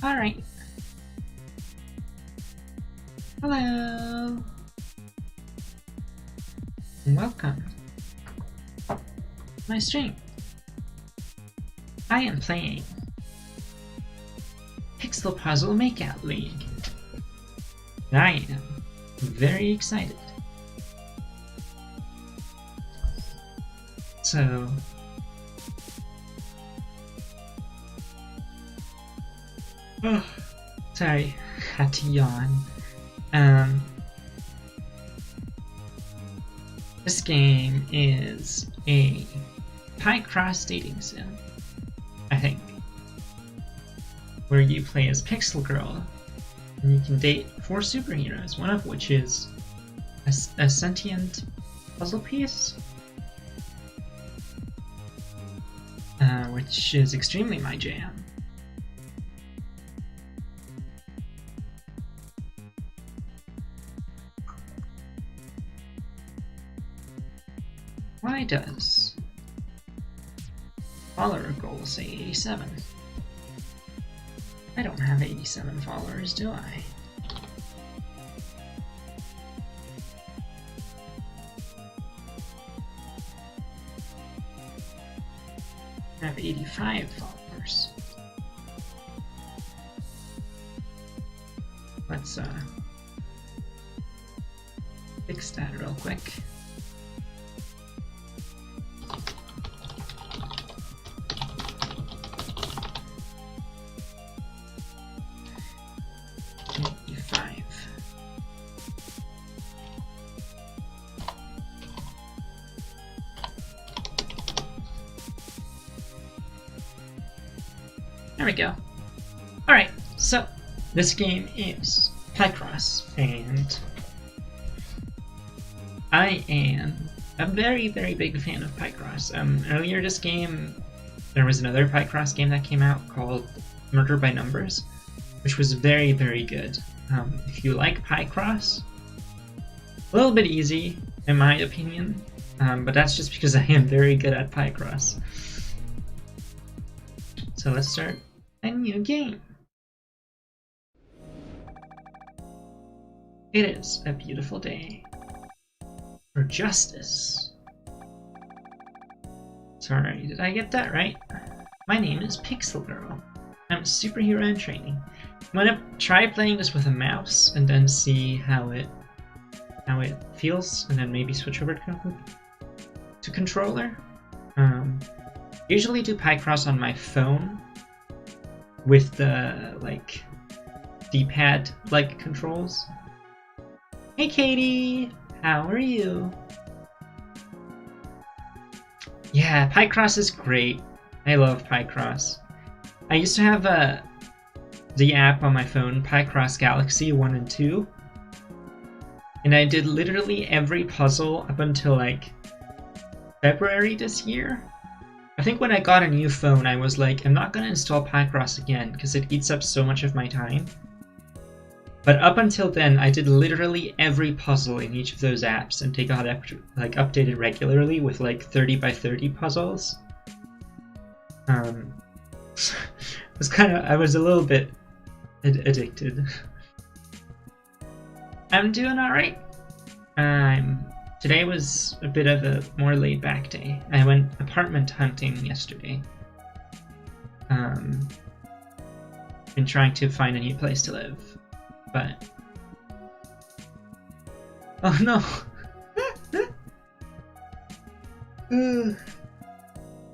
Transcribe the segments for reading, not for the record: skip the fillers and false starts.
Alright. Hello. Welcome to my stream. I am playing Puzzle Makeout League. And I am very excited. So sorry, had to yawn. This game is a high-cross dating sim, I think, where you play as Pixel Girl, and you can date 4 superheroes, one of which is a sentient puzzle piece, which is extremely my jam. Why does follower goal say 87? I don't have 87 followers, do I? I have 85 followers. Let's fix that real quick. There we go. Alright, so this game is Picross, and I am a very, very big fan of Picross. Earlier this game, there was another Picross game that came out called Murder by Numbers, which was very, very good. If you like Picross, a little bit easy, in my opinion, but that's just because I am very good at Picross. So let's start a new game. It is a beautiful day for justice. Sorry, did I get that right? My name is Pixel Girl. I'm a superhero in training. I'm gonna try playing this with a mouse and then see how it feels, and then maybe switch over to controller. Usually do Picross on my phone with the like D-pad like controls. Hey Katie, how are you? Yeah, Picross is great. I love Picross. I used to have the app on my phone, Picross Galaxy 1 and 2, and I did literally every puzzle up until like February this year. I think when I got a new phone, I was like, I'm not gonna install Picross again because it eats up so much of my time. But up until then, I did literally every puzzle in each of those apps, and they got like updated regularly with like 30 by 30 puzzles. It was I was a little bit addicted. I'm doing all right. Today was a bit of a more laid-back day. I went apartment hunting yesterday. Been trying to find a new place to live, but oh no!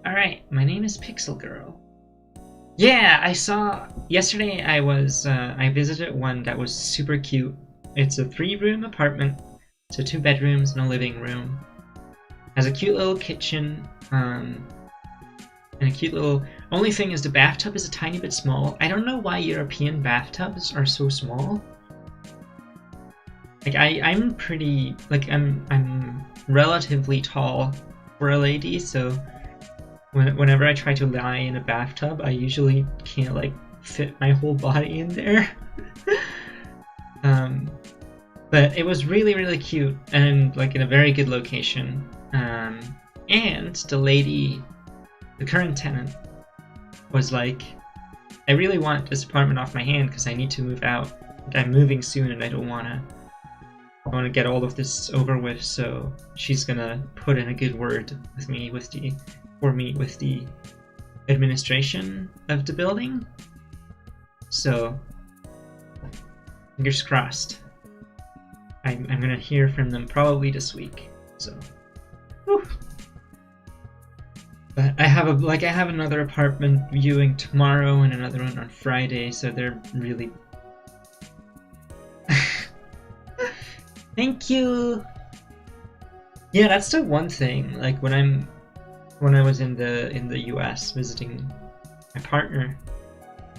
Alright, my name is Pixel Girl. Yeah, I saw yesterday. I visited one that was super cute. It's a 3-room apartment. So 2 bedrooms and a living room. Has a cute little kitchen, and a cute little... Only thing is the bathtub is a tiny bit small. I don't know why European bathtubs are so small. Like I'm pretty... Like I'm relatively tall for a lady, so whenever I try to lie in a bathtub, I usually can't like fit my whole body in there. But it was really, really cute and like in a very good location. And the current tenant, was like, I really want this apartment off my hand because I need to move out. I'm moving soon and I want to get all of this over with, so she's gonna put in a good word with me with the administration of the building. So fingers crossed. I'm gonna hear from them probably this week. So whew. But I have another apartment viewing tomorrow and another one on Friday, so they're really Thank you. Yeah, that's the one thing. Like when I was in the US visiting my partner,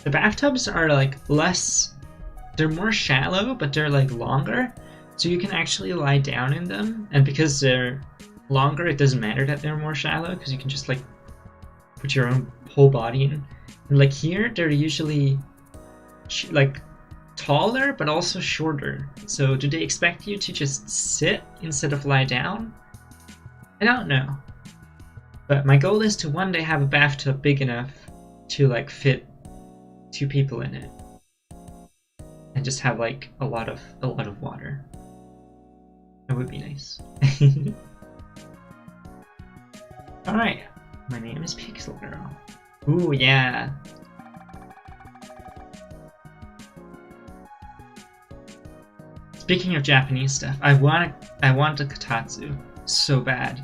the bathtubs are like they're more shallow, but they're like longer, so you can actually lie down in them. And because they're longer, it doesn't matter that they're more shallow because you can just like put your own whole body in. And like here, they're usually like taller but also shorter. So do they expect you to just sit instead of lie down? I don't know. But my goal is to one day have a bathtub big enough to like fit 2 people in it. And just have like a lot of water. That would be nice. Alright. My name is Pixel Girl. Ooh, yeah. Speaking of Japanese stuff, I want a kotatsu so bad.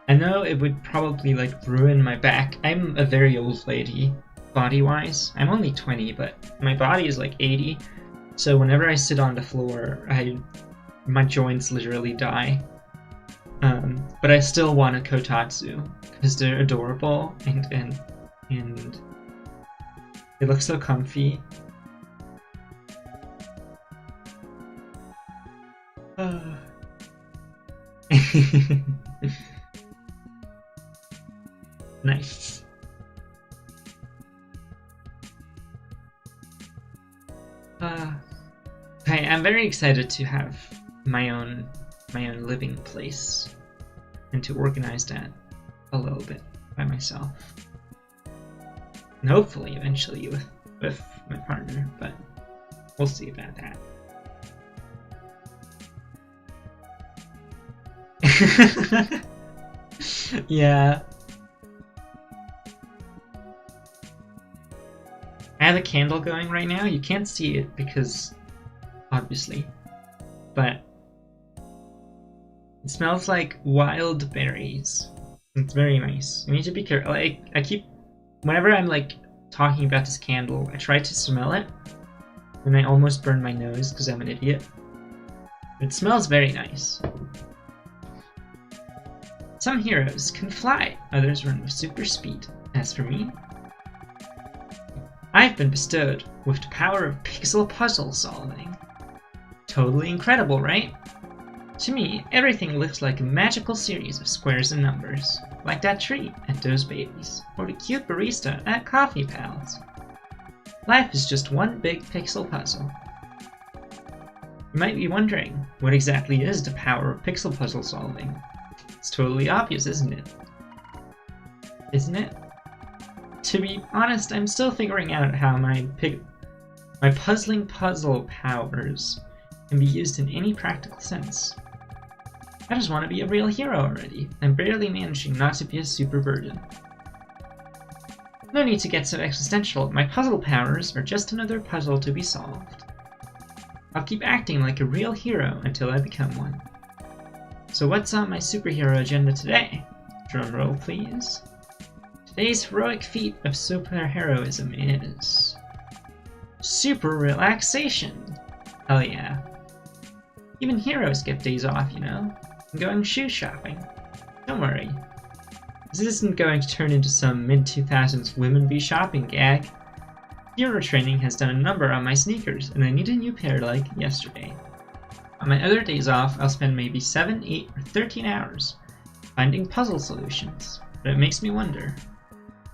I know it would probably like ruin my back. I'm a very old lady, body-wise. I'm only 20, but my body is like 80. So whenever I sit on the floor, my joints literally die. But I still want a kotatsu because they're adorable and they look so comfy. Nice. Okay, I'm very excited to have my own living place and to organize that a little bit by myself. And hopefully eventually with my partner, but we'll see about that. Yeah. I have a candle going right now. You can't see it because, obviously, but it smells like wild berries. It's very nice. You need to be careful. I keep, whenever I'm like talking about this candle, I try to smell it, and I almost burn my nose because I'm an idiot. It smells very nice. Some heroes can fly, others run with super speed. As for me, I've been bestowed with the power of pixel puzzle solving. Totally incredible, right? To me, everything looks like a magical series of squares and numbers, like that tree and those babies, or the cute barista at Coffee Pals. Life is just one big pixel puzzle. You might be wondering, what exactly is the power of pixel puzzle solving? It's totally obvious, isn't it? Isn't it? To be honest, I'm still figuring out how my puzzling puzzle powers can be used in any practical sense. I just want to be a real hero already. I'm barely managing not to be a super burden. No need to get so existential. My puzzle powers are just another puzzle to be solved. I'll keep acting like a real hero until I become one. So what's on my superhero agenda today? Drumroll, please. Today's heroic feat of superheroism is super relaxation. Hell yeah. Even heroes get days off, you know? I'm going shoe shopping. Don't worry. This isn't going to turn into some mid-2000s women be shopping gag. Hero training has done a number on my sneakers, and I need a new pair like yesterday. On my other days off, I'll spend maybe 7, 8, or 13 hours finding puzzle solutions. But it makes me wonder,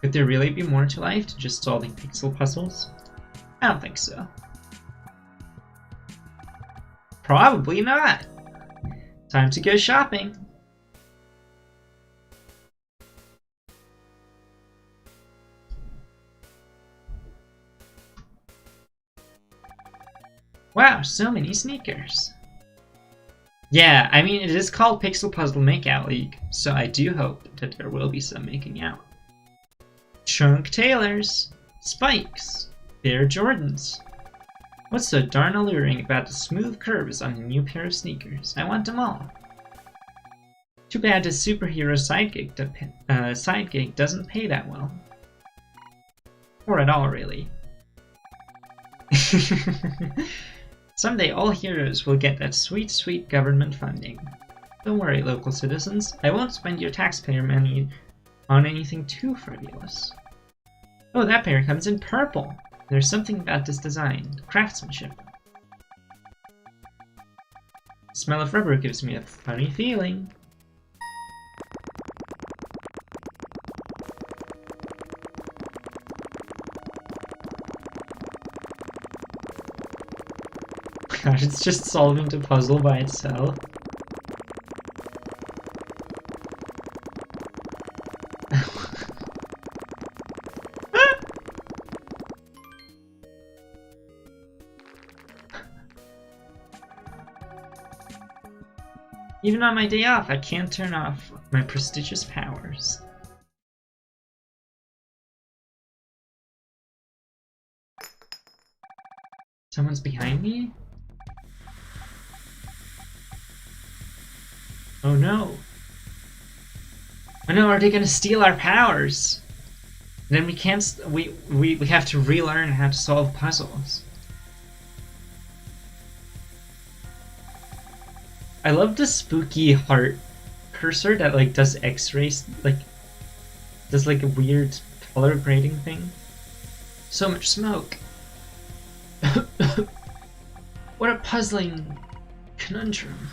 could there really be more to life than just solving pixel puzzles? I don't think so. Probably not. Time to go shopping. Wow, so many sneakers. Yeah, I mean, it is called Puzzle Makeout League, so I do hope that there will be some making out. Chunk Taylors, Spikes, Air Jordans. What's so darn alluring about the smooth curves on a new pair of sneakers? I want them all. Too bad the superhero side gig doesn't pay that well. Or at all, really. Someday all heroes will get that sweet, sweet government funding. Don't worry, local citizens. I won't spend your taxpayer money on anything too frivolous. Oh, that pair comes in purple. There's something about this design. Craftsmanship. The smell of rubber gives me a funny feeling. Gosh, it's just solving the puzzle by itself. Even on my day off, I can't turn off my prestigious powers. Someone's behind me? Oh no. Oh no, are they gonna steal our powers? Then we can't, we have to relearn how to solve puzzles. I love the spooky heart cursor that like does x-rays, like does like a weird color grading thing. So much smoke. What a puzzling conundrum.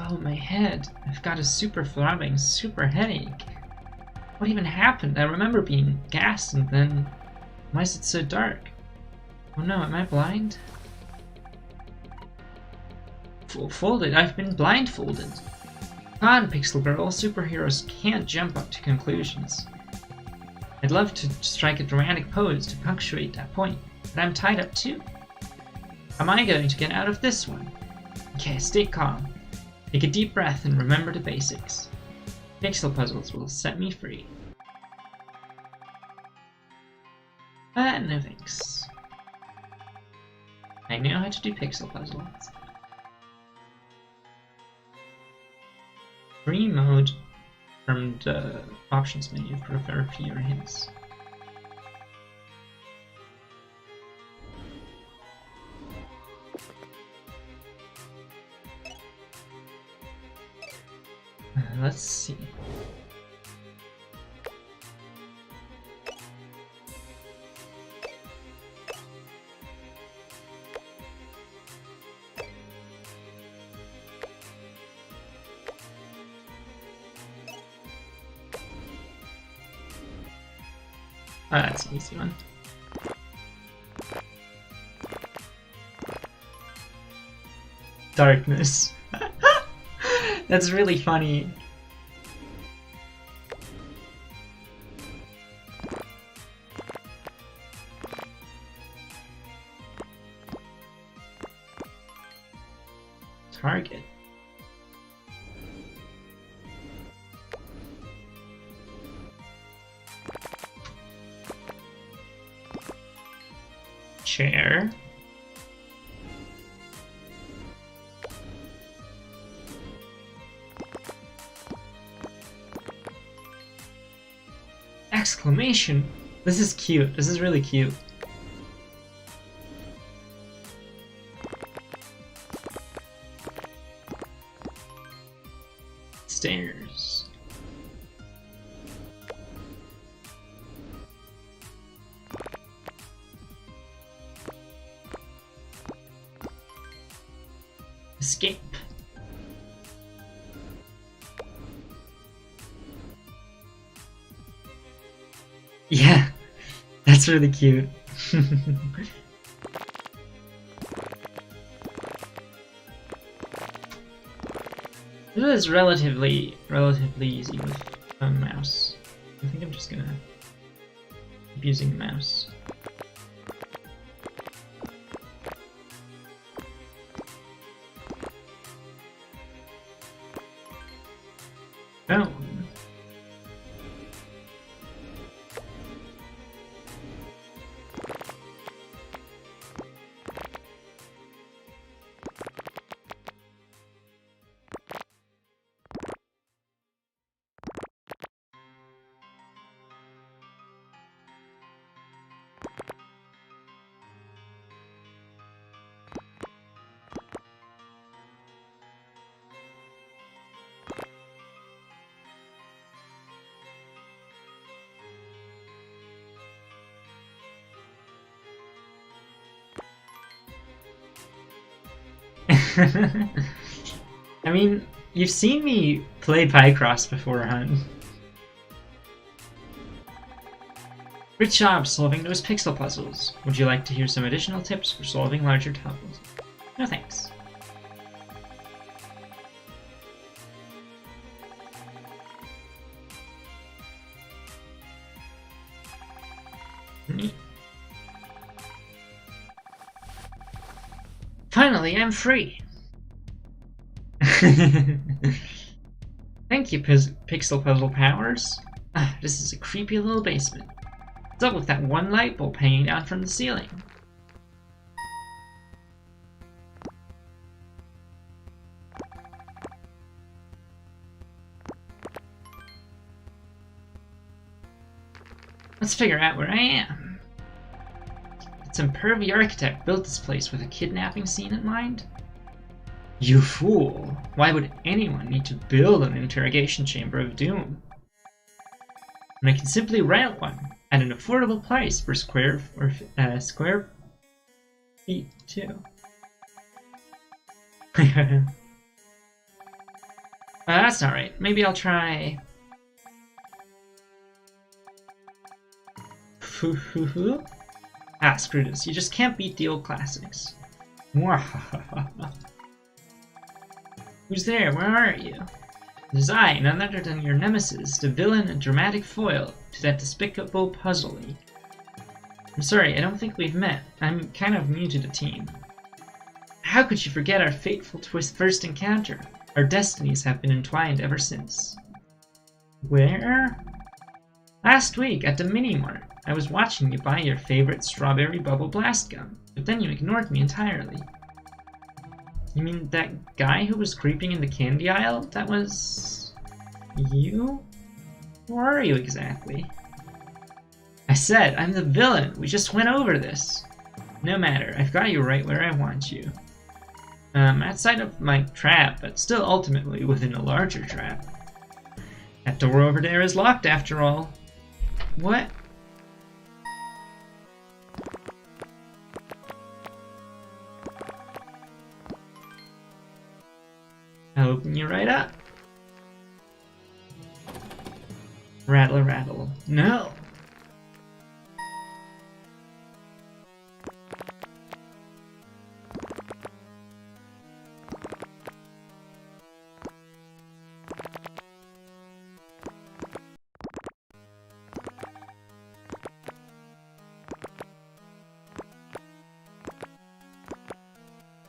Oh, my head. I've got a super throbbing, super headache. What even happened? I remember being gassed and then... Why is it so dark? Oh no, am I blind? Folded? I've been blindfolded. Come on, Pixel Girl. Superheroes can't jump up to conclusions. I'd love to strike a dramatic pose to punctuate that point, but I'm tied up too. How am I going to get out of this one? Okay, stay calm. Take a deep breath and remember the basics. Pixel puzzles will set me free. No thanks. I know how to do pixel puzzles. Free mode from the options menu for a few hints. Let's see. Oh, that's an easy one. Darkness. That's really funny. Target. Chair. Exclamation! This is cute. This is really cute. Stairs. Escape. Yeah. That's really cute. It was relatively easy with a mouse. I think I'm just gonna keep using the mouse. Oh. I mean, you've seen me play Picross before, hon. Great job solving those pixel puzzles. Would you like to hear some additional tips for solving larger puzzles? No thanks. Finally, I'm free! Thank you, Pixel Puzzle Powers. This is a creepy little basement. What's up with that one light bulb hanging down from the ceiling? Let's figure out where I am. Did some pervy architect build this place with a kidnapping scene in mind? You fool! Why would anyone need to build an interrogation chamber of doom? And I can simply rent one at an affordable price per square feet too. That's not right. Maybe I'll try. Ah, screw this. You just can't beat the old classics. Who's there? Where are you? It is I, none other than your nemesis, the villain and dramatic foil to that despicable Puzzle League. I'm sorry, I don't think we've met. I'm kind of new to the team. How could you forget our fateful first encounter? Our destinies have been entwined ever since. Where? Last week at the mini-mart. I was watching you buy your favorite strawberry bubble blast gum, but then you ignored me entirely. You mean that guy who was creeping in the candy aisle? That was... you? Who are you exactly? I said, I'm the villain! We just went over this! No matter, I've got you right where I want you. Outside of my trap, but still ultimately within a larger trap. That door over there is locked after all. What? I'll open you right up. Rattle, rattle. No!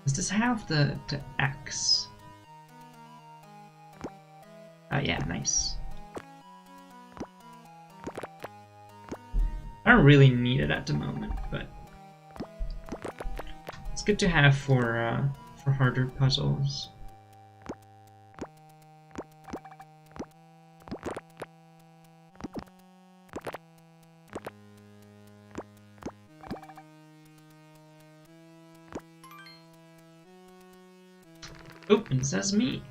Does this have the X? Oh yeah, nice. I don't really need it at the moment, but it's good to have for harder puzzles. Open sesame.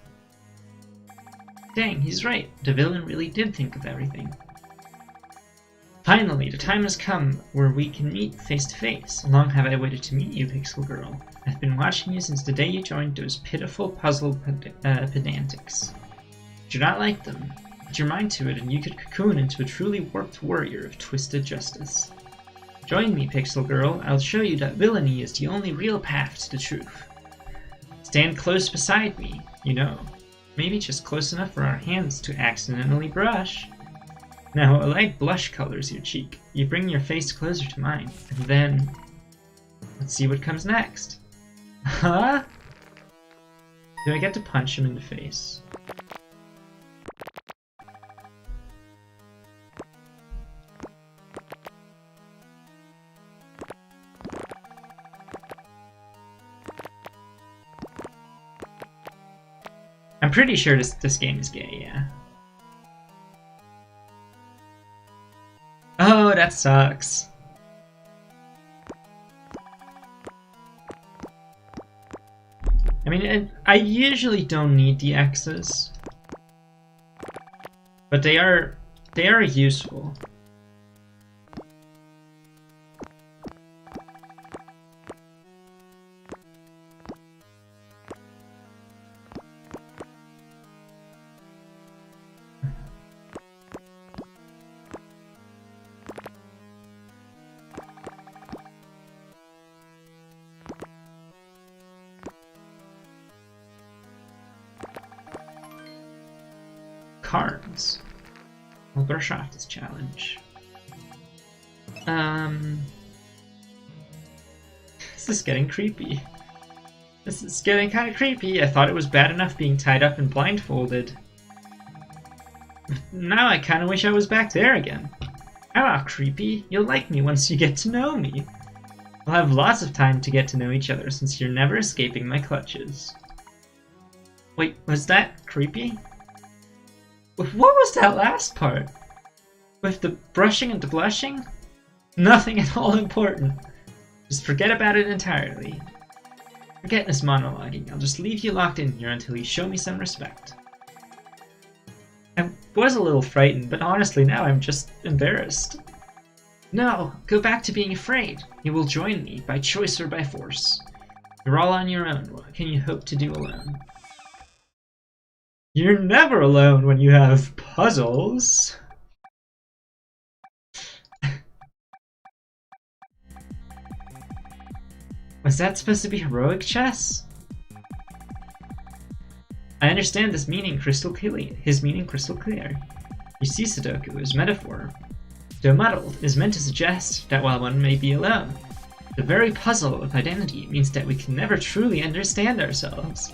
Dang, he's right. The villain really did think of everything. Finally, the time has come where we can meet face to face. Long have I waited to meet you, Pixel Girl. I've been watching you since the day you joined those pitiful puzzle pedantics. Do not like them. Put your mind to it and you could cocoon into a truly warped warrior of twisted justice. Join me, Pixel Girl. I'll show you that villainy is the only real path to the truth. Stand close beside me, you know. Maybe just close enough for our hands to accidentally brush. Now, a light blush colors your cheek. You bring your face closer to mine, and then... let's see what comes next. Huh? Do I get to punch him in the face? I'm pretty sure this game is gay, yeah. Oh, that sucks. I mean, I usually don't need the X's, but they are useful. Cards. I'll brush off this challenge. This is getting creepy. This is getting kind of creepy. I thought it was bad enough being tied up and blindfolded. Now I kind of wish I was back there again. Ah, creepy. You'll like me once you get to know me. We'll have lots of time to get to know each other since you're never escaping my clutches. Wait, was that creepy? What was that last part? With the brushing and the blushing? Nothing at all important. Just forget about it entirely. Forget this monologuing. I'll just leave you locked in here until you show me some respect. I was a little frightened, but honestly now I'm just embarrassed. No, go back to being afraid. You will join me, by choice or by force. You're all on your own. What can you hope to do alone? You're never alone when you have puzzles. Was that supposed to be heroic chess? I understand this meaning crystal clearly. His meaning crystal clear. You see, Sudoku is metaphor. Though muddled, is meant to suggest that while one may be alone, the very puzzle of identity means that we can never truly understand ourselves.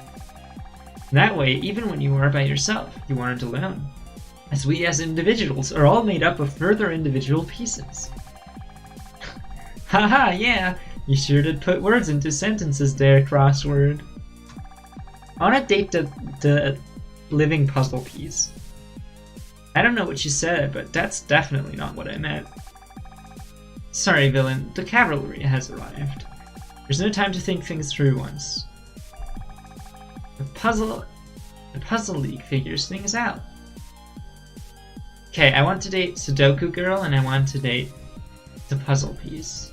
That way, even when you are by yourself, you aren't alone, as we as individuals are all made up of further individual pieces. Haha, yeah, you sure did put words into sentences there, crossword. I want to date the living puzzle piece. I don't know what you said, but that's definitely not what I meant. Sorry, villain, the cavalry has arrived. There's no time to think things through once. The Puzzle League figures things out. Okay, I want to date Sudoku Girl and I want to date the puzzle piece.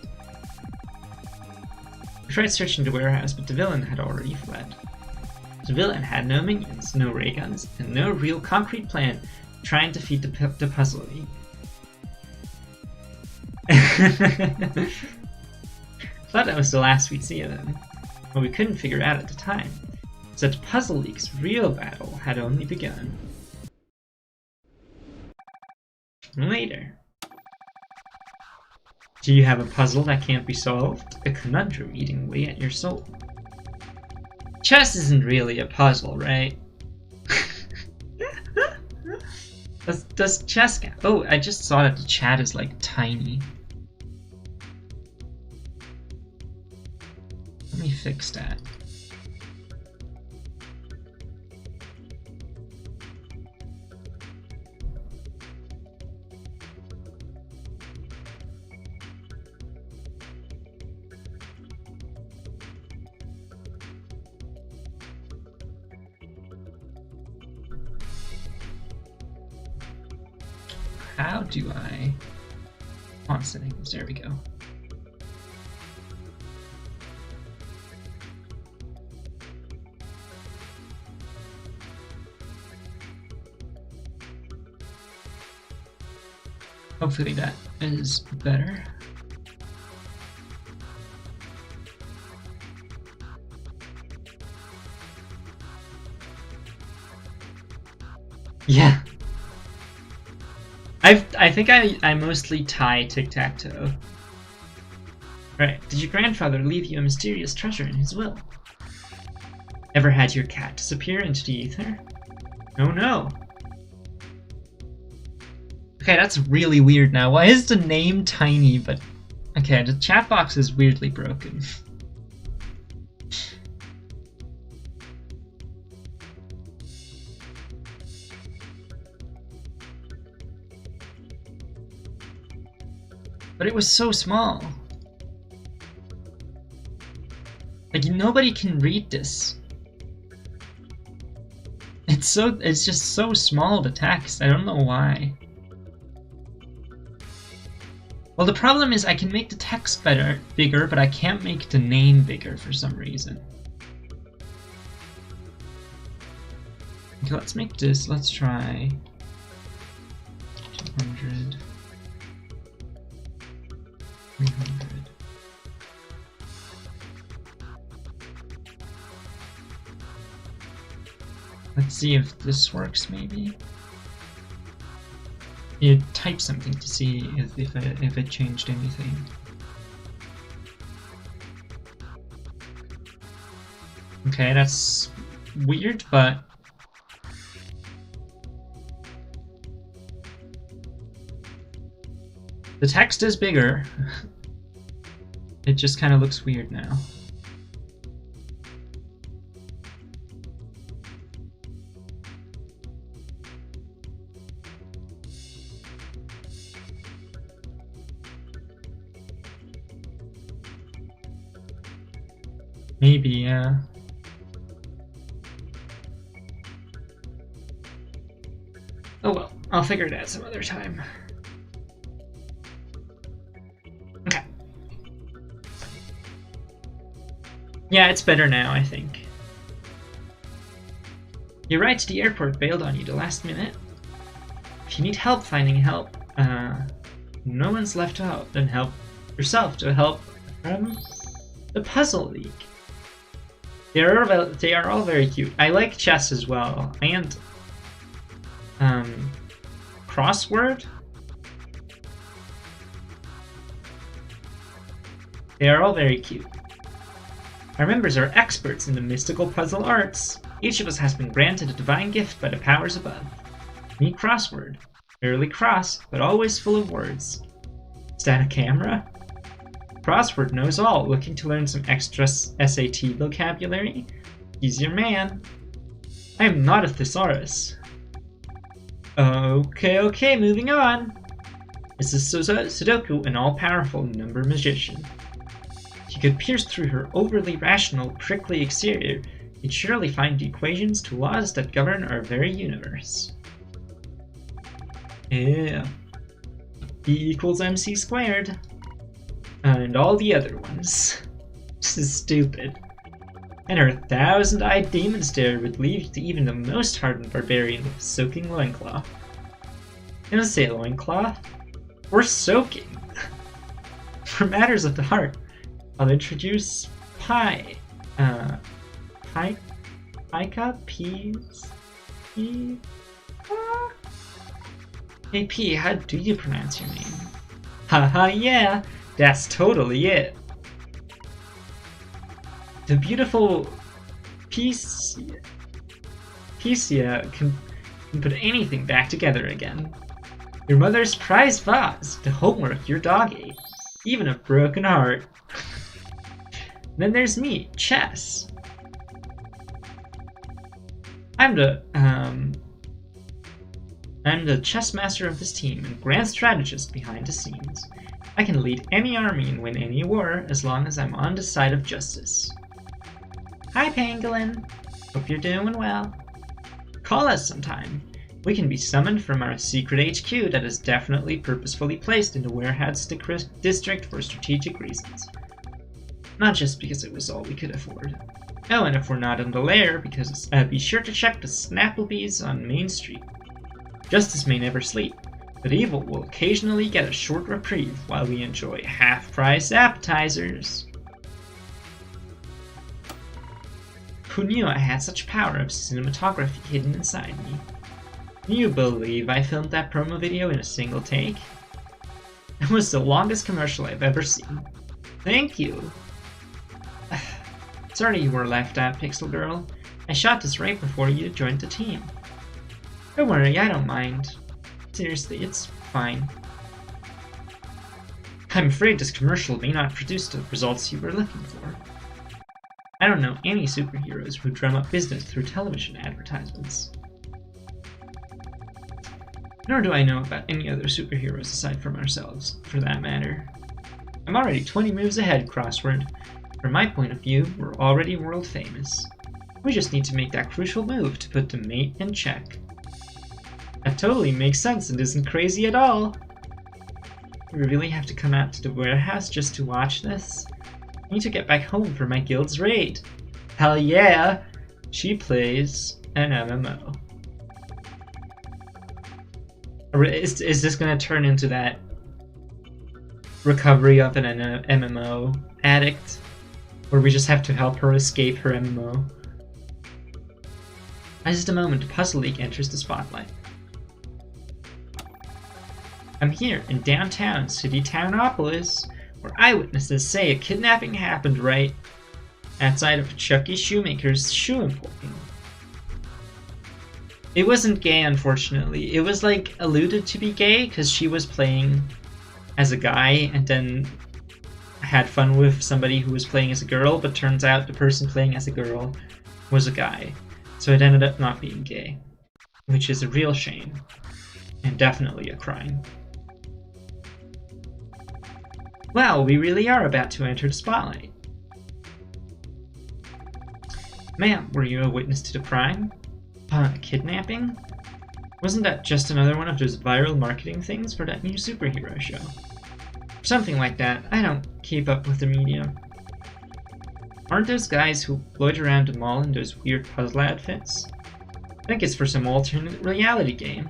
We tried searching the warehouse, but the villain had already fled. The villain had no minions, no ray guns, and no real concrete plan to try and defeat the Puzzle League. Thought that was the last we'd see of them. What we couldn't figure out at the time was that the Puzzle League's real battle had only begun. Later. Do you have a puzzle that can't be solved? A conundrum eating away at your soul. Chess isn't really a puzzle, right? Does chess count? Oh, I just saw that the chat is like tiny. Let me fix that. How do I... font settings, there we go. Hopefully that is better. Yeah. I think I mostly tie tic-tac-toe. Right, did your grandfather leave you a mysterious treasure in his will? Ever had your cat disappear into the ether? Oh no. Okay, that's really weird now. Why is the name tiny, but... Okay, the chat box is weirdly broken. But it was so small. Like, nobody can read this. It's just so small, the text. I don't know why. Well, the problem is I can make the text bigger, but I can't make the name bigger for some reason. Okay, let's make this. Let's try 200, 300. Let's see if this works, maybe. You type something to see if it changed anything. Okay, that's weird, but the text is bigger. It just kind of looks weird now. Maybe, yeah. Oh well, I'll figure it out some other time. Okay. Yeah, it's better now, I think. Your ride to the airport bailed on you the last minute. If you need help finding help, no one's left out, then help yourself to help from the Puzzle League. They are all very cute. I like chess as well, and crossword. They are all very cute. Our members are experts in the mystical puzzle arts. Each of us has been granted a divine gift by the powers above. Me crossword. Fairly cross, but always full of words. Is that a camera? Crossword knows all, looking to learn some extra SAT vocabulary? He's your man. I am not a thesaurus. Okay, moving on. This is Sudoku, an all-powerful number magician. If you could pierce through her overly rational, prickly exterior, you'd surely find the equations to laws that govern our very universe. Yeah. E equals MC squared. And all the other ones. This is stupid. And her thousand-eyed demon stare would leave even the most hardened barbarian with a soaking loincloth. Gonna say loincloth? Or soaking. For matters of the heart, I'll introduce Pi. Pika? Peas? P? Hey P, how do you pronounce your name? Haha, yeah! That's totally it. The beautiful Picia can put anything back together again. Your mother's prize vase, the homework your dog ate, even a broken heart. Then there's me, Chess. I'm the chess master of this team and grand strategist behind the scenes. I can lead any army and win any war as long as I'm on the side of justice. Hi, Pangolin. Hope you're doing well. Call us sometime. We can be summoned from our secret HQ that is definitely purposefully placed in the Warehouse District for strategic reasons. Not just because it was all we could afford. Oh, and if we're not in the lair, be sure to check the Snapplebees on Main Street. Justice may never sleep, but evil will occasionally get a short reprieve while we enjoy half-price appetizers. Who knew I had such power of cinematography hidden inside me? Can you believe I filmed that promo video in a single take? It was the longest commercial I've ever seen. Thank you! Sorry you were left out, Pixel Girl. I shot this right before you joined the team. Don't worry, I don't mind. Seriously, it's fine. I'm afraid this commercial may not produce the results you were looking for. I don't know any superheroes who drum up business through television advertisements. Nor do I know about any other superheroes aside from ourselves, for that matter. I'm already 20 moves ahead, Crossword. From my point of view, we're already world famous. We just need to make that crucial move to put the mate in check. That totally makes sense and isn't crazy at all. We really have to come out to the warehouse just to watch this? I need to get back home for my guild's raid. Hell yeah! She plays an MMO. Is this gonna turn into that recovery of an MMO addict? Where we just have to help her escape her MMO? At just a moment, Puzzle League enters the spotlight. I'm here in downtown City Townopolis, where eyewitnesses say a kidnapping happened right outside of Chucky Shoemaker's shoe emporium. It wasn't gay, unfortunately. It was like alluded to be gay because she was playing as a guy and then had fun with somebody who was playing as a girl, but turns out the person playing as a girl was a guy. So it ended up not being gay, which is a real shame and definitely a crime. Well, we really are about to enter the spotlight. Ma'am, were you a witness to the crime? Kidnapping? Wasn't that just another one of those viral marketing things for that new superhero show? Something like that. I don't keep up with the media. Aren't those guys who loiter around the mall in those weird puzzle outfits? I think it's for some alternate reality game.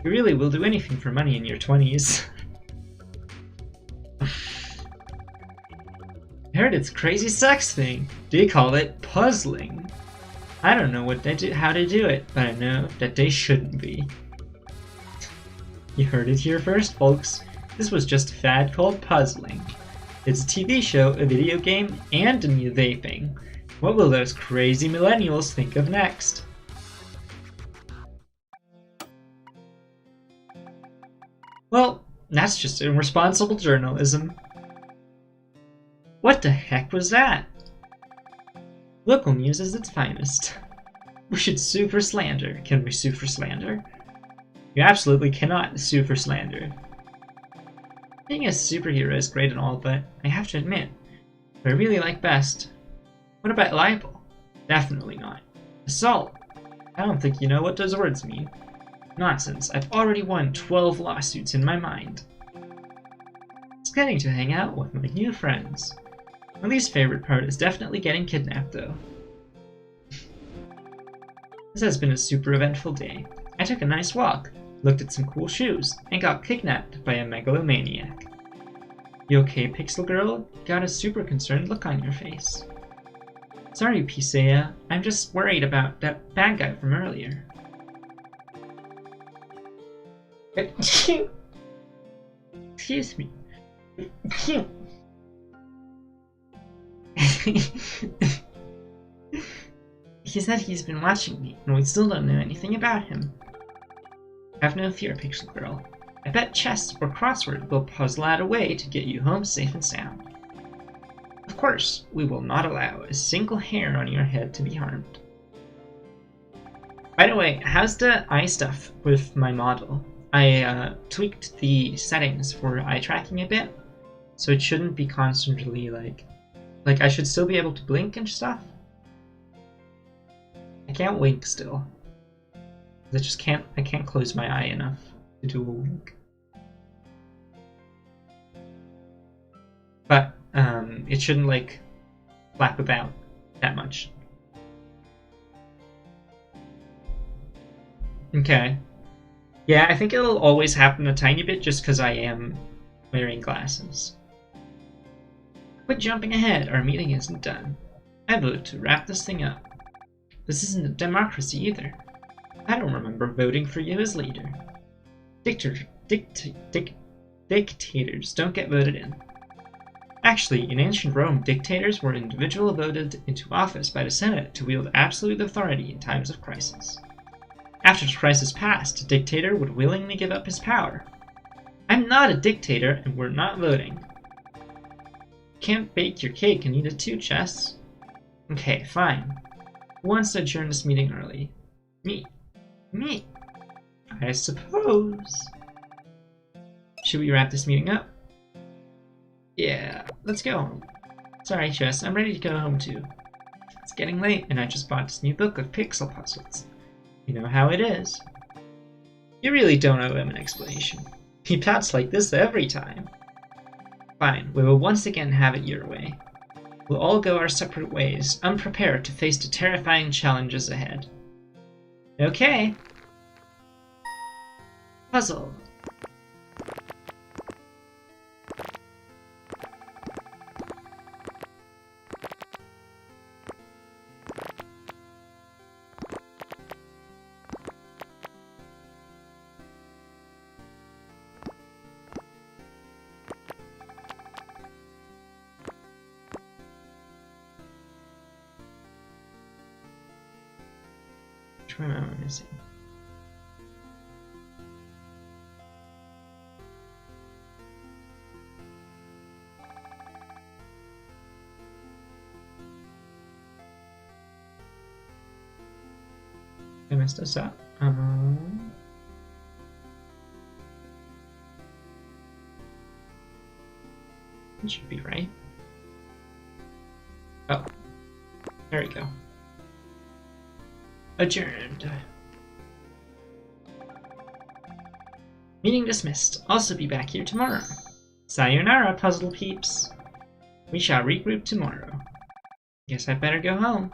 You really will do anything for money in your 20s. I heard it's crazy sex thing. They call it puzzling. I don't know what they do, how they do it, but I know that they shouldn't be. You heard it here first, folks. This was just a fad called puzzling. It's a TV show, a video game, and a new vaping. What will those crazy millennials think of next? Well, that's just irresponsible journalism. What the heck was that? Local news is its finest. We should sue for slander. Can we sue for slander? You absolutely cannot sue for slander. Being a superhero is great and all, but I have to admit, what I really like best. What about libel? Definitely not. Assault? I don't think you know what those words mean. Nonsense, I've already won 12 lawsuits in my mind. It's getting to hang out with my new friends. My least favorite part is definitely getting kidnapped, though. This has been a super eventful day. I took a nice walk, looked at some cool shoes, and got kidnapped by a megalomaniac. You okay, Pixel Girl? Got a super concerned look on your face. Sorry, Pisea. I'm just worried about that bad guy from earlier. Excuse me. He said he's been watching me, and we still don't know anything about him. Have no fear, Pixel Girl. I bet chess or crossword will puzzle out a way to get you home safe and sound. Of course, we will not allow a single hair on your head to be harmed. By the way, how's the eye stuff with my model? I tweaked the settings for eye tracking a bit, so it shouldn't be constantly like I should still be able to blink and stuff. I can't wink still. I can't close my eye enough to do a wink. But it shouldn't like flap about that much. Okay. Yeah, I think it'll always happen a tiny bit just because I am wearing glasses. Quit jumping ahead, our meeting isn't done. I vote to wrap this thing up. This isn't a democracy either. I don't remember voting for you as leader. Dictators don't get voted in. Actually, in ancient Rome, dictators were individuals voted into office by the Senate to wield absolute authority in times of crisis. After the crisis passed, a dictator would willingly give up his power. I'm not a dictator, and we're not voting. Can't bake your cake and eat it too, Chess. Okay, fine. Who wants to adjourn this meeting early? Me. Me. I suppose. Should we wrap this meeting up? Yeah, let's go home. Sorry, Chess, I'm ready to go home too. It's getting late, and I just bought this new book of pixel puzzles. You know how it is. You really don't owe him an explanation. He pouts like this every time. Fine, we will once again have it your way. We'll all go our separate ways, unprepared to face the terrifying challenges ahead. Okay. Puzzle. Which one am I missing? I messed this up. It should be right. Oh, there we go. Adjourned. Meeting dismissed. Also be back here tomorrow. Sayonara, puzzle peeps. We shall regroup tomorrow. Guess I better go home.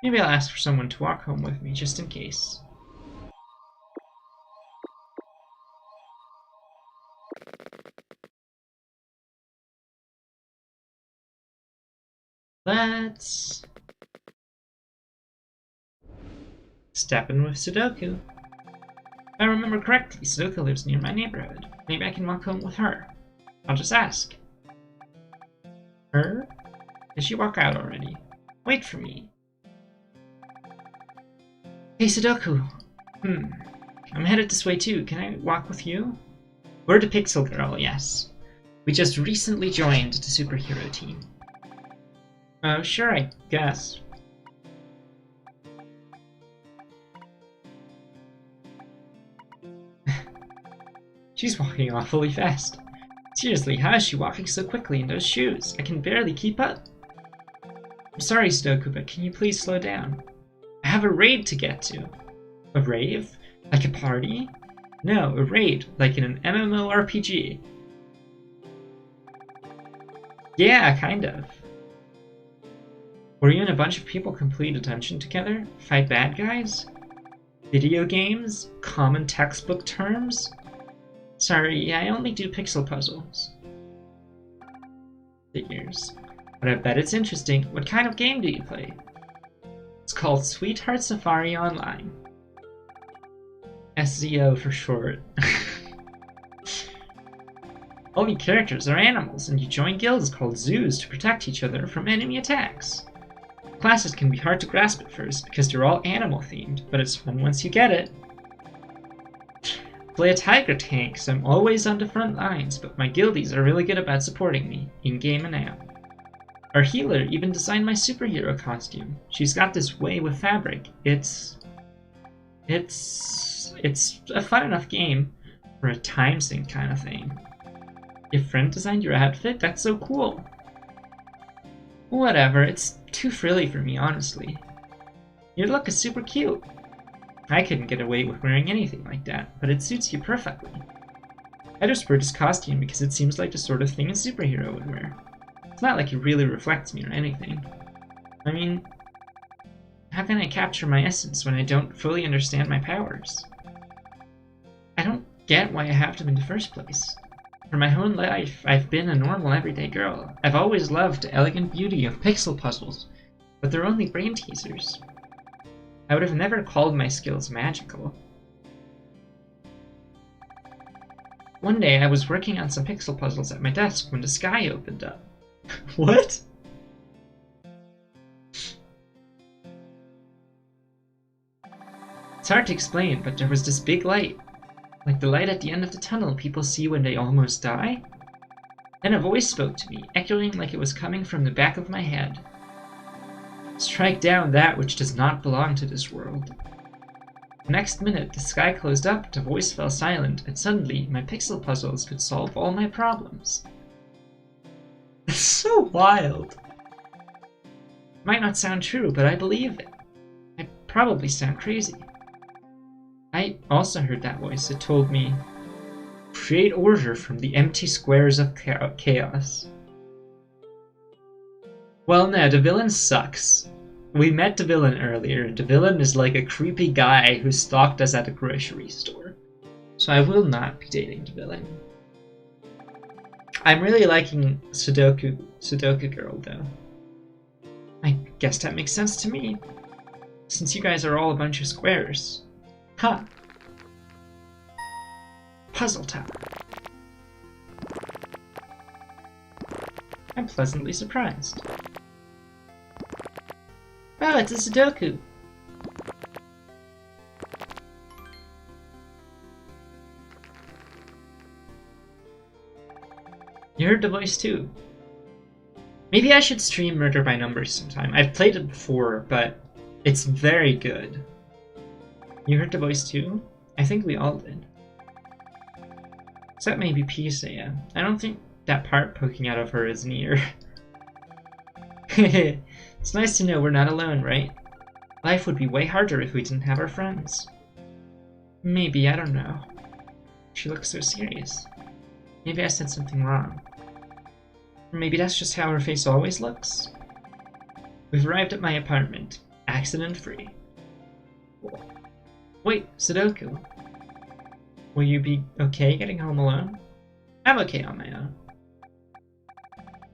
Maybe I'll ask for someone to walk home with me, just in case. Let's step in with Sudoku. If I remember correctly, Sudoku lives near my neighborhood. Maybe I can walk home with her. I'll just ask. Her? Did she walk out already? Wait for me. Hey, Sudoku. I'm headed this way too. Can I walk with you? We're the Pixel Girl, yes. We just recently joined the superhero team. Oh, sure, I guess. She's walking awfully fast. Seriously, how is she walking so quickly in those shoes? I can barely keep up. I'm sorry, Sudoku, but can you please slow down? I have a raid to get to. A rave? Like a party? No, a raid, like in an MMORPG. Yeah, kind of. Were you and a bunch of people complete a dungeon together? Fight bad guys? Video games? Common textbook terms? Sorry, I only do pixel puzzles. Figures. But I bet it's interesting. What kind of game do you play? It's called Sweetheart Safari Online. SZO for short. All the characters are animals, and you join guilds called zoos to protect each other from enemy attacks. Classes can be hard to grasp at first because they're all animal themed, but it's fun once you get it. Play a tiger tank, so I'm always on the front lines, but my guildies are really good about supporting me, in-game and out. Our healer even designed my superhero costume. She's got this way with fabric. It's a fun enough game for a time sink kind of thing. Your friend designed your outfit? That's so cool. Whatever, it's too frilly for me, honestly. Your look is super cute. I couldn't get away with wearing anything like that, but it suits you perfectly. I just wear this costume because it seems like the sort of thing a superhero would wear. It's not like it really reflects me or anything. I mean, how can I capture my essence when I don't fully understand my powers? I don't get why I have them in the first place. For my whole life, I've been a normal everyday girl. I've always loved the elegant beauty of pixel puzzles, but they're only brain teasers. I would have never called my skills magical. One day I was working on some pixel puzzles at my desk when the sky opened up. What? It's hard to explain, but there was this big light. Like the light at the end of the tunnel people see when they almost die. Then a voice spoke to me, echoing like it was coming from the back of my head. Strike down that which does not belong to this world. The next minute, the sky closed up, the voice fell silent, and suddenly my pixel puzzles could solve all my problems. It's so wild. It might not sound true, but I believe it. I probably sound crazy. I also heard that voice. It told me, create order from the empty squares of chaos. Well, no, the villain sucks. We met the villain earlier. The villain is like a creepy guy who stalked us at a grocery store. So I will not be dating the villain. I'm really liking Sudoku Girl, though. I guess that makes sense to me, since you guys are all a bunch of squares. Ha! Puzzle time. I'm pleasantly surprised. Oh, it's a Sudoku! You heard the voice too. Maybe I should stream Murder by Numbers sometime. I've played it before, but it's very good. You heard the voice too? I think we all did. Except maybe Pisea. I don't think that part poking out of her is near. It's nice to know we're not alone, right? Life would be way harder if we didn't have our friends. Maybe, I don't know. She looks so serious. Maybe I said something wrong. Or maybe that's just how her face always looks. We've arrived at my apartment, accident-free. Wait, Sudoku. Will you be okay getting home alone? I'm okay on my own.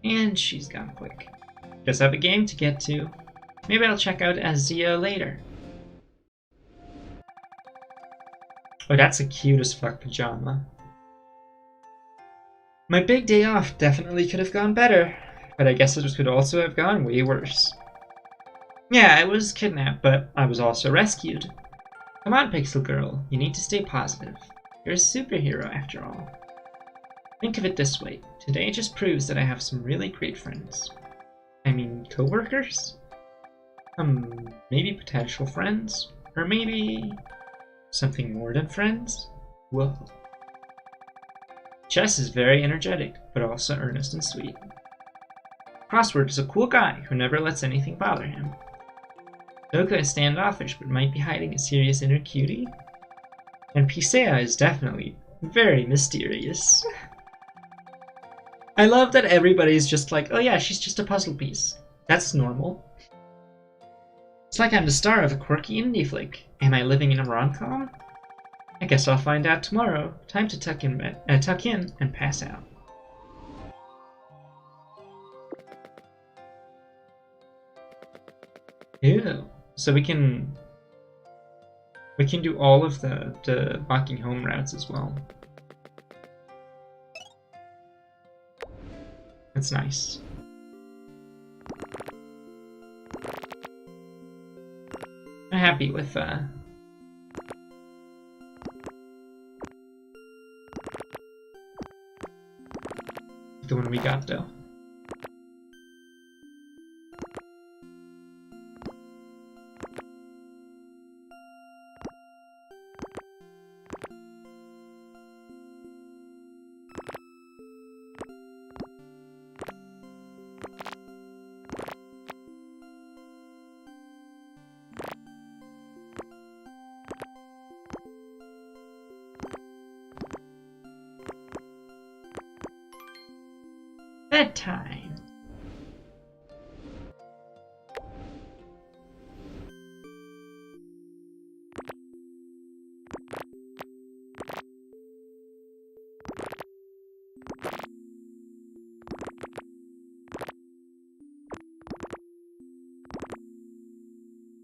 And she's gone quick. Just have a game to get to. Maybe I'll check out Azio later. Oh, that's a cute as fuck pajama. My big day off definitely could have gone better, but I guess it could also have gone way worse. Yeah, I was kidnapped, but I was also rescued. Come on, Pixel Girl, you need to stay positive. You're a superhero after all. Think of it this way, today just proves that I have some really great friends. I mean, co-workers? Maybe potential friends? Or maybe something more than friends? Whoa. Chess is very energetic, but also earnest and sweet. Crossword is a cool guy who never lets anything bother him. Doka is standoffish, but might be hiding a serious inner cutie. And Pisea is definitely very mysterious. I love that everybody's just like, oh yeah, she's just a puzzle piece. That's normal. It's like I'm the star of a quirky indie flick. Am I living in a rom-com? I guess I'll find out tomorrow. Time to tuck in and pass out. Ew. So we can do all of the walking home routes as well. That's nice. I'm happy with the one we got though. Bedtime.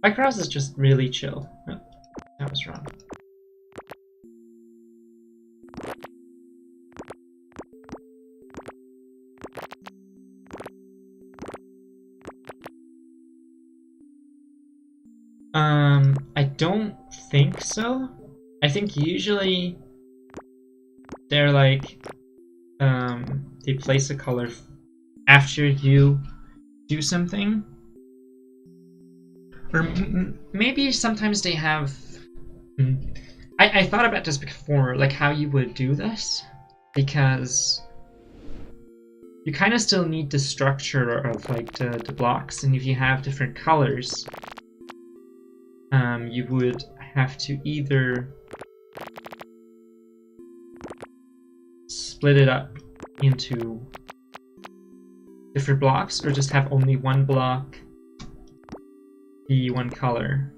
Picross is just really chill. Oh, that was wrong. I don't think so. I think usually they're like, they place a color after you do something. Or maybe sometimes they have... I thought about this before, like how you would do this, because you kind of still need the structure of like the blocks, and if you have different colors, you would have to either split it up into different blocks or just have only one block be one color.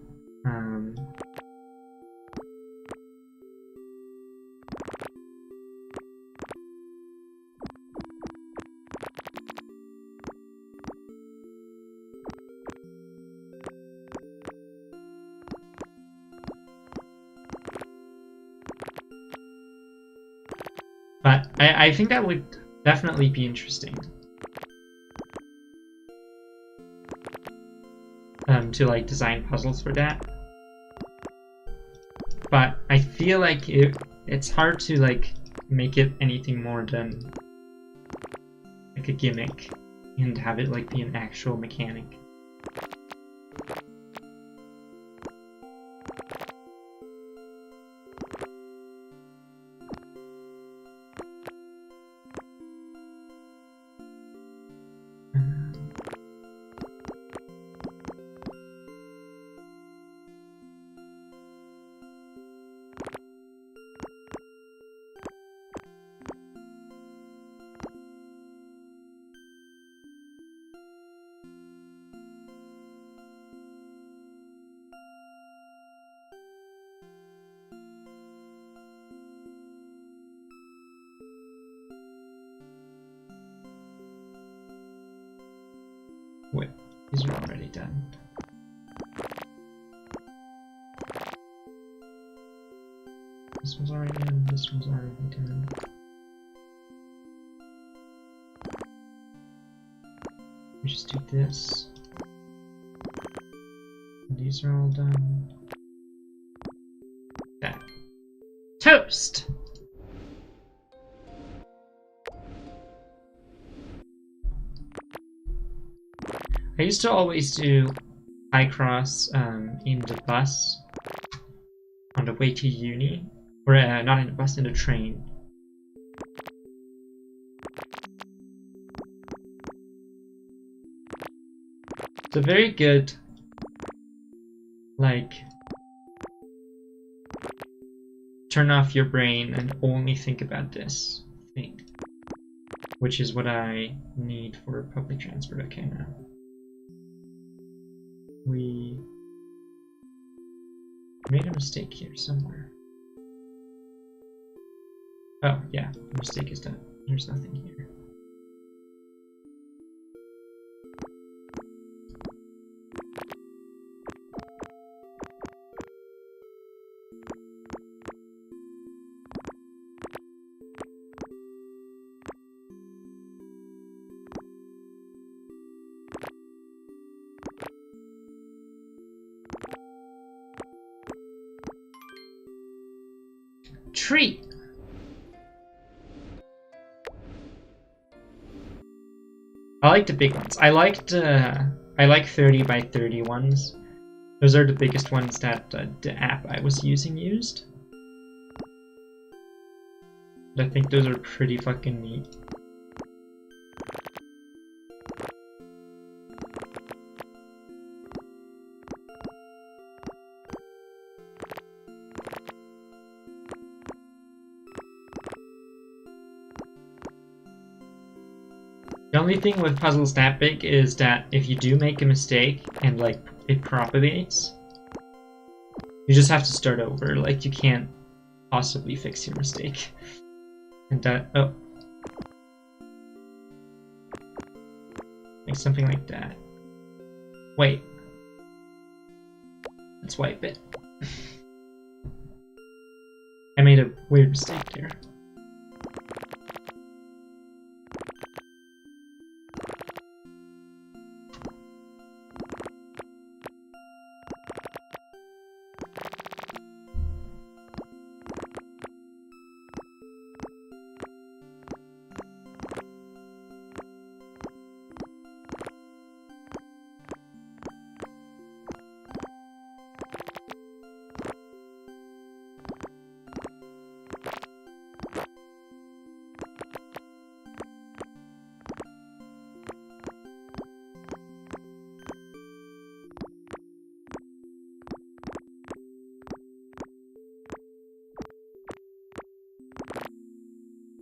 But I think that would definitely be interesting. To like design puzzles for that. But I feel like it's hard to like make it anything more than like a gimmick and have it like be an actual mechanic. Wait, these are already done. This one's already done, this one's already done. We just do this. These are all done. That. Toast! I used to always do Picross in the bus on the way to uni, or not in the bus, in the train. It's a very good, like, turn off your brain and only think about this thing, which is what I need for public transport. Okay, now. We made a mistake here somewhere. Oh, yeah, the mistake is done. There's nothing here. Tree. I like the big ones. I like 30 by 30 ones. Those are the biggest ones that the app I was using used. I think those are pretty fucking neat. The only thing with puzzles that big is that if you do make a mistake and like it propagates, you just have to start over. Like you can't possibly fix your mistake. And that, oh, like something like that. Wait, Let's wipe it. I made a weird mistake here.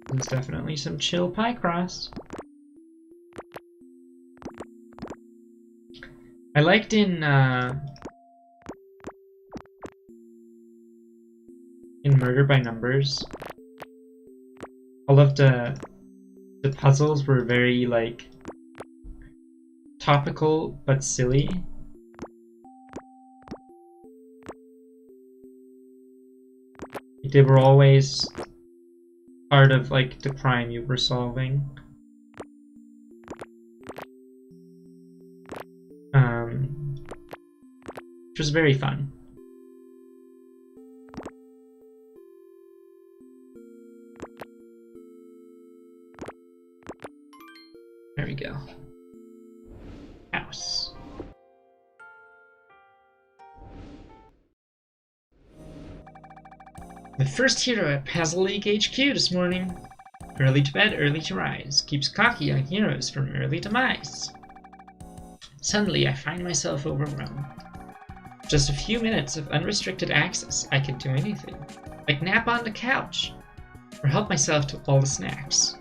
There's definitely some chill Picross. I liked in Murder by Numbers, all of the puzzles were very like topical but silly. They were always part of like the crime you were solving. Which was very fun. There we go. House. The first hero at Puzzle League HQ this morning. Early to bed, early to rise. Keeps cocky young heroes from early demise. Suddenly, I find myself overwhelmed. Just a few minutes of unrestricted access, I can do anything. Like nap on the couch, or help myself to all the snacks.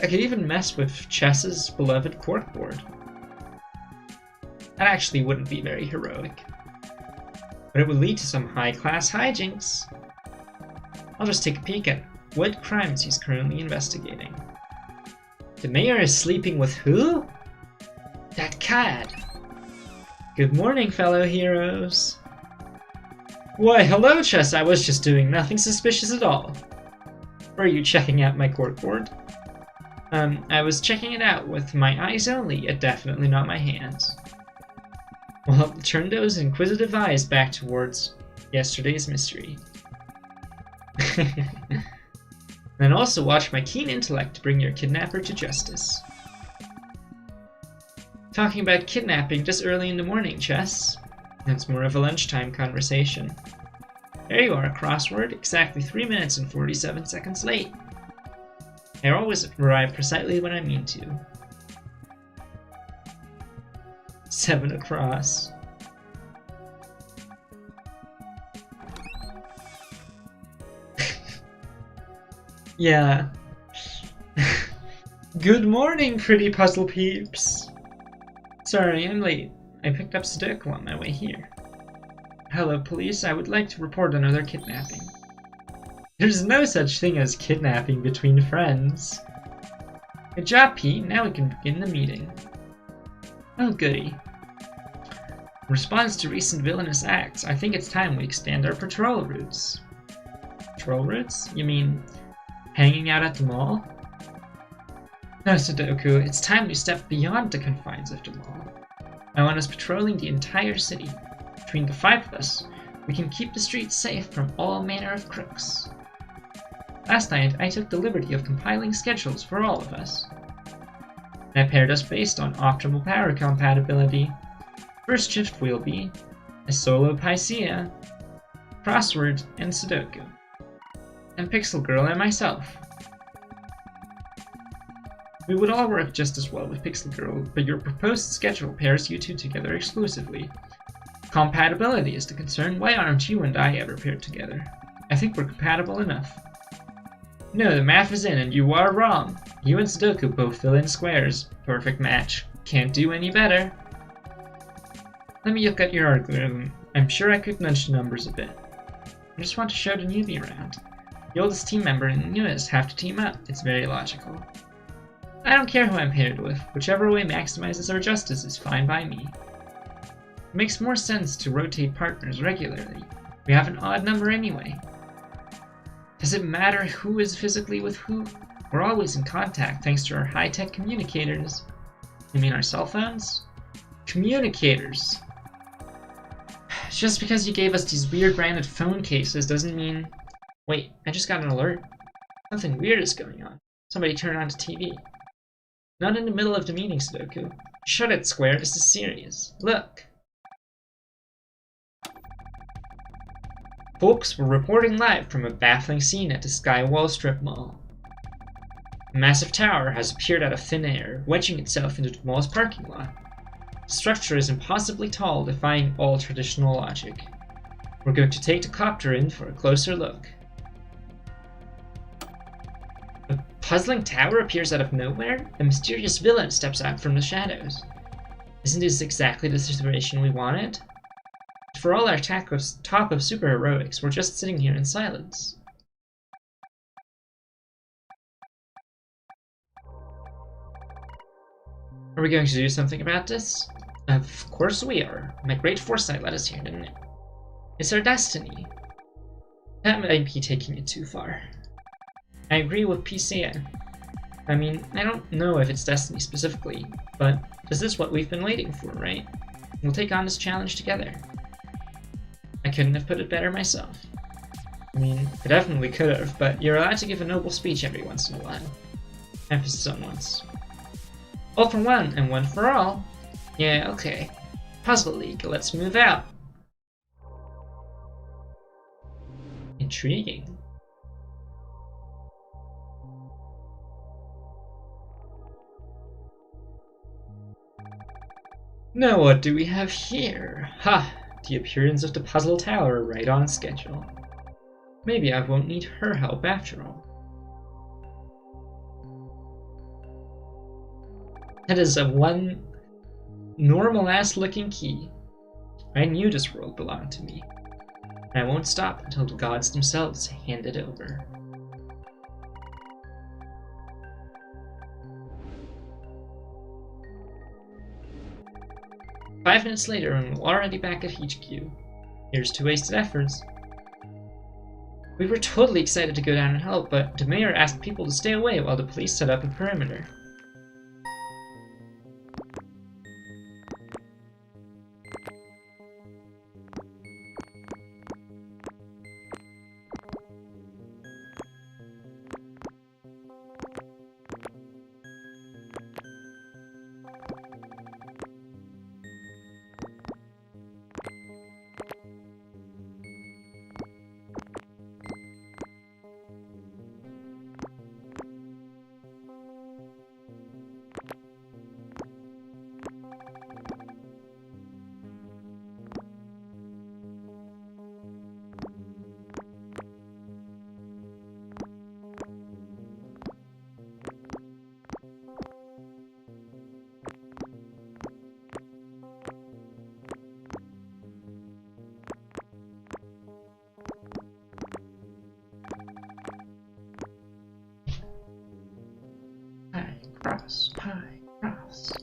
I could even mess with Chess's beloved corkboard. That actually wouldn't be very heroic. But it would lead to some high-class hijinks. I'll just take a peek at what crimes he's currently investigating. The mayor is sleeping with who? That cad. Good morning, fellow heroes. Why, hello, Chess. I was just doing nothing suspicious at all. Were you checking out my corkboard? I was checking it out with my eyes only, yet definitely not my hands. Well, turn those inquisitive eyes back towards yesterday's mystery. And also watch my keen intellect to bring your kidnapper to justice. Talking about kidnapping this early in the morning, Chess. That's more of a lunchtime conversation. There you are, crossword, exactly 3 minutes and 47 seconds late. I always arrive precisely when I mean to. 7 across. Yeah. Good morning, pretty puzzle peeps. Sorry, I'm late. I picked up Sudoku on my way here. Hello, police. I would like to report another kidnapping. There's no such thing as kidnapping between friends. Good job, Pete. Now we can begin the meeting. Oh, goody. In response to recent villainous acts, I think it's time we expand our patrol routes. Patrol routes? You mean hanging out at the mall? No, Sudoku, it's time we step beyond the confines of the mall. I want us patrolling the entire city. Between the 5 of us, we can keep the streets safe from all manner of crooks. Last night, I took the liberty of compiling schedules for all of us. I paired us based on optimal power compatibility. First shift will be a solo Pycea, crossword, and Sudoku, and Pixel Girl and myself. We would all work just as well with Pixel Girl, but your proposed schedule pairs you two together exclusively. Compatibility is the concern. Why aren't you and I ever paired together? I think we're compatible enough. No, the math is in and you are wrong. You and Sudoku both fill in squares. Perfect match. Can't do any better. Let me look at your algorithm. I'm sure I could nudge the numbers a bit. I just want to show the newbie around. The oldest team member and the newest have to team up. It's very logical. I don't care who I'm paired with. Whichever way maximizes our justice is fine by me. It makes more sense to rotate partners regularly. We have an odd number anyway. Does it matter who is physically with who? We're always in contact thanks to our high-tech communicators. You mean our cell phones? Communicators! Just because you gave us these weird branded phone cases doesn't mean... Wait, I just got an alert. Something weird is going on. Somebody turn on the TV. Not in the middle of the meeting, Sudoku. Shut it, Square. This is serious. Look. Folks, we're reporting live from a baffling scene at the Skywall Strip Mall. A massive tower has appeared out of thin air, wedging itself into the mall's parking lot. The structure is impossibly tall, defying all traditional logic. We're going to take the copter in for a closer look. A puzzling tower appears out of nowhere? A mysterious villain steps out from the shadows. Isn't this exactly the situation we wanted? For all our talk of superheroics, we're just sitting here in silence. Are we going to do something about this? Of course we are. My great foresight led us here, didn't it? It's our destiny. That might be taking it too far. I agree with PCA. I mean, I don't know if it's destiny specifically, but this is what we've been waiting for, right? We'll take on this challenge together. I couldn't have put it better myself. I mean, I definitely could have, but you're allowed to give a noble speech every once in a while. Emphasis on once. All for one, and one for all. Yeah, okay. Puzzle League, let's move out. Intriguing. Now what do we have here? Ha! The appearance of the puzzle tower right on schedule. Maybe I won't need her help after all. That is a one normal-ass looking key. I knew this world belonged to me. And I won't stop until the gods themselves hand it over. Five minutes later, and we're already back at HQ. Here's to wasted efforts. We were totally excited to go down and help, but the mayor asked people to stay away while the police set up a perimeter. Pie, cross.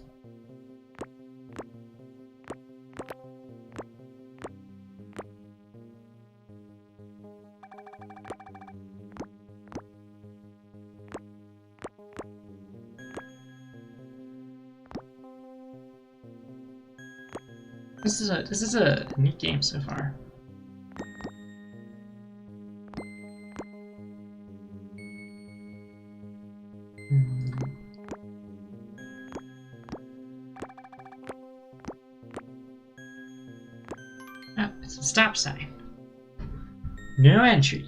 This is a neat game so far. Oh, it's a stop sign. No entry.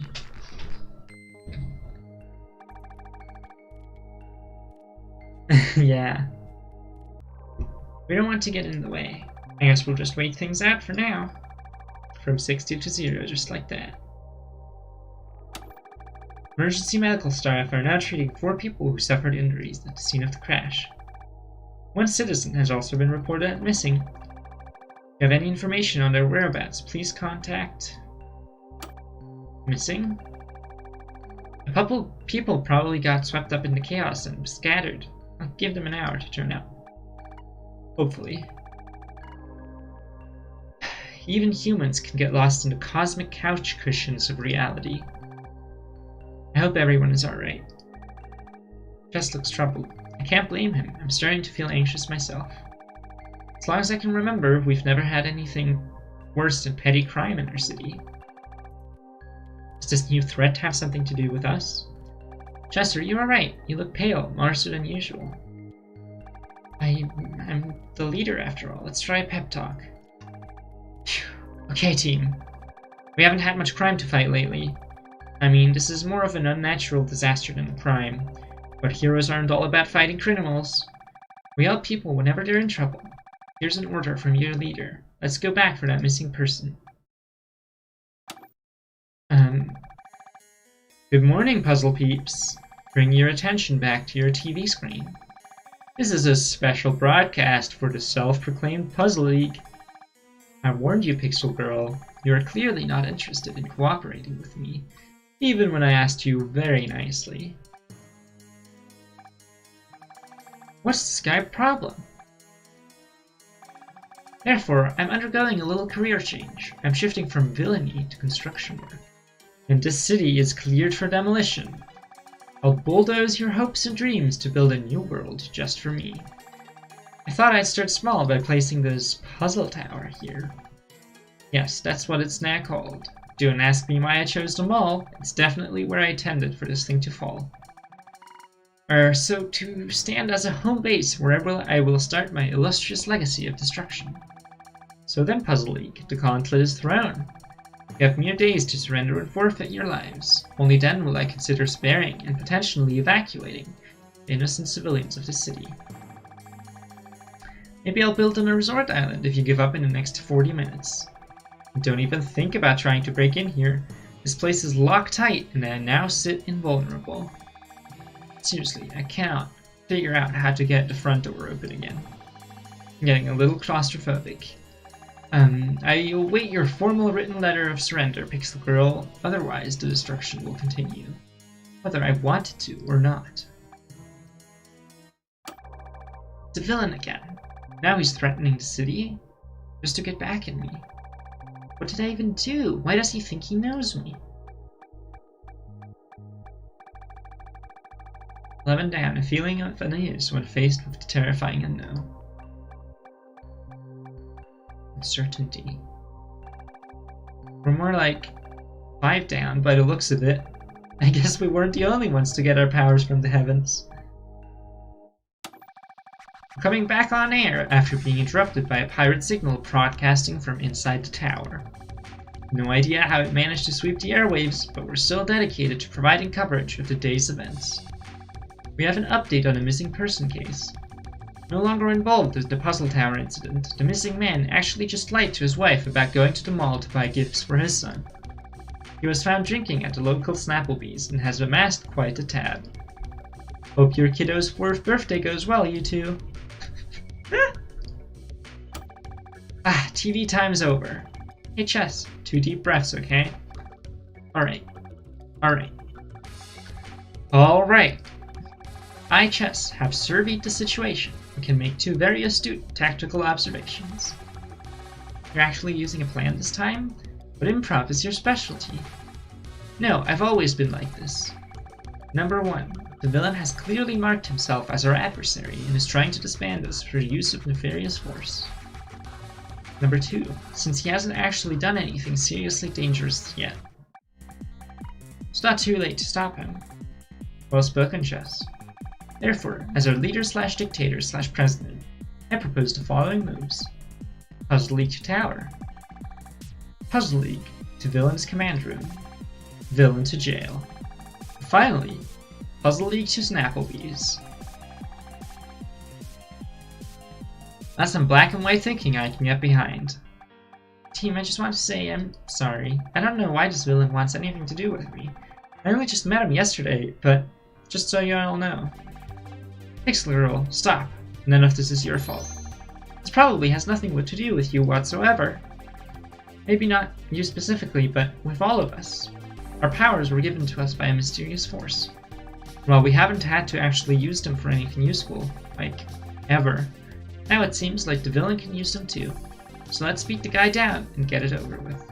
Yeah. We don't want to get in the way. I guess we'll just wait things out for now. From 60 to 0, just like that. Emergency medical staff are now treating 4 people who suffered injuries at the scene of the crash. 1 citizen has also been reported missing. If you have any information on their whereabouts, please contact... Missing? A couple people probably got swept up in the chaos and scattered. I'll give them an hour to turn up. Hopefully. Even humans can get lost in the cosmic couch cushions of reality. I hope everyone is alright. Jess looks troubled. I can't blame him. I'm starting to feel anxious myself. As long as I can remember, we've never had anything worse than petty crime in our city. Does this new threat have something to do with us? Chester, you are right. You look pale, more so than usual. I'm the leader after all. Let's try a pep talk. Phew. Okay, team. We haven't had much crime to fight lately. I mean, this is more of an unnatural disaster than a crime. But heroes aren't all about fighting criminals. We help people whenever they're in trouble. Here's an order from your leader. Let's go back for that missing person. Good morning, Puzzle Peeps. Bring your attention back to your TV screen. This is a special broadcast for the self-proclaimed Puzzle League. I warned you, Pixel Girl. You are clearly not interested in cooperating with me, even when I asked you very nicely. What's the Skype problem? Therefore, I'm undergoing a little career change. I'm shifting from villainy to construction work. And this city is cleared for demolition. I'll bulldoze your hopes and dreams to build a new world just for me. I thought I'd start small by placing this puzzle tower here. Yes, that's what it's now called. Don't ask me why I chose the mall. It's definitely where I intended for this thing to fall. So to stand as a home base wherever I will start my illustrious legacy of destruction. So then, Puzzle League, the gauntlet is thrown. You have mere days to surrender and forfeit your lives. Only then will I consider sparing and potentially evacuating the innocent civilians of the city. Maybe I'll build them a resort island if you give up in the next 40 minutes. Don't even think about trying to break in here. This place is locked tight and I now sit invulnerable. Seriously, I cannot figure out how to get the front door open again. I'm getting a little claustrophobic. I await your formal written letter of surrender, Pixel Girl. Otherwise, the destruction will continue, whether I want it to or not. It's a villain again. Now he's threatening the city, just to get back at me. What did I even do? Why does he think he knows me? 11 down, a feeling of unease when faced with the terrifying unknown. Uncertainty. We're more like 5 down by the looks of it. I guess we weren't the only ones to get our powers from the heavens. We're coming back on air after being interrupted by a pirate signal broadcasting from inside the tower. No idea how it managed to sweep the airwaves, but we're still dedicated to providing coverage of the day's events. We have an update on a missing person case. No longer involved in the Puzzle Tower incident, the missing man actually just lied to his wife about going to the mall to buy gifts for his son. He was found drinking at the local Snapplebee's and has amassed quite a tab. Hope your kiddo's 4th birthday goes well, you two. TV time's over. Hey Chess, 2 deep breaths, okay? Alright. I, Chess, have surveyed the situation and can make 2 very astute tactical observations. You're actually using a plan this time? But improv is your specialty. No, I've always been like this. Number 1. The villain has clearly marked himself as our adversary and is trying to disband us through the use of nefarious force. Number 2. Since he hasn't actually done anything seriously dangerous yet. It's not too late to stop him. Well spoken, Chess. Therefore, as our leader/dictator/president, I propose the following moves. Puzzle League to Tower. Puzzle League to Villain's Command Room. Villain to Jail. Finally, Puzzle League to Snapplebee's. That's some black and white thinking I can get behind. Team, I just want to say I'm sorry. I don't know why this villain wants anything to do with me. I only just met him yesterday, but just so you all know. Pixel Girl, stop. None of this is your fault. This probably has nothing to do with you whatsoever. Maybe not you specifically, but with all of us. Our powers were given to us by a mysterious force. While we haven't had to actually use them for anything useful, like, ever, now it seems like the villain can use them too. so let's beat the guy down and get it over with.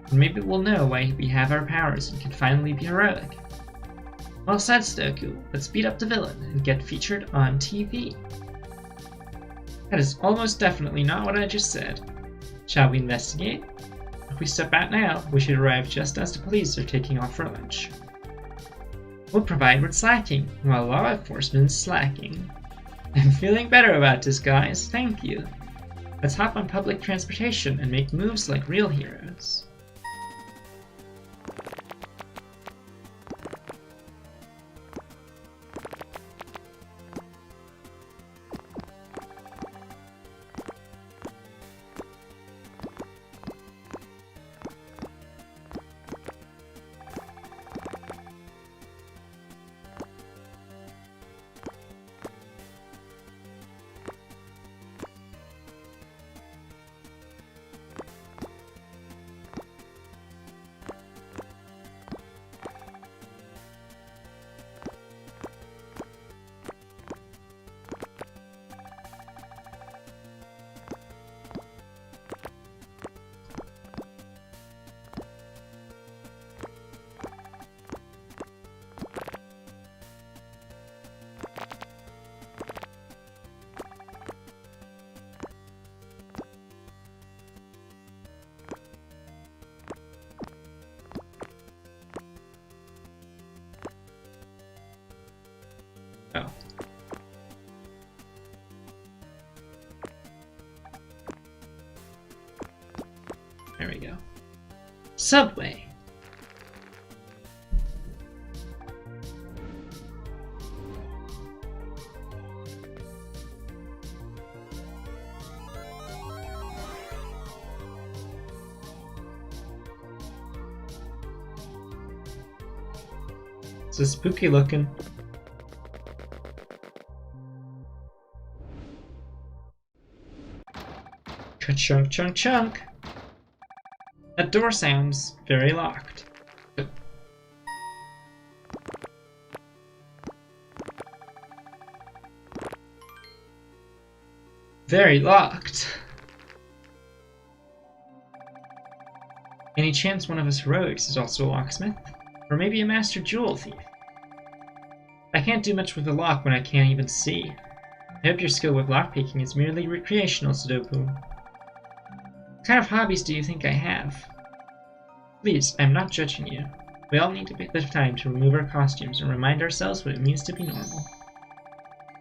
And maybe we'll know why we have our powers and can finally be heroic. Well said, Stoku. Let's beat up the villain and get featured on TV. That is almost definitely not what I just said. Shall we investigate? If we step out now, we should arrive just as the police are taking off for lunch. We'll provide what's lacking, while law enforcement's slacking. I'm feeling better about this, guys. Thank you. Let's hop on public transportation and make moves like real heroes. Oh. There we go. Subway. So spooky looking. Chunk, chunk, chunk. That door sounds very locked. Very locked. Any chance one of us heroics is also a locksmith? Or maybe a master jewel thief? I can't do much with the lock when I can't even see. I hope your skill with lockpicking is merely recreational, Sudoku. What kind of hobbies do you think I have? Please, I'm not judging you. We all need a bit of time to remove our costumes and remind ourselves what it means to be normal.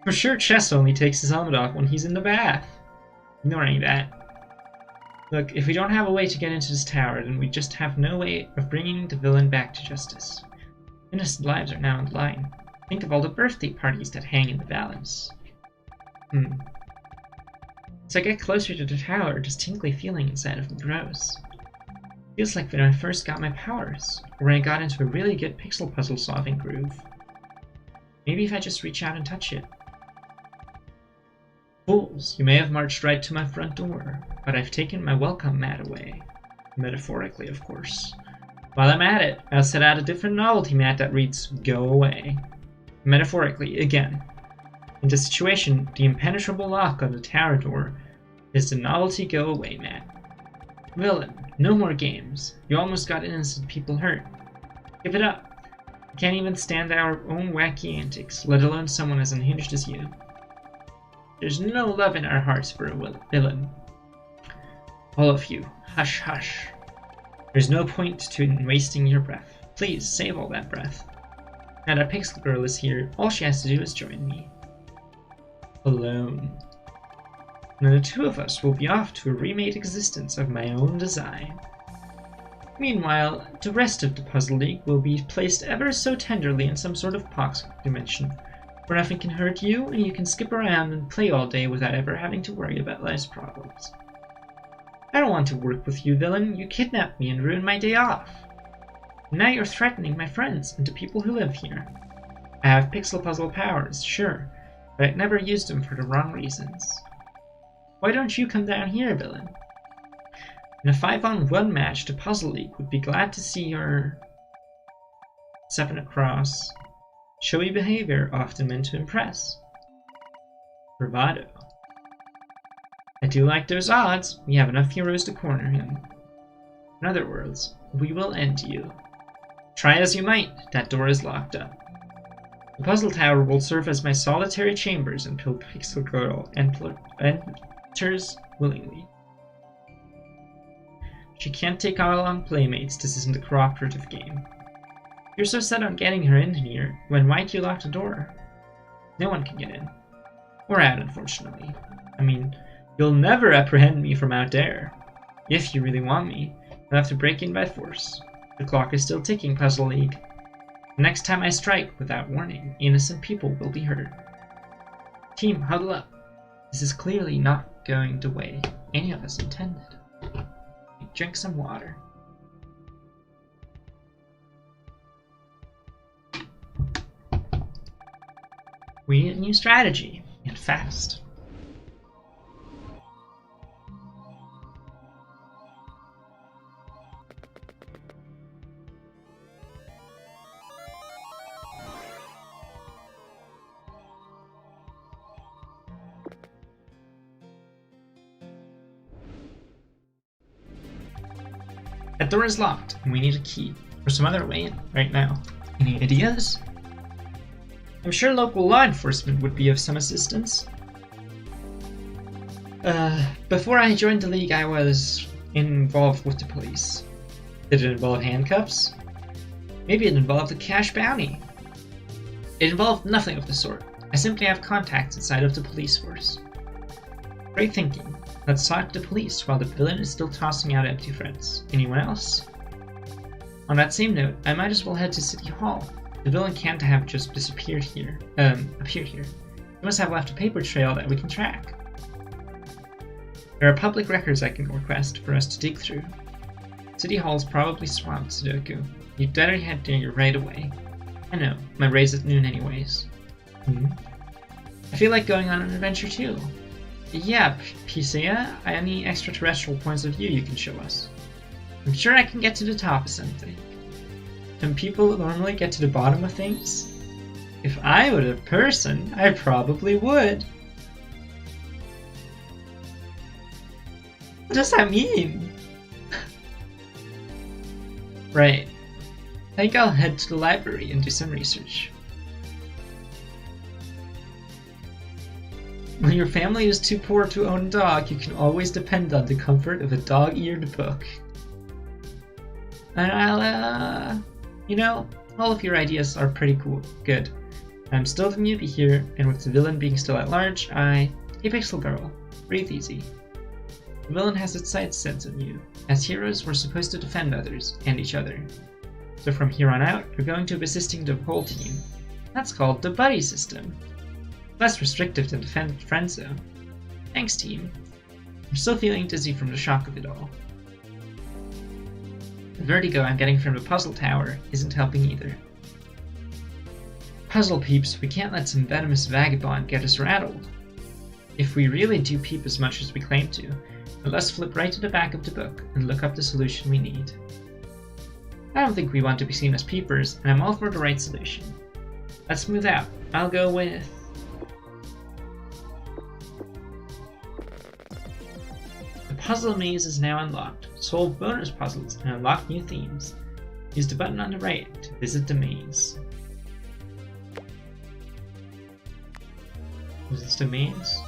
For sure, Chess only takes his helmet off when he's in the bath. Ignoring that. Look, if we don't have a way to get into this tower, then we just have no way of bringing the villain back to justice. Innocent lives are now on the line. Think of all the birthday parties that hang in the valleys. As I get closer to the tower, a distinctly feeling inside of me grows. Feels like when I first got my powers, or when I got into a really good pixel puzzle solving groove. Maybe if I just reach out and touch it. Fools, you may have marched right to my front door, but I've taken my welcome mat away. Metaphorically, of course. While I'm at it, I'll set out a different novelty mat that reads, "Go away." Metaphorically, again. In this situation, the impenetrable lock on the tower door is the novelty go away mat. Villain, no more games. You almost got innocent people hurt. Give it up. We can't even stand our own wacky antics, let alone someone as unhinged as you. There's no love in our hearts for a villain. All of you, hush, hush. There's no point to wasting your breath. Please, save all that breath. Now that Pixel Girl is here, all she has to do is join me. Alone. And the two of us will be off to a remade existence of my own design. Meanwhile, the rest of the Puzzle League will be placed ever so tenderly in some sort of pox dimension, where nothing can hurt you and you can skip around and play all day without ever having to worry about life's problems. I don't want to work with you, villain. You kidnapped me and ruined my day off. And now you're threatening my friends and the people who live here. I have pixel puzzle powers, sure, but I'd never used them for the wrong reasons. Why don't you come down here, villain? In a 5-on-1 match, the Puzzle League would be glad to see your 7 across. Showy behavior often meant to impress. Bravado. I do like those odds. We have enough heroes to corner him. In other words, we will end you. Try as you might, that door is locked up. The puzzle tower will serve as my solitary chambers until Pixel Girl enters willingly. She can't take along playmates. This isn't a cooperative game. You're so set on getting her in here, why'd you lock the door? No one can get in. Or out, unfortunately. I mean, you'll never apprehend me from out there. If you really want me, you'll have to break in by force. The clock is still ticking, Puzzle League. The next time I strike without warning, innocent people will be hurt. Team, huddle up. This is clearly not going the way any of us intended. Drink some water. We need a new strategy, and fast. That door is locked, and we need a key, or some other way in right now. Any ideas? I'm sure local law enforcement would be of some assistance. Before I joined the League, I was involved with the police. Did it involve handcuffs? Maybe it involved a cash bounty. It involved nothing of the sort. I simply have contacts inside of the police force. Great thinking. Let's talk to the police while the villain is still tossing out empty threats. Anyone else? On that same note, I might as well head to City Hall. The villain can't have just appeared here. He must have left a paper trail that we can track. There are public records I can request for us to dig through. City Hall's probably swamped, Sudoku. You'd better head there right away. I know, my raid's at noon anyways. I feel like going on an adventure too. Yeah, Pisea, any extraterrestrial points of view you can show us? I'm sure I can get to the top of something. Can people normally get to the bottom of things? If I were a person, I probably would. What does that mean? Right. I think I'll head to the library and do some research. When your family is too poor to own a dog, you can always depend on the comfort of a dog-eared book. And I'll, you know, all of your ideas are pretty good. I'm still the newbie here, and with the villain being still at large, Hey Pixel Girl, breathe easy. The villain has its sights set on you. As heroes, we're supposed to defend others, and each other. So from here on out, you're going to be assisting the whole team. That's called the buddy system. Less restrictive than the friend zone. Thanks, team. I'm still feeling dizzy from the shock of it all. The vertigo I'm getting from the puzzle tower isn't helping either. Puzzle peeps, we can't let some venomous vagabond get us rattled. If we really do peep as much as we claim to, let's flip right to the back of the book and look up the solution we need. I don't think we want to be seen as peepers, and I'm all for the right solution. Let's move out. I'll go with... The puzzle maze is now unlocked. Solve bonus puzzles and unlock new themes. Use the button on the right to visit the maze. Is this the maze?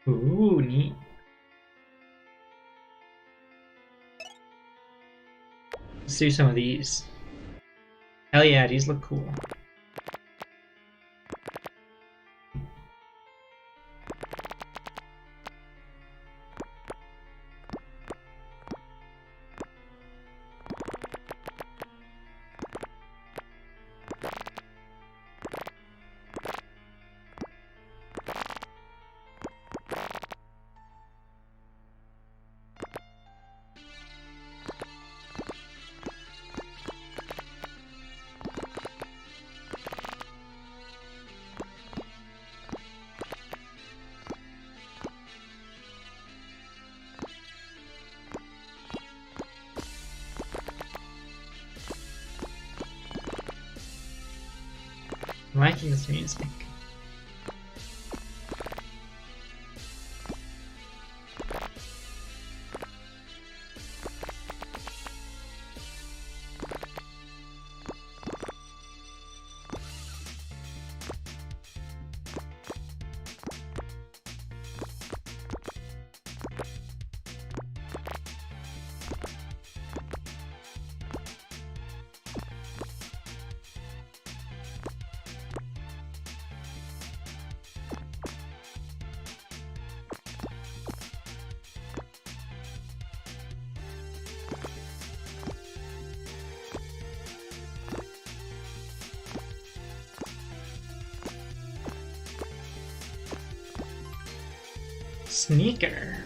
Ooh, neat. Let's do some of these. Hell yeah, these look cool. liking this music. Sneaker.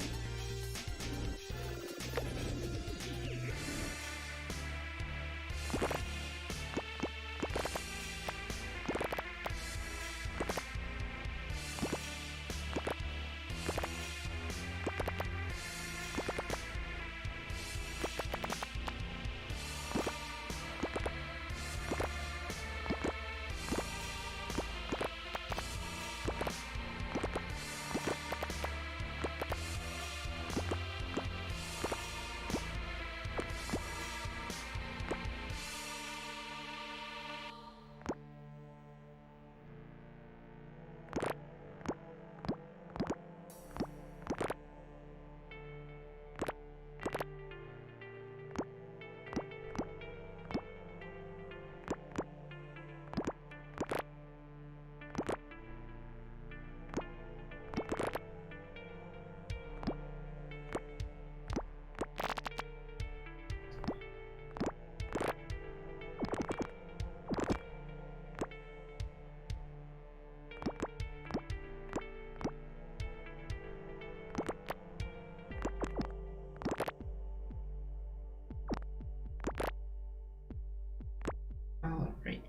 All right.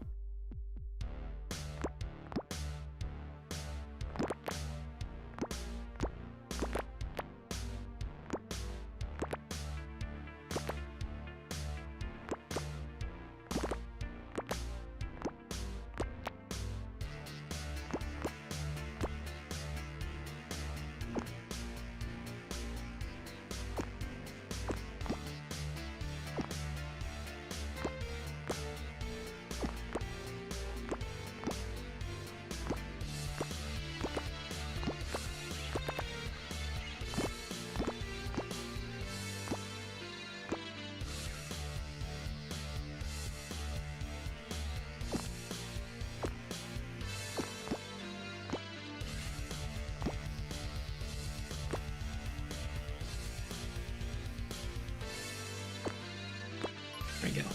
There we go.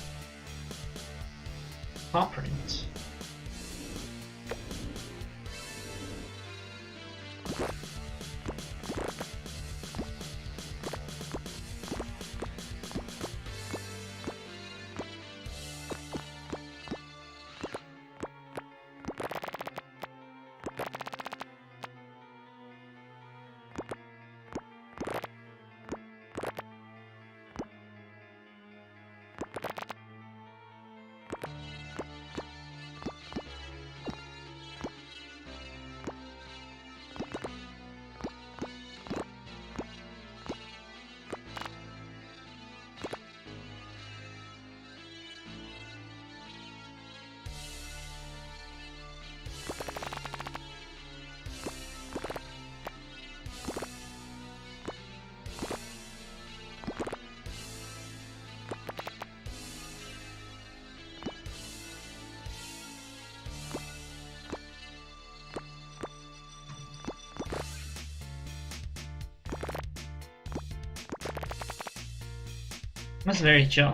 Paw print. That's very chill.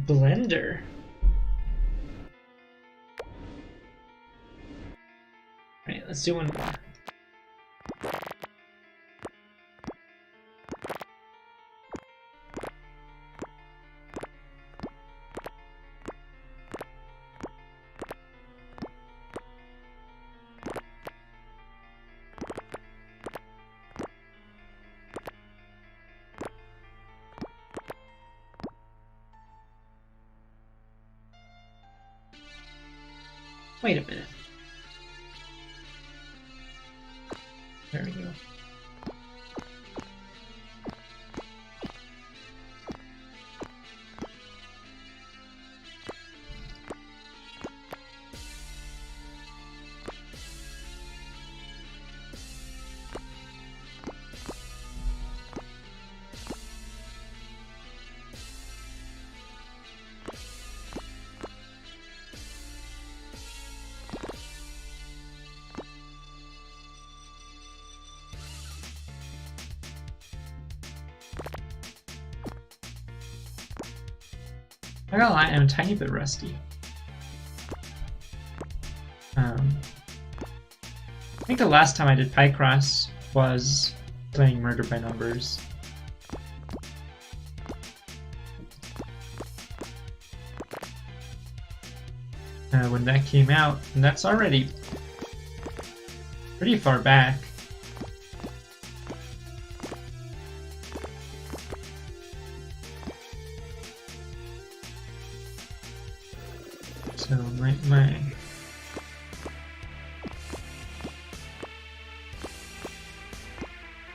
Blender. Alright, let's do one more. Wait a minute. There we go. I gotta lie, I'm a tiny bit rusty. I think the last time I did Picross was playing Murder by Numbers. When that came out, and that's already pretty far back. So my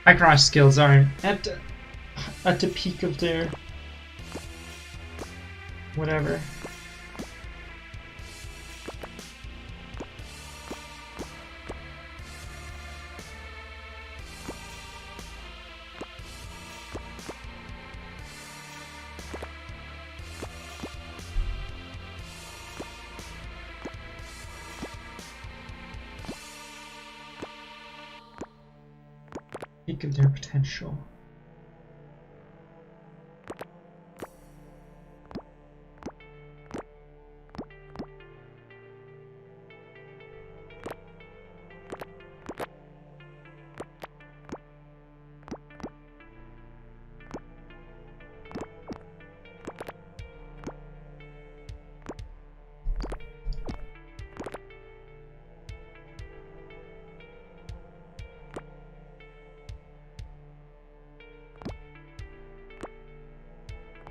Picross skills aren't at the peak of their whatever. Peak of their potential.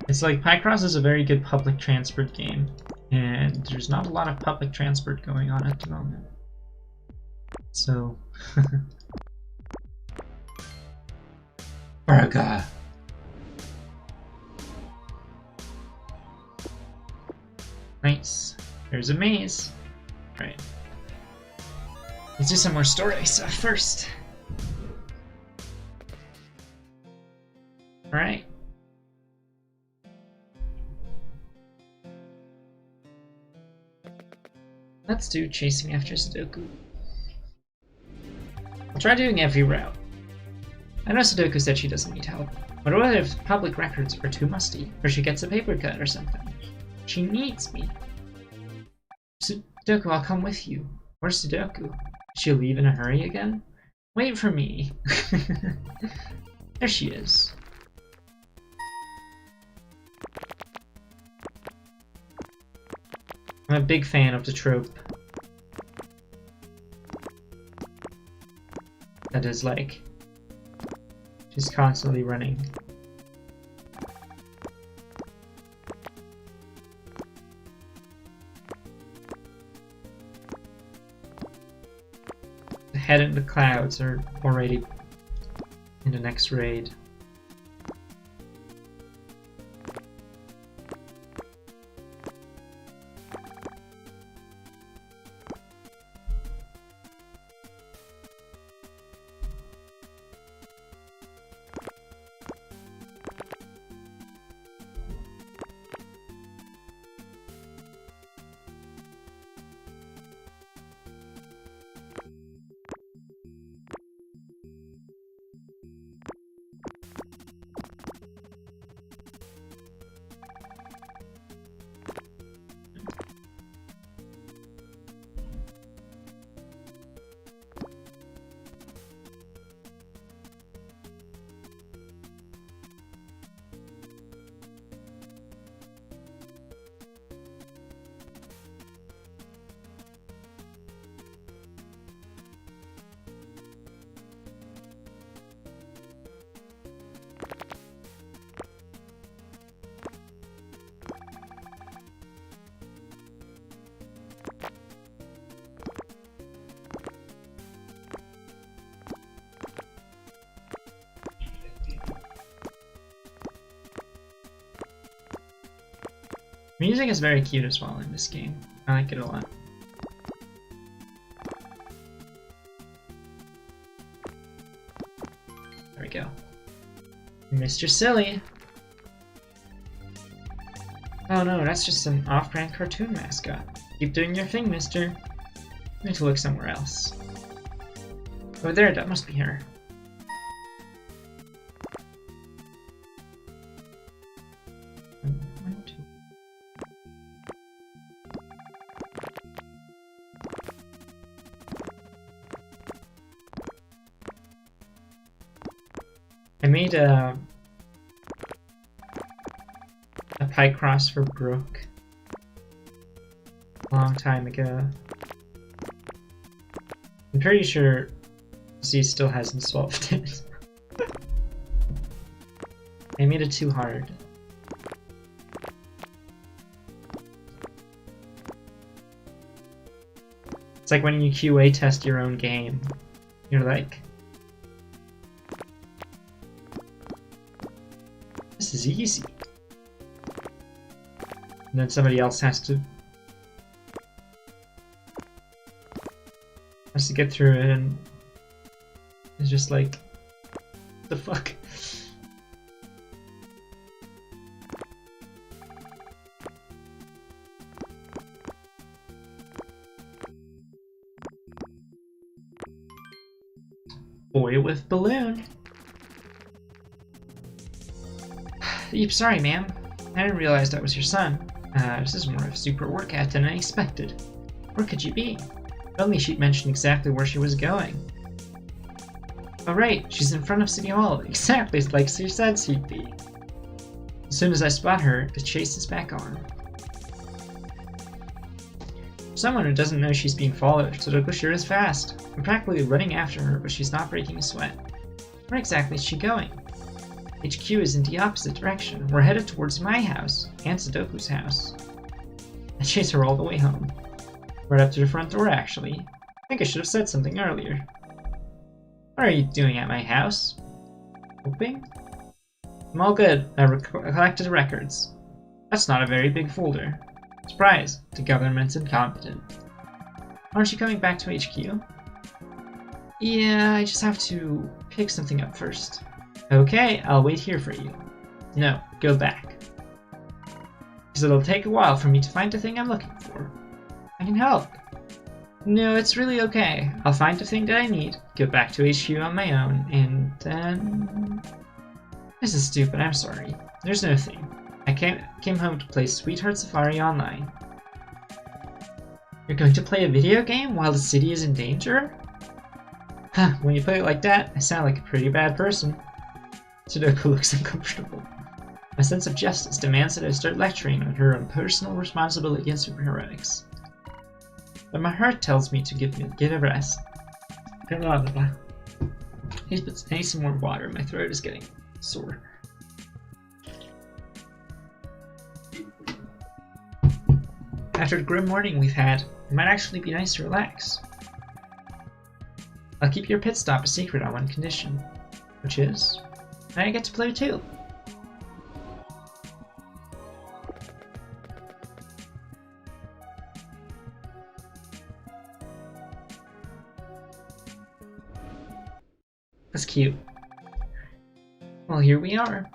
It's like Picross is a very good public transport game, and there's not a lot of public transport going on at the moment. So, Burger. Nice. There's a maze. Right. Let's do some more story stuff first. Alright. Let's do chasing after Sudoku. I'll try doing every route. I know Sudoku said she doesn't need help, but what if public records are too musty, or she gets a paper cut or something? She needs me. Sudoku, I'll come with you. Where's Sudoku? She'll leave in a hurry again? Wait for me. There she is. I'm a big fan of the trope that is like she's constantly running. The head in the clouds are already in the next raid. Music is very cute as well in this game. I like it a lot. There we go. Mr. Silly. Oh no, that's just an off-brand cartoon mascot. Keep doing your thing, mister. I need to look somewhere else. Over there, that must be her. One, two. I made a Picross for Brooke a long time ago. I'm pretty sure Z still hasn't solved it. I made it too hard. It's like when you QA test your own game. You're like, this is easy. And then somebody else has to get through it, and it's just like, what the fuck? Boy with balloon. Sorry, ma'am. I didn't realize that was your son. This is more of a super workout than I expected. Where could you be? Suddenly she'd mentioned exactly where she was going. Oh right, she's in front of City Hall, exactly like she said she'd be. As soon as I spot her, the chase is back on. For someone who doesn't know she's being followed, Sudoku sure is fast. I'm practically running after her, but she's not breaking a sweat. Where exactly is she going? HQ is in the opposite direction. We're headed towards my house, and Sudoku's house. I chase her all the way home. Right up to the front door, actually. I think I should have said something earlier. What are you doing at my house? Hoping? I'm all good. I collected the records. That's not a very big folder. Surprise! The government's incompetent. Aren't you coming back to HQ? Yeah, I just have to pick something up first. Okay, I'll wait here for you. No, go back. Because it'll take a while for me to find the thing I'm looking for. I can help. No, it's really okay. I'll find the thing that I need, go back to HQ on my own, and then... This is stupid, I'm sorry. There's no thing. I came home to play Sweetheart Safari Online. You're going to play a video game while the city is in danger? Huh, when you put it like that, I sound like a pretty bad person. Sudoku looks uncomfortable. My sense of justice demands that I start lecturing on her own personal responsibility and superheroics. But my heart tells me to get a rest. I need some more water. My throat is getting sore. After the grim morning we've had, it might actually be nice to relax. I'll keep your pit stop a secret on one condition, which is I get to play too. That's cute. Well, here we are.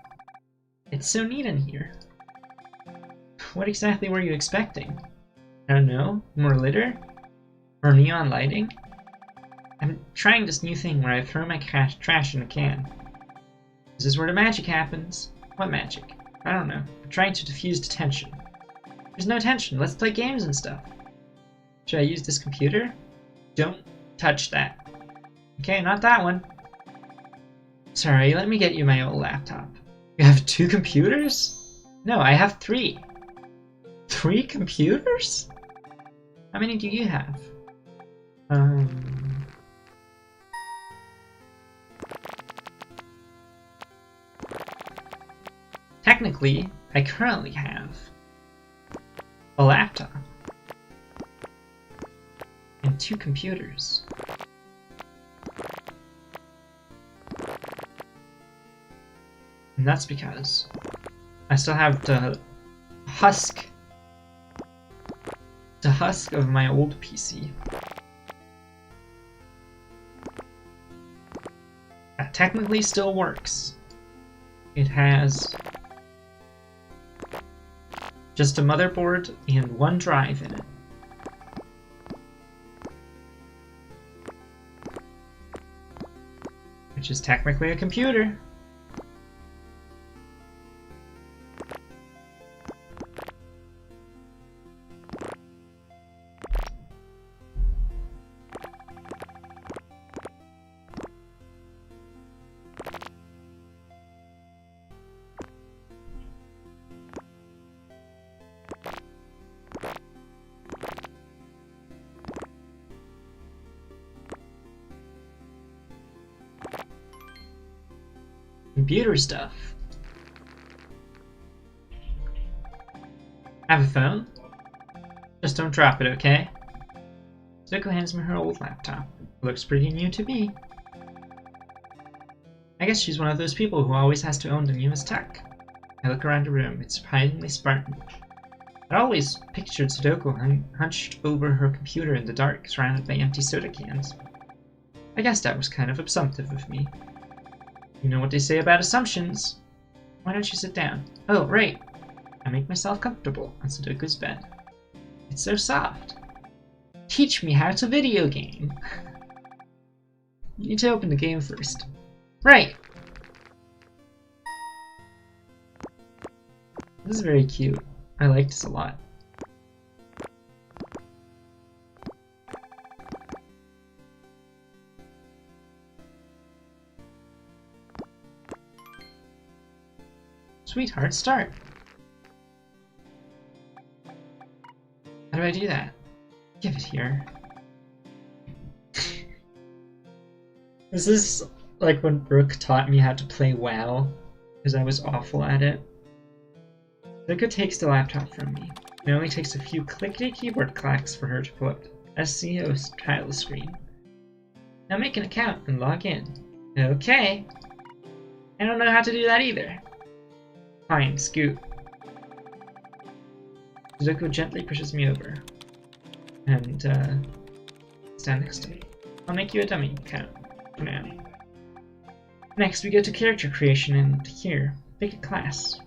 It's so neat in here. What exactly were you expecting? I don't know, more litter? Or neon lighting? I'm trying this new thing where I throw my trash in a can. This is where the magic happens. What magic? I don't know. I'm trying to diffuse the tension. There's no tension. Let's play games and stuff. Should I use this computer? Don't touch that. Okay, not that one. Sorry, let me get you my old laptop. You have 2 computers? No, I have 3. 3 computers? How many do you have? Technically, I currently have a laptop and 2 computers. And that's because I still have the husk the husk of my old PC. That technically still works. It has just a motherboard and one drive in it. Which is technically a computer. Computer stuff. Have a phone? Just don't drop it, okay? Zuko hands me her old laptop. It looks pretty new to me. I guess she's one of those people who always has to own the newest tech. I look around the room. It's surprisingly Spartan. I always pictured Sudoku hunched over her computer in the dark, surrounded by empty soda cans. I guess that was kind of assumptive of me. You know what they say about assumptions. Why don't you sit down? Oh, right. I make myself comfortable on Sudoku's bed. It's so soft. Teach me how to video game. You need to open the game first. Right. This is very cute. I like this a lot. Sweetheart, start. How do I do that? Give it here. This is like when Brooke taught me how to play WoW, because I was awful at it. Zuko takes the laptop from me. It only takes a few clickety keyboard clacks for her to pull up SCO's title screen. Now make an account and log in. Okay. I don't know how to do that either. Fine, scoot. Zuko gently pushes me over and stand next to me. I'll make you a dummy account for now. Next, we go to character creation, and here, pick a class.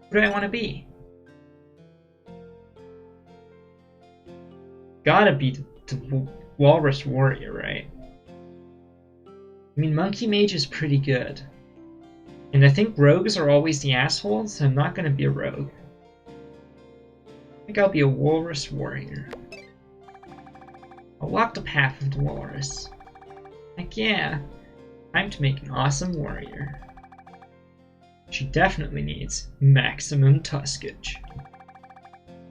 What do I want to be? Gotta be the Walrus Warrior, right? I mean, Monkey Mage is pretty good. And I think rogues are always the assholes, so I'm not gonna be a rogue. I think I'll be a Walrus Warrior. I'll walk the path of the walrus. Heck yeah, time to make an awesome warrior. She definitely needs maximum tuskage.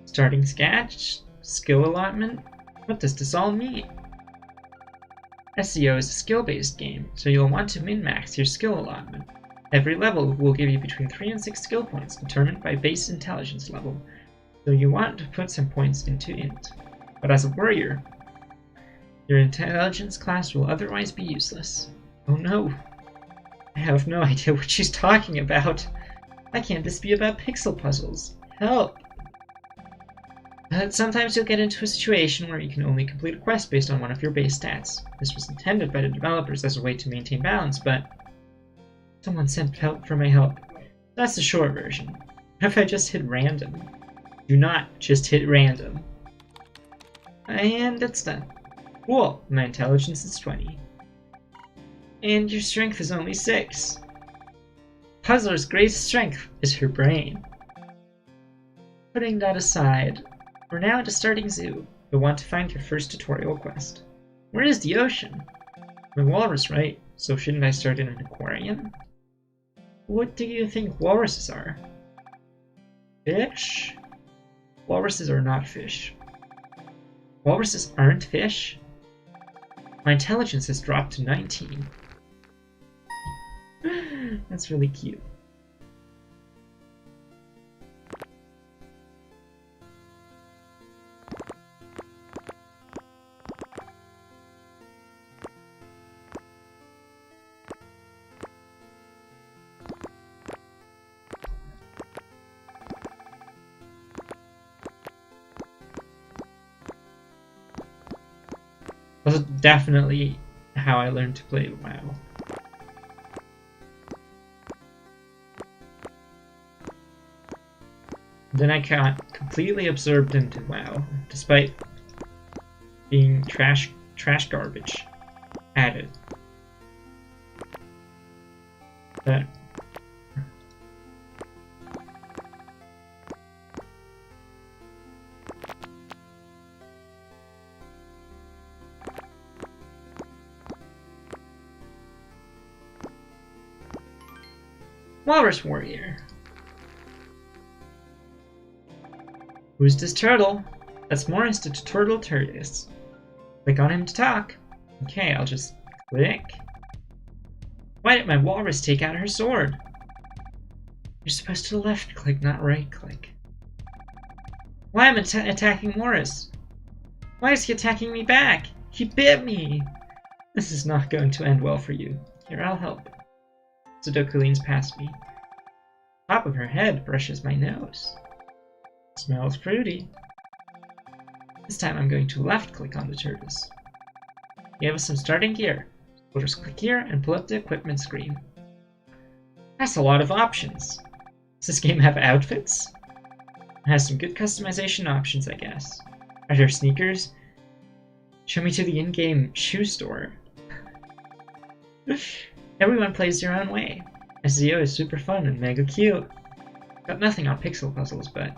Starting sketch, skill allotment. What does this all mean? SEO is a skill-based game, so you'll want to min-max your skill allotment. Every level will give you between 3 and 6 skill points determined by base intelligence level, so you want to put some points into int. But as a warrior, your intelligence class will otherwise be useless. Oh no. I have no idea what she's talking about. Why can't this be about pixel puzzles? Help! But sometimes you'll get into a situation where you can only complete a quest based on one of your base stats. This was intended by the developers as a way to maintain balance, but someone sent help for my help. That's the short version. What if I just hit random? Do not just hit random. And that's done. Cool, my intelligence is 20. And your strength is only 6. Puzzler's greatest strength is her brain. Putting that aside, we're now at the starting zoo. You'll want to find your first tutorial quest. Where is the ocean? I'm a walrus, right? So shouldn't I start in an aquarium? What do you think walruses are? Fish? Walruses are not fish. Walruses aren't fish? My intelligence has dropped to 19. That's really cute. That's definitely how I learned to play WoW. Then I got completely absorbed into WoW, despite being trash garbage at it. But Walrus Warrior. Who's this turtle? That's Morris the Turtle Turtis. Click on him to talk. Okay, I'll just click. Why did my walrus take out her sword? You're supposed to left click, not right click. Why am I attacking Morris? Why is he attacking me back? He bit me! This is not going to end well for you. Here, I'll help. Sudoku leans past me. Top of her head brushes my nose. Smells fruity. This time I'm going to left click on the tortoise. Give us some starting gear. We'll just click here and pull up the equipment screen. That's a lot of options. Does this game have outfits? It has some good customization options, I guess. Are there sneakers? Show me to the in-game shoe store. Everyone plays their own way. SEO is super fun and mega cute. Got nothing on pixel puzzles, but I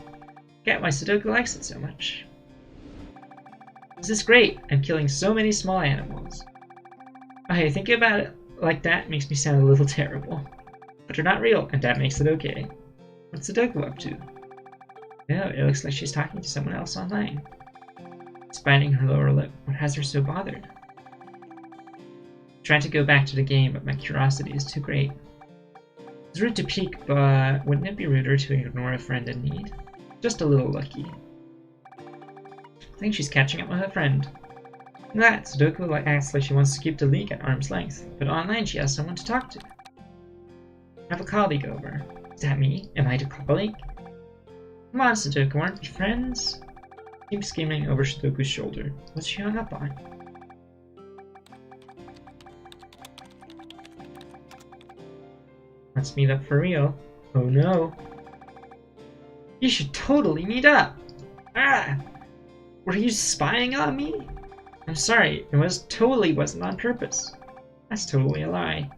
get why Sudoku likes it so much. This is great! I'm killing so many small animals. Okay, thinking about it like that makes me sound a little terrible. But they're not real, and that makes it okay. What's Sudoku up to? Oh, it looks like she's talking to someone else online. She's biting her lower lip. What has her so bothered? I'm trying to go back to the game, but my curiosity is too great. It's rude to peek, but wouldn't it be ruder to ignore a friend in need? Just a little lucky. I think she's catching up with her friend. That Sudoku acts like she wants to keep the league at arm's length, but online she has someone to talk to. I have a colleague over. Is that me? Am I the colleague? Come on, Sudoku, aren't we friends? Keep skimming over Sudoku's shoulder. What's she hung up on? Let's meet up for real. Oh no. You should totally meet up! Ah! Were you spying on me? I'm sorry, it totally wasn't on purpose. That's totally a lie.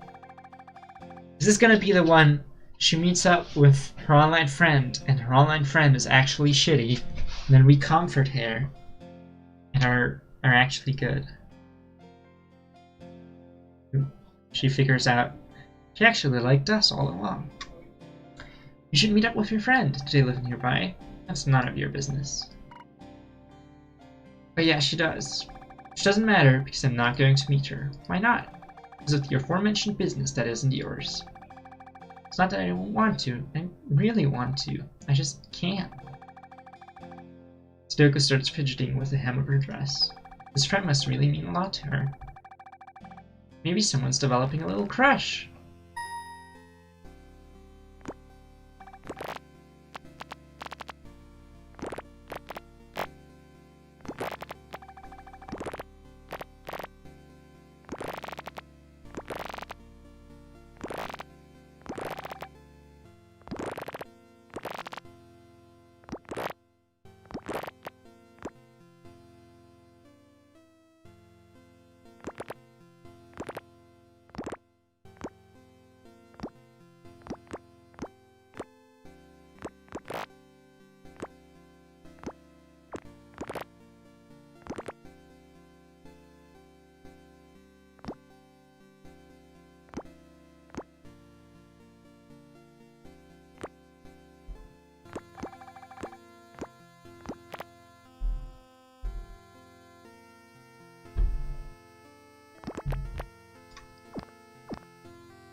Is this gonna be the one she meets up with her online friend, and her online friend is actually shitty, and then we comfort her and are actually good? She figures out she actually liked us all along. You should meet up with your friend. Do they live nearby? That's none of your business. But yeah, she does. Which doesn't matter, because I'm not going to meet her. Why not? Because of the aforementioned business that isn't yours. It's not that I don't want to. I really want to. I just can't. Sudoku starts fidgeting with the hem of her dress. This friend must really mean a lot to her. Maybe someone's developing a little crush.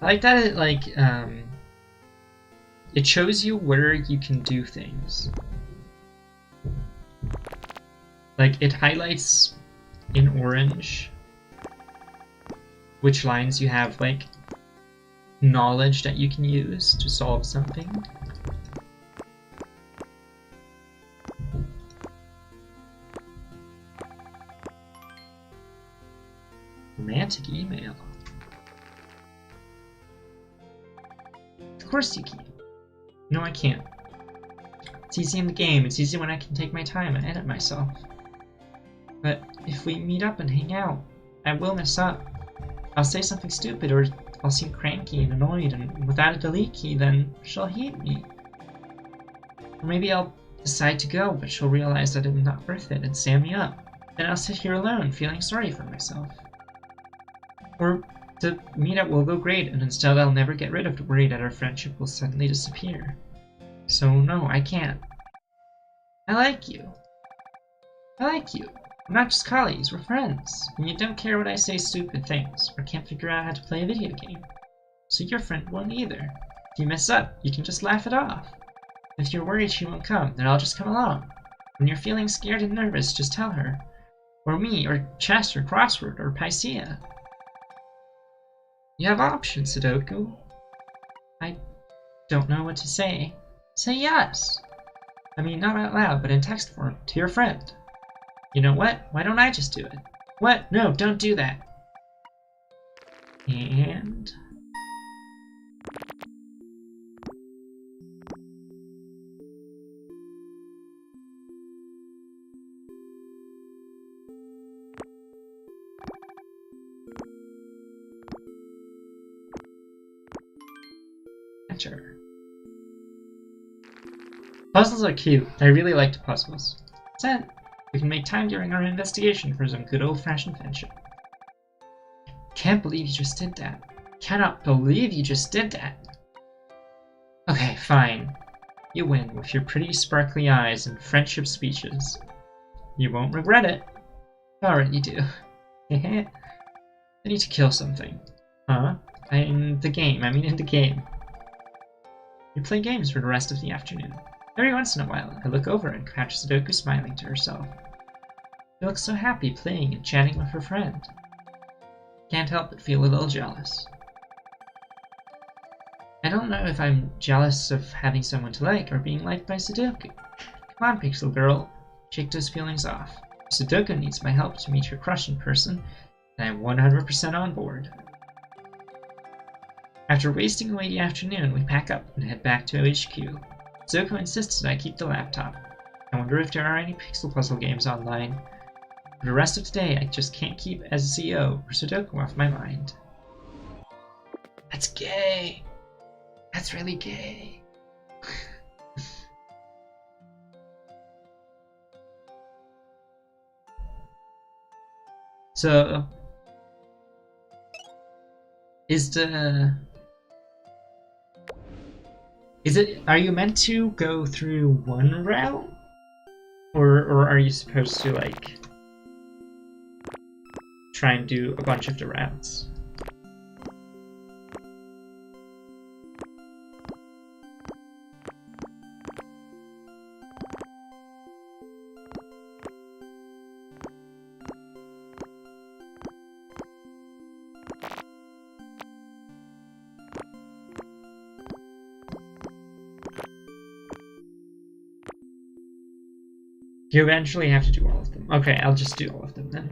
I like that it shows you where you can do things. Like, it highlights in orange which lines you have, like, knowledge that you can use to solve something. Romantic email. Of course you can. No, I can't. It's easy in the game. It's easy when I can take my time and edit myself. But if we meet up and hang out, I will mess up. I'll say something stupid, or I'll seem cranky and annoyed, and without a delete key, then she'll hate me. Or maybe I'll decide to go, but she'll realize that I'm not worth it and stand me up. Then I'll sit here alone, feeling sorry for myself. Or the meetup will go great, and instead I'll never get rid of the worry that our friendship will suddenly disappear. So no, I can't. I like you. I like you. We're not just colleagues, we're friends. And you don't care when I say stupid things, or can't figure out how to play a video game. So your friend won't either. If you mess up, you can just laugh it off. If you're worried she won't come, then I'll just come along. When you're feeling scared and nervous, just tell her. Or me, or chess, or crossword, or Picea. You have options, Sudoku. I don't know what to say. Say yes. I mean, not out loud, but in text form, to your friend. You know what? Why don't I just do it? What? No, don't do that. And... enter. Puzzles are cute. I really liked puzzles. Sent. We can make time during our investigation for some good old-fashioned friendship. Can't believe you just did that. Cannot believe you just did that. Okay, fine. You win with your pretty sparkly eyes and friendship speeches. You won't regret it. Already do. I need to kill something. Huh? In the game. We play games for the rest of the afternoon. Every once in a while, I look over and catch Sudoku smiling to herself. She looks so happy playing and chatting with her friend. Can't help but feel a little jealous. I don't know if I'm jealous of having someone to like or being liked by Sudoku. Come on, Pixel Girl. Shake those feelings off. If Sudoku needs my help to meet her crush in person, then I'm 100% on board. After wasting away the afternoon, we pack up and head back to HQ. Zuko insisted I keep the laptop. I wonder if there are any pixel puzzle games online. For the rest of the day, I just can't keep SZO or Sudoku off my mind. That's gay! That's really gay. So... Are you meant to go through one route? Or are you supposed to, like, try and do a bunch of the routes? You eventually have to do all of them. Okay, I'll just do all of them then.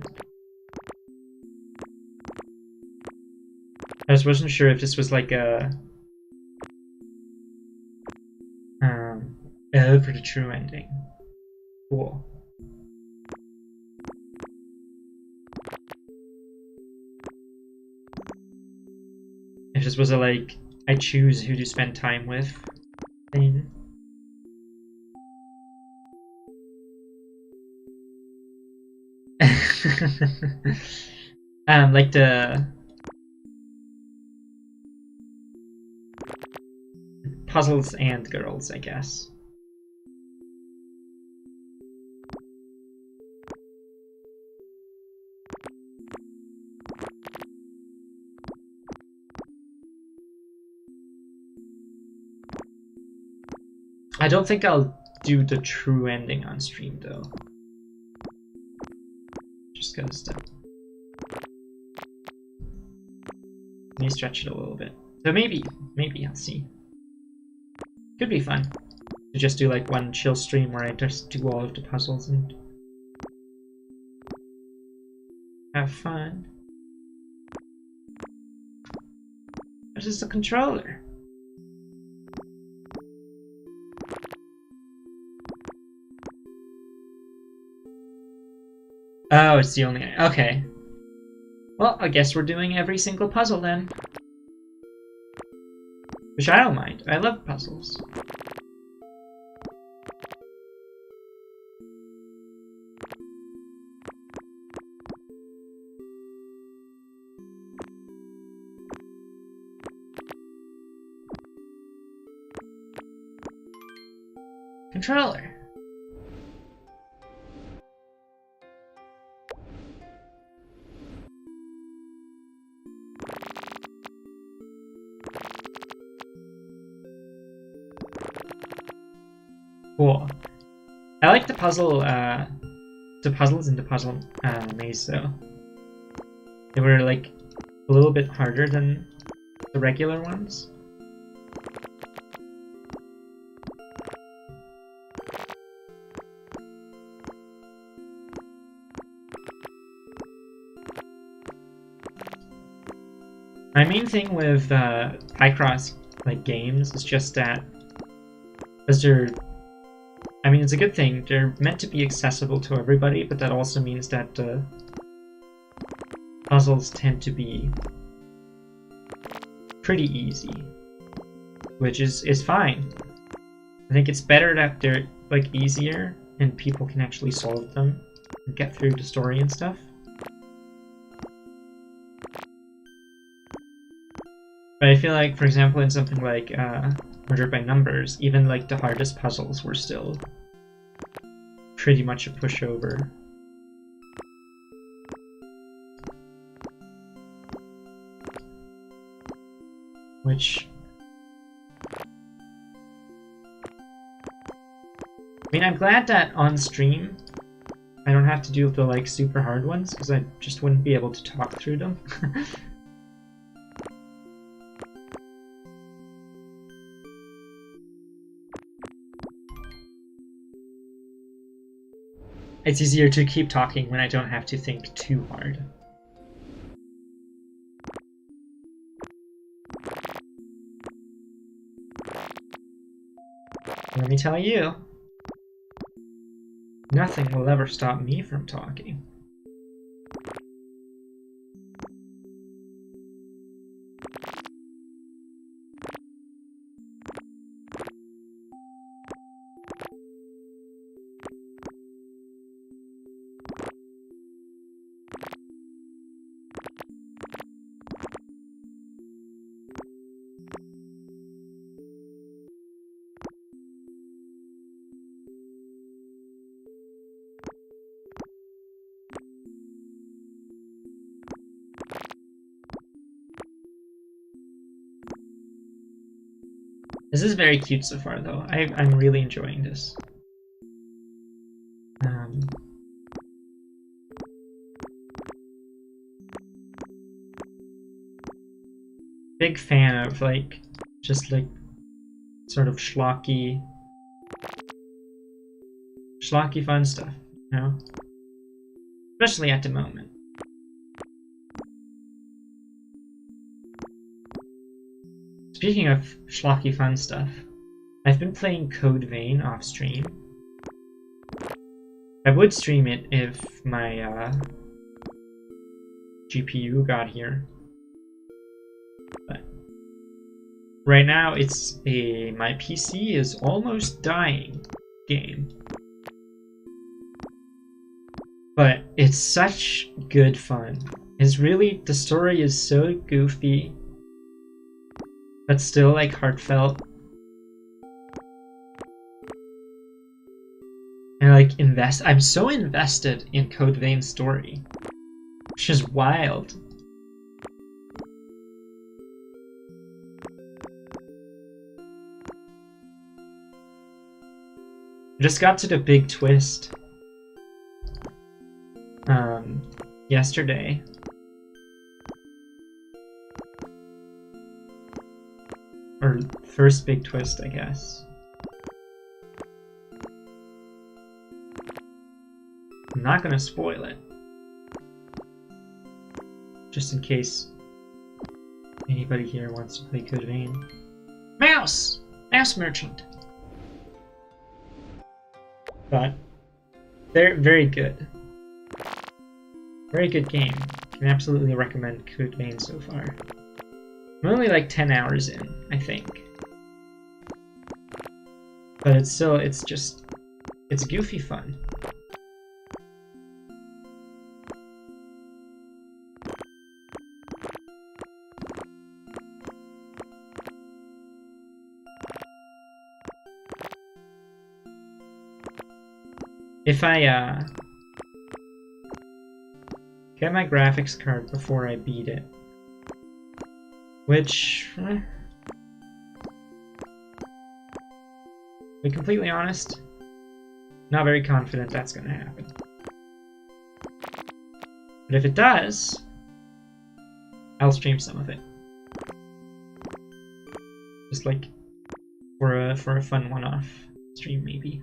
I just wasn't sure if this was like a... for the true ending. Cool. If this was a, like, I choose who to spend time with thing. Like the puzzles and girls, I guess. I don't think I'll do the true ending on stream though. Just because let me stretch it a little bit. So maybe I'll see. Could be fun to just do like one chill stream where I just do all of the puzzles and have fun. What is the controller? Oh, it's the only... Okay. Well, I guess we're doing every single puzzle then. Which I don't mind. I love puzzles. Controller. Cool. I like the puzzles in the puzzle maze though. They were like a little bit harder than the regular ones. My main thing with Picross like games is just that, because I mean, it's a good thing. They're meant to be accessible to everybody, but that also means that the puzzles tend to be pretty easy, which is fine. I think it's better that they're like easier and people can actually solve them and get through the story and stuff. But I feel like, for example, in something like Murder by Numbers, even like the hardest puzzles were still pretty much a pushover. Which... I mean, I'm glad that on stream I don't have to do the like super hard ones, because I just wouldn't be able to talk through them. It's easier to keep talking when I don't have to think too hard. Let me tell you, nothing will ever stop me from talking. This is very cute so far, though. I'm really enjoying this. Big fan of, like, just, like, sort of schlocky fun stuff, you know? Especially at the moment. Speaking of schlocky fun stuff, I've been playing Code Vein off stream. I would stream it if my GPU got here, but right now it's my PC is almost dying game. But it's such good fun. It's really, the story is so goofy, but still like heartfelt. And like I'm so invested in Code Vein's story, which is wild. I just got to the big twist yesterday. Or first big twist, I guess. I'm not gonna spoil it, just in case Anybody here wants to play Code Vein? Mouse! Mouse Merchant! But they're very good. Very good game. Can absolutely recommend Code Vein so far. I'm only like 10 hours in, I think. But it's still, it's goofy fun. If I get my graphics card before I beat it, which, to be completely honest, not very confident that's going to happen. But if it does, I'll stream some of it. Just like for a fun one-off stream, maybe.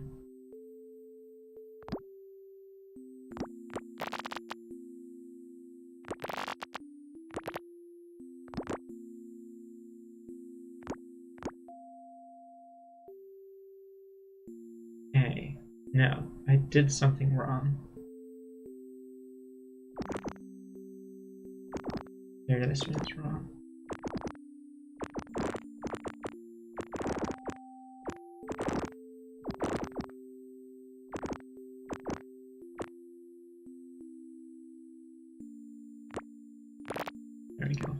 Okay, no, I did something wrong. There, this one's wrong. There we go.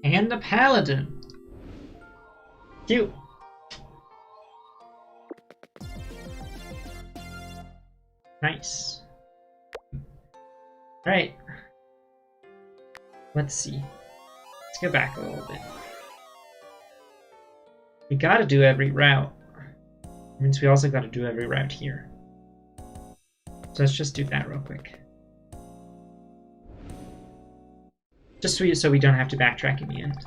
And a paladin. Cute. Nice. Alright. Let's see. Let's go back a little bit. We gotta do every route. That means we also gotta do every route here. So let's just do that real quick. Just so we don't have to backtrack in the end.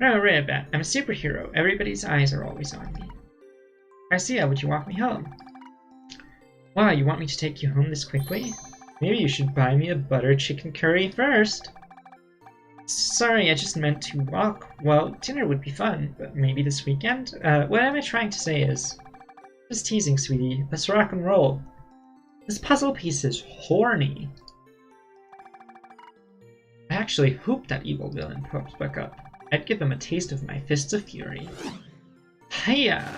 Oh, Rayabat, I'm a superhero. Everybody's eyes are always on me. Garcia, would you walk me home? Wow, you want me to take you home this quickly? Maybe you should buy me a butter chicken curry first. Sorry, I just meant to walk. Well, dinner would be fun, but maybe this weekend? What am I trying to say is... Just teasing, sweetie. Let's rock and roll. This puzzle piece is horny. I actually hope that evil villain pops back up. I'd give him a taste of my fists of fury. Hiya!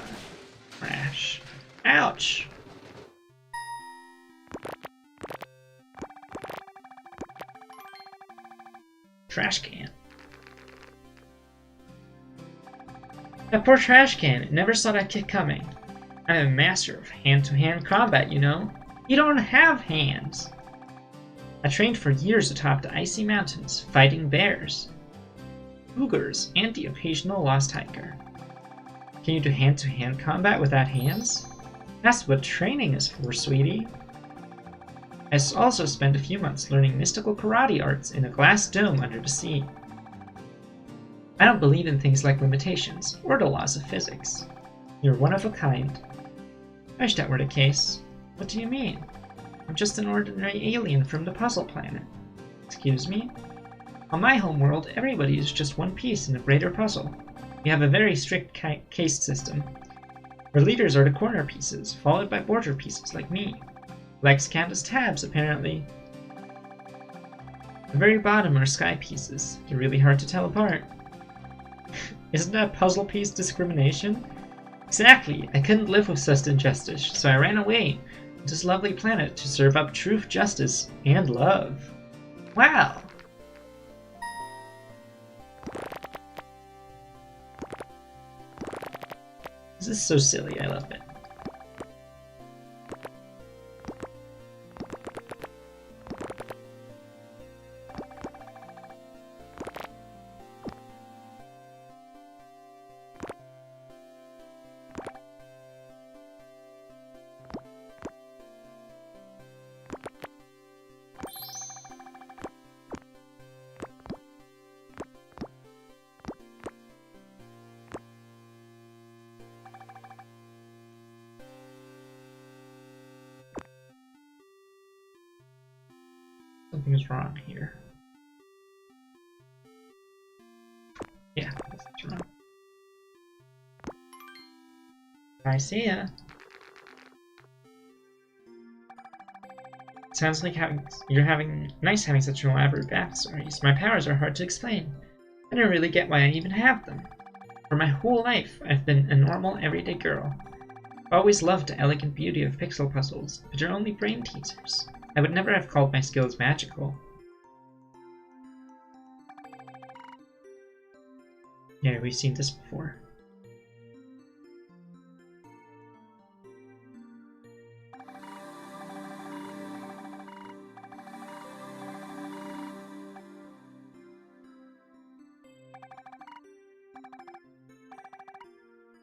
Crash. Ouch! Trash can. That poor trash can. It never saw that kick coming. I'm a master of hand-to-hand combat, you know. You don't have hands. I trained for years atop the icy mountains, fighting bears, cougars, and the occasional lost hiker. Can you do hand-to-hand combat without hands? That's what training is for, sweetie. I also spent a few months learning mystical karate arts in a glass dome under the sea. I don't believe in things like limitations, or the laws of physics. You're one of a kind. I wish that were the case. What do you mean? I'm just an ordinary alien from the puzzle planet. Excuse me? On my homeworld, everybody is just one piece in a greater puzzle. We have a very strict caste system, where leaders are the corner pieces, followed by border pieces like me. Legs count as tabs, apparently. The very bottom are sky pieces. They're really hard to tell apart. Isn't that puzzle piece discrimination? Exactly! I couldn't live with such injustice, so I ran away to this lovely planet to serve up truth, justice, and love. Wow! This is so silly, I love it. Something is wrong here. Yeah, that's wrong. I see ya. Sounds like you're having such an elaborate backstories. My powers are hard to explain. I don't really get why I even have them. For my whole life, I've been a normal, everyday girl. I've always loved the elegant beauty of pixel puzzles, but they're only brain teasers. I would never have called my skills magical. Yeah, we've seen this before.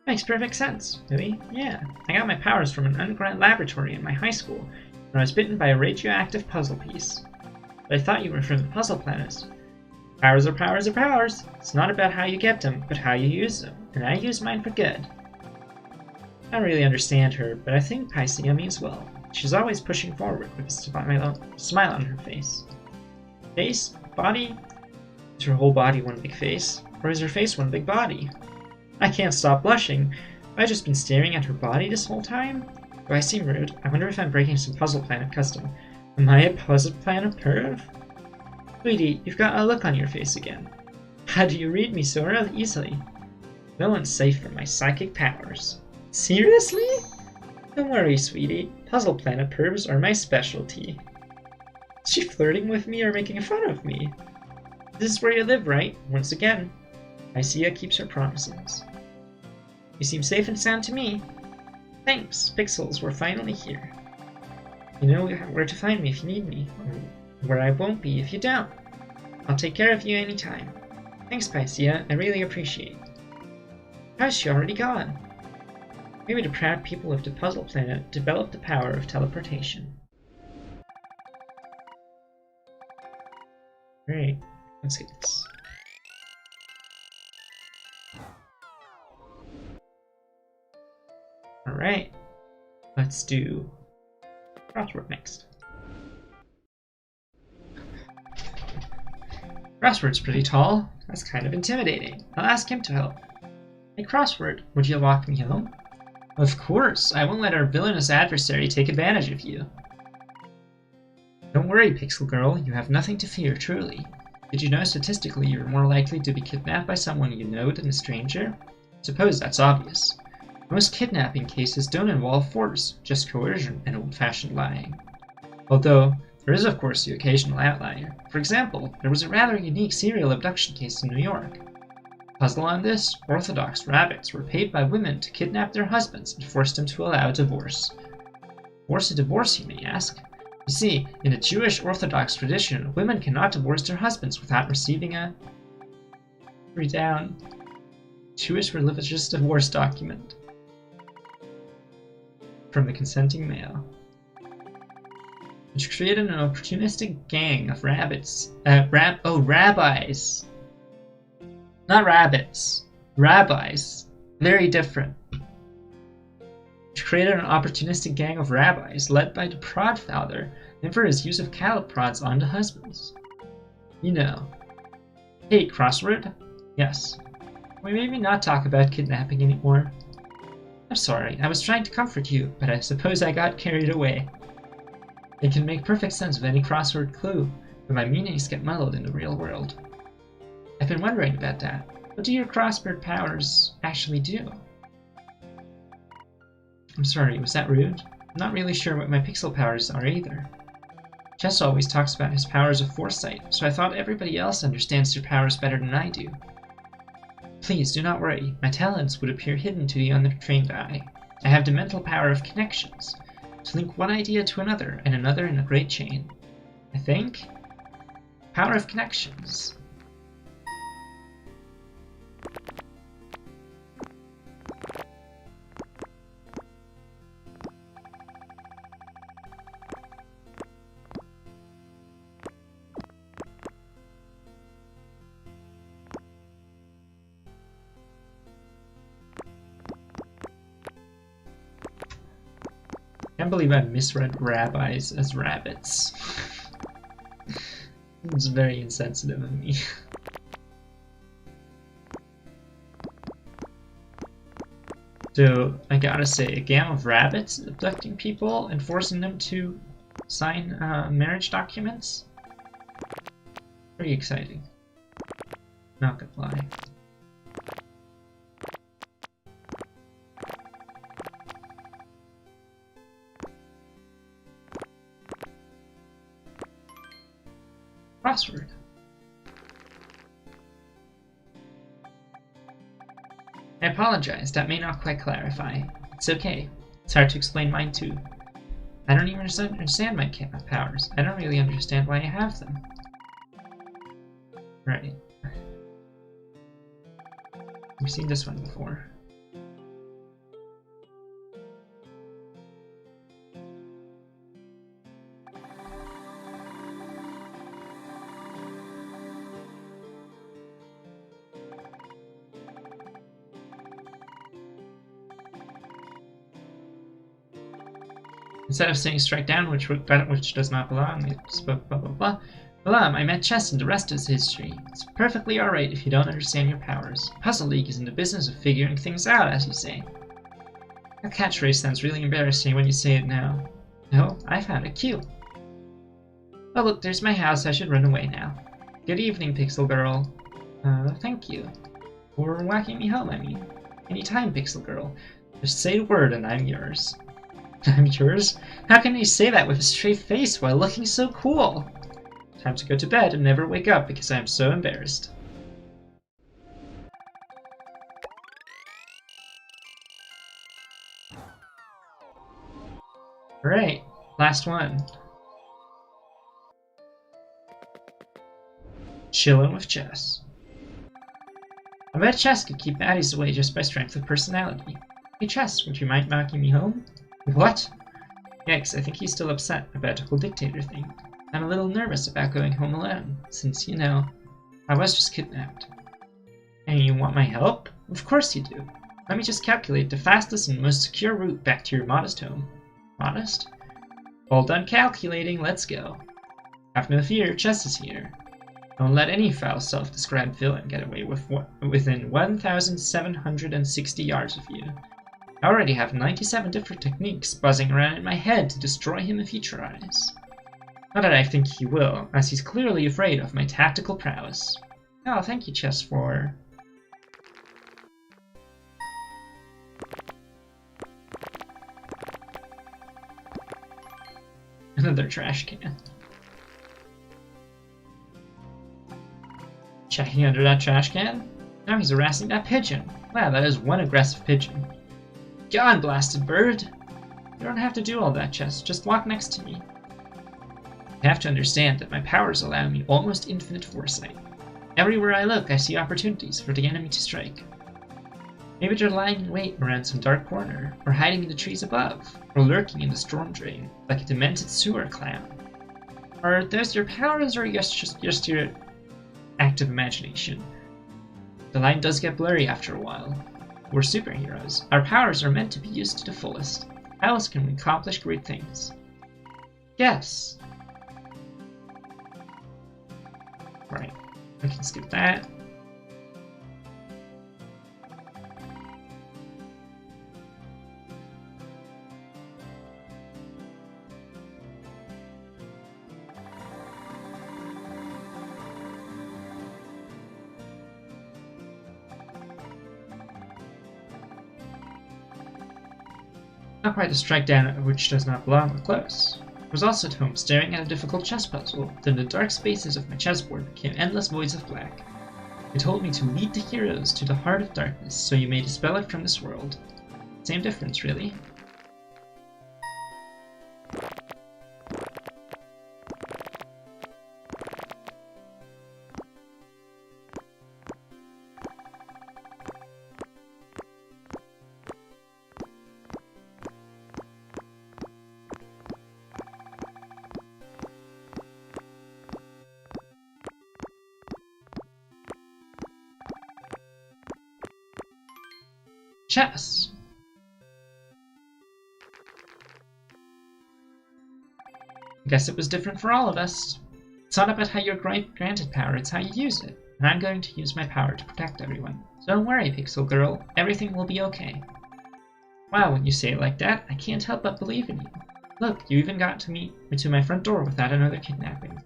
Makes perfect sense, really? Yeah. I got my powers from an underground laboratory in my high school, when I was bitten by a radioactive puzzle piece. But I thought you were from the puzzle planet. Powers are powers are powers. It's not about how you get them, but how you use them. And I use mine for good. I don't really understand her, but I think Pycia means well. She's always pushing forward with a smile on her face. Face? Body? Is her whole body one big face? Or is her face one big body? I can't stop blushing. Have I just been staring at her body this whole time? Do I seem rude? I wonder if I'm breaking some Puzzle Planet custom. Am I a Puzzle Planet perv? Sweetie, you've got a look on your face again. How do you read me so easily? No one's safe from my psychic powers. Seriously? Don't worry, sweetie. Puzzle Planet pervs are my specialty. Is she flirting with me or making fun of me? This is where you live, right? Once again. Pycia keeps her promises. You seem safe and sound to me. Thanks, Pixels, we're finally here. You know where to find me if you need me, or where I won't be if you don't. I'll take care of you anytime. Thanks, Pycia, I really appreciate it. How's she already gone? Maybe the proud people of the Puzzle Planet developed the power of teleportation. Great, let's get this. Alright, let's do crossword next. Crossword's pretty tall. That's kind of intimidating. I'll ask him to help. Hey, Crossword, would you walk me home? Of course, I won't let our villainous adversary take advantage of you. Don't worry, Pixel Girl, you have nothing to fear, truly. Did you know statistically you're more likely to be kidnapped by someone you know than a stranger? Suppose that's obvious. Most kidnapping cases don't involve force, just coercion and old-fashioned lying. Although, there is of course the occasional outlier. For example, there was a rather unique serial abduction case in New York. Puzzle on this, Orthodox rabbits were paid by women to kidnap their husbands and force them to allow a divorce. Force a divorce, you may ask? You see, in the Jewish Orthodox tradition, women cannot divorce their husbands without receiving a... Read down. Jewish religious divorce document from the consenting male, which created an opportunistic gang of rabbis. Not rabbits. Rabbis. Very different. Which created an opportunistic gang of rabbis led by the prod father, and for his use of cattle prods on the husbands. You know. Hey, Crossword? Yes. We maybe not talk about kidnapping anymore. I'm sorry, I was trying to comfort you, but I suppose I got carried away. It can make perfect sense of any crossword clue. but my meanings get muddled in the real world. I've been wondering about that. What do your crossword powers actually do? I'm sorry, was that rude? I'm not really sure what my pixel powers are either. Chess always talks about his powers of foresight, so I thought everybody else understands their powers better than I do. Please do not worry, my talents would appear hidden to the untrained eye. I have the mental power of connections, to link one idea to another and another in a great chain. I think? Power of connections. I can't believe I misread rabbis as rabbits. It's very insensitive of me. So, I gotta say, a gang of rabbits abducting people and forcing them to sign marriage documents? Pretty exciting. Not gonna lie. Crossword. I apologize, that may not quite clarify. It's okay. It's hard to explain mine too. I don't even understand my powers. I don't really understand why I have them. Right. We've seen this one before. Instead of saying strike down which does not belong, it spoke blah blah blah. I met chess and the rest is history. It's perfectly alright if you don't understand your powers. Puzzle League is in the business of figuring things out, as you say. That catchphrase sounds really embarrassing when you say it now. No, I found it cute. Oh look, there's my house, I should run away now. Good evening, Pixel Girl. Thank you. For whacking me home, I mean. Anytime, Pixel Girl. Just say the word and I'm yours. I'm yours? How can you say that with a straight face while looking so cool? Time to go to bed and never wake up because I'm so embarrassed. Alright, last one. Chillin' with chess. I bet chess could keep baddies away just by strength of personality. Hey chess, would you mind knocking me home? What? Yikes, I think he's still upset about the whole dictator thing. I'm a little nervous about going home alone, since, you know, I was just kidnapped. And you want my help? Of course you do. Let me just calculate the fastest and most secure route back to your modest home. Modest? All done calculating, let's go. Have no fear, Chess is here. Don't let any foul self-described villain get away with within 1,760 yards of you. I already have 97 different techniques buzzing around in my head to destroy him if he tries. Not that I think he will, as he's clearly afraid of my tactical prowess. Oh, thank you, Chess, for... Another trash can. Checking under that trash can? Now he's harassing that pigeon. Wow, that is one aggressive pigeon. Gone, blasted bird! You don't have to do all that, Chess. Just walk next to me. You have to understand that my powers allow me almost infinite foresight. Everywhere I look, I see opportunities for the enemy to strike. Maybe they're lying in wait around some dark corner, or hiding in the trees above, or lurking in the storm drain, like a demented sewer clown. Are those your powers, or just your active imagination? The line does get blurry after a while. We're superheroes. Our powers are meant to be used to the fullest. How else can we accomplish great things? Yes. Right. I can skip that. Not quite a strike down which does not belong or close. I was also at home staring at a difficult chess puzzle. Then the dark spaces of my chessboard became endless voids of black. It told me to lead the heroes to the heart of darkness, so you may dispel it from this world. Same difference, really. Chess. I guess it was different for all of us. It's not about how you're granted power, it's how you use it. And I'm going to use my power to protect everyone. So don't worry, Pixel Girl. Everything will be okay. Wow, when you say it like that, I can't help but believe in you. Look, you even got to me to my front door without another kidnapping.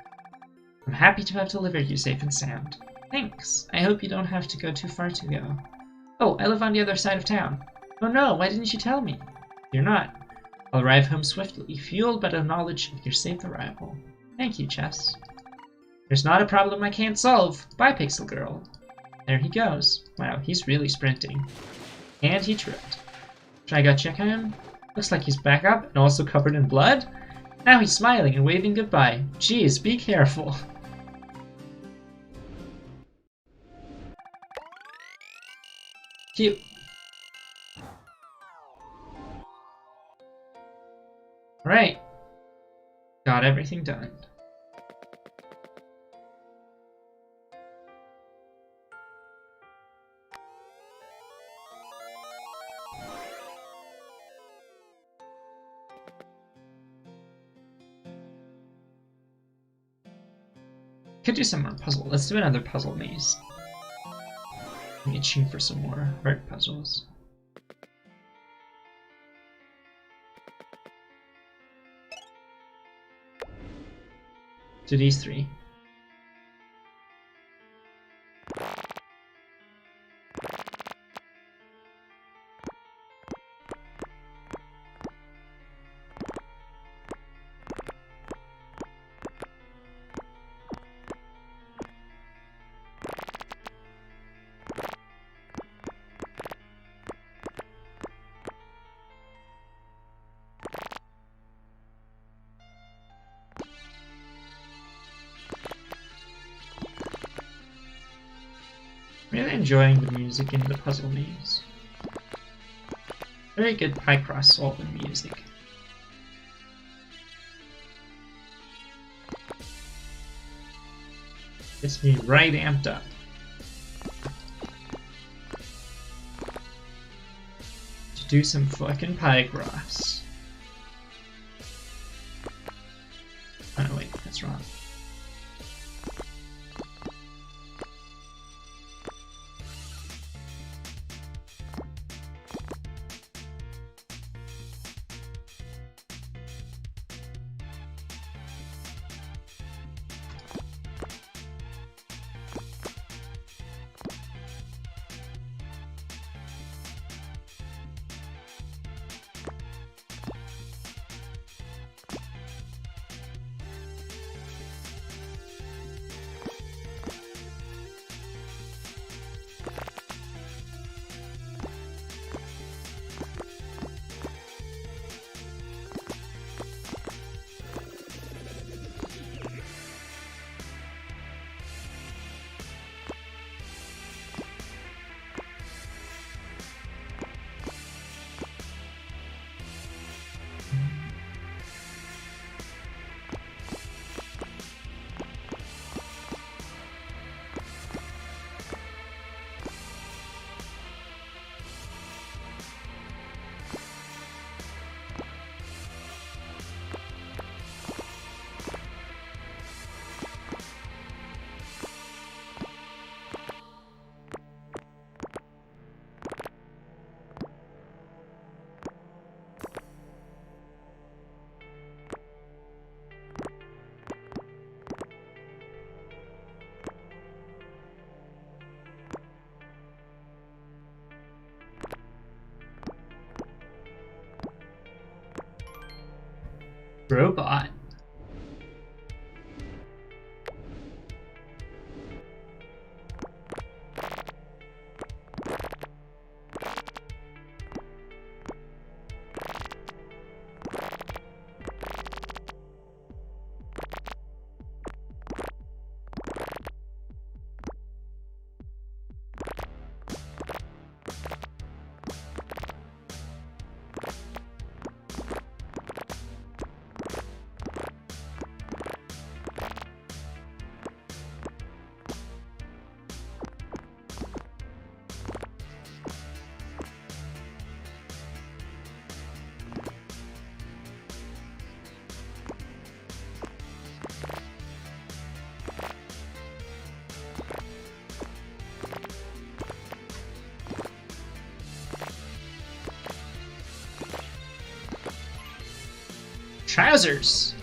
I'm happy to have delivered you safe and sound. Thanks. I hope you don't have to go too far to go. Oh, I live on the other side of town. Oh no, why didn't you tell me? You're not. I'll arrive home swiftly, fueled by the knowledge of your safe arrival. Thank you, Chess. There's not a problem I can't solve. Bye, Pixel Girl. There he goes. Wow, he's really sprinting. And he tripped. Should I go check on him? Looks like he's back up and also covered in blood. Now he's smiling and waving goodbye. Jeez, be careful. Cute. Alright. Got everything done. Could do some more puzzle. Let's do another puzzle maze. I'm itching for some more art puzzles. Do these three. Really enjoying the music in the puzzle maze. Very good Picross solving music. Gets me right amped up. To do some fucking Picross. Oh no, wait, that's wrong. Robot. Trousers!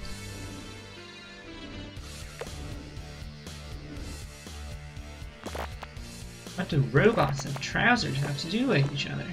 What do robots and trousers have to do with each other?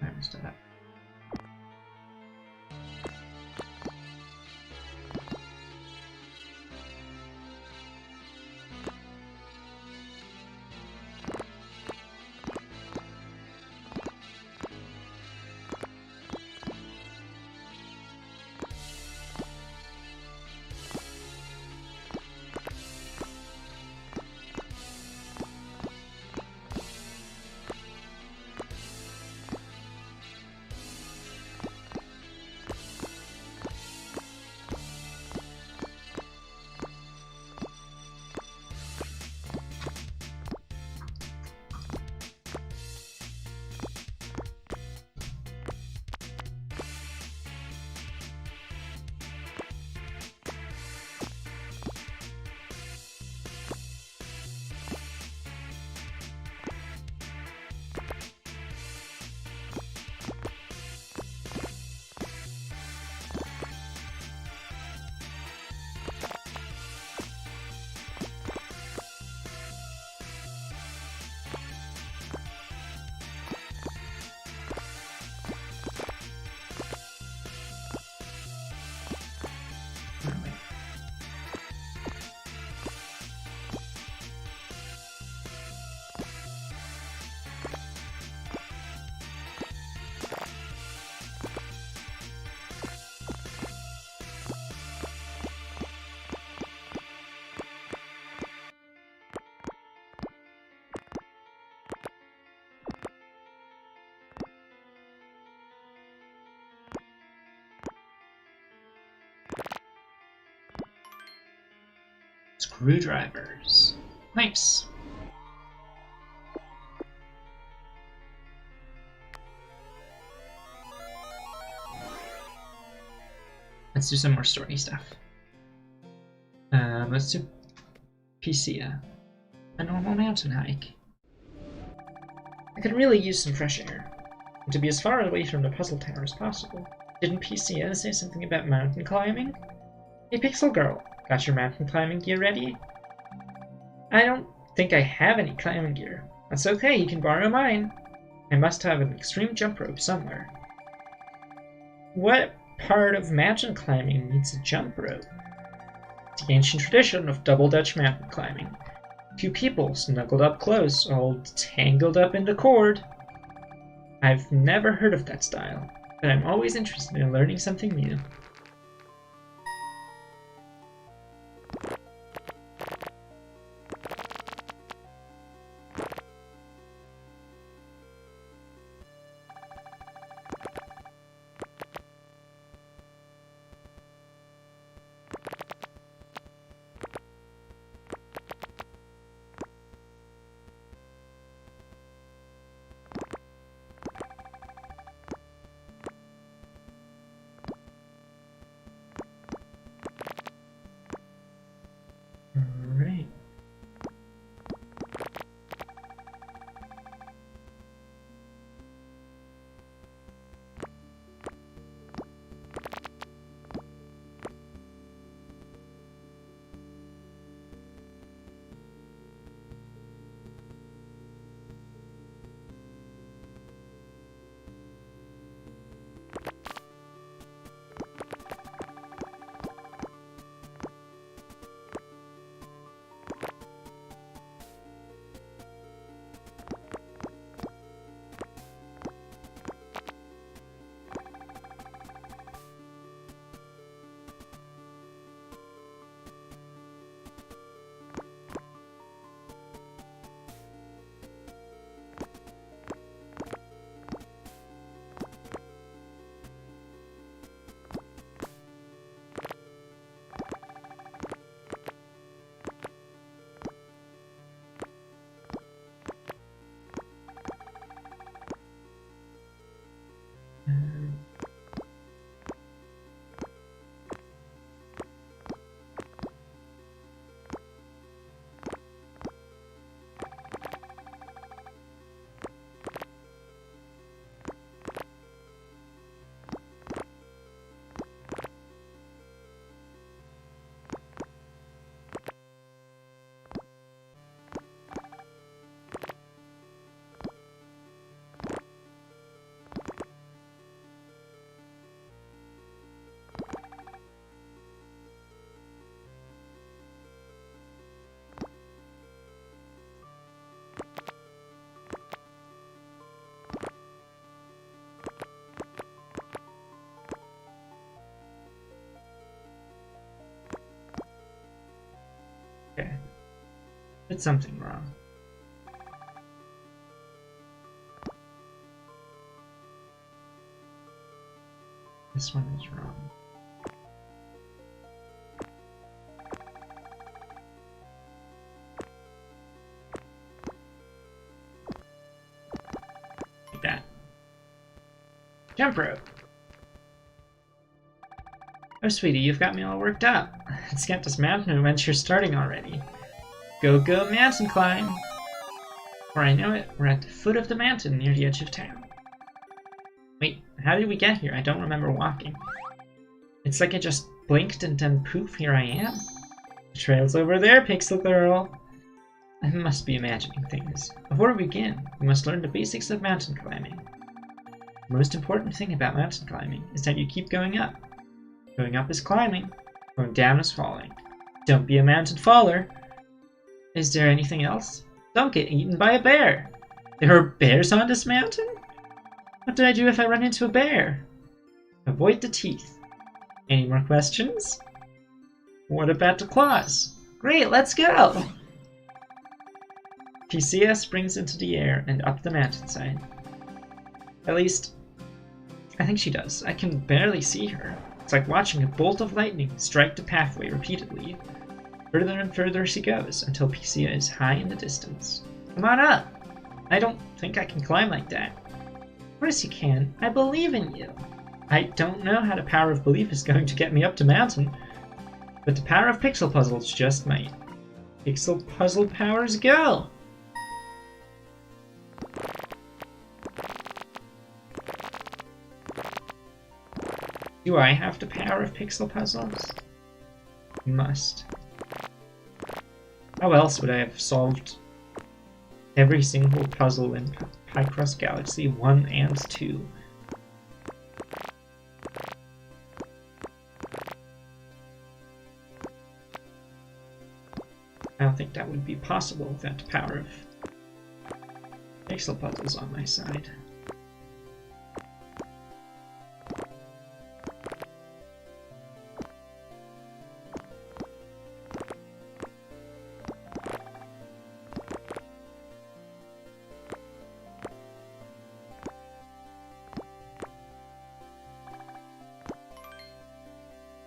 I messed it up. Screwdrivers. Nice. Let's do some more story stuff. Let's do Pisia, a normal mountain hike. I could really use some fresh air, and to be as far away from the puzzle tower as possible. Didn't Pisia say something about mountain climbing? Hey Pixel Girl, got your mountain climbing gear ready? I don't think I have any climbing gear. That's okay, you can borrow mine. I must have an extreme jump rope somewhere. What part of mountain climbing needs a jump rope? It's the ancient tradition of double Dutch mountain climbing. Two people snuggled up close, all tangled up in the cord. I've never heard of that style, but I'm always interested in learning something new. Did something wrong. This one is wrong. Like that. Jump rope. Oh, sweetie, you've got me all worked up. Let's get this mountain adventure starting already. Go, go, mountain climb! Before I know it, we're at the foot of the mountain near the edge of town. Wait, how did we get here? I don't remember walking. It's like I just blinked and then poof, here I am. The trail's over there, Pixel Girl. I must be imagining things. Before we begin, we must learn the basics of mountain climbing. The most important thing about mountain climbing is that you keep going up. Going up is climbing, going down is falling. Don't be a mountain faller. Is there anything else? Don't get eaten by a bear. There are bears on this mountain? What do I do if I run into a bear? Avoid the teeth. Any more questions? What about the claws? Great, let's go! Piscea springs into the air and up the mountainside. At least, I think she does. I can barely see her. It's like watching a bolt of lightning strike the pathway repeatedly. Further and further she goes, until Piscea is high in the distance. Come on up! I don't think I can climb like that. Of course you can. I believe in you. I don't know how the power of belief is going to get me up the mountain, but the power of pixel puzzles just might. Pixel puzzle powers go! Do I have the power of pixel puzzles? Must. How else would I have solved every single puzzle in Picross Galaxy 1 and 2? I don't think that would be possible without the power of pixel puzzles on my side.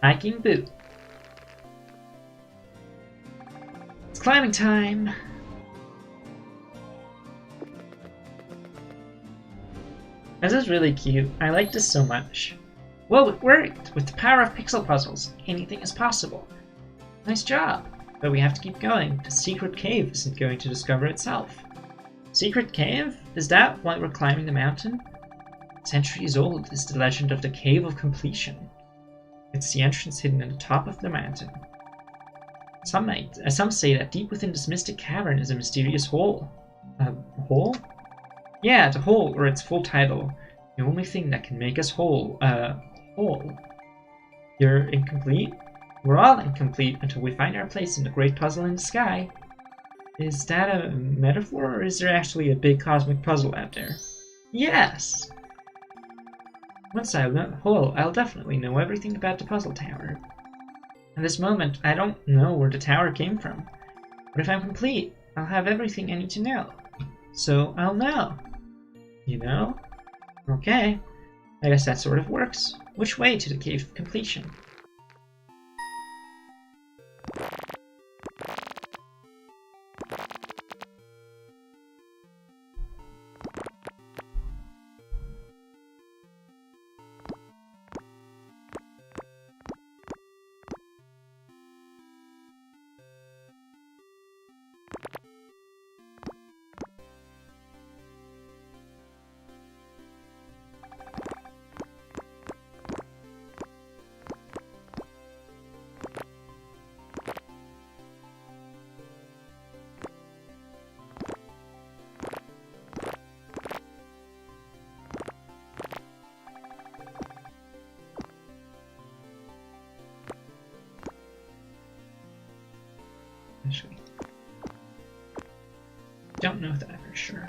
Hiking boot. It's climbing time. This is really cute. I like this so much. Whoa, it worked! With the power of pixel puzzles, anything is possible. Nice job. But we have to keep going. The secret cave isn't going to discover itself. Secret cave? Is that why we're climbing the mountain? Centuries old is the legend of the Cave of Completion. It's the entrance hidden in the top of the mountain. Some say that deep within this mystic cavern is a mysterious hole. A hole? Yeah, the hole, or its full title. The only thing that can make us whole. Hole. You're incomplete? We're all incomplete until we find our place in the great puzzle in the sky. Is that a metaphor, or is there actually a big cosmic puzzle out there? Yes! Once I learn the whole, I'll definitely know everything about the puzzle tower. At this moment, I don't know where the tower came from. But if I'm complete, I'll have everything I need to know. So I'll know. You know? Okay. I guess that sort of works. Which way to the Cave of Completion? Actually, don't know that for sure.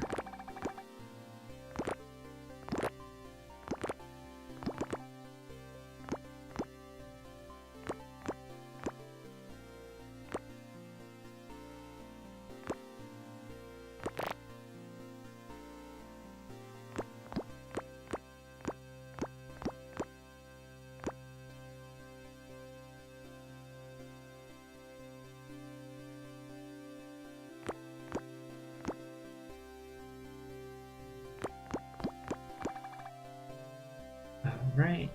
Right.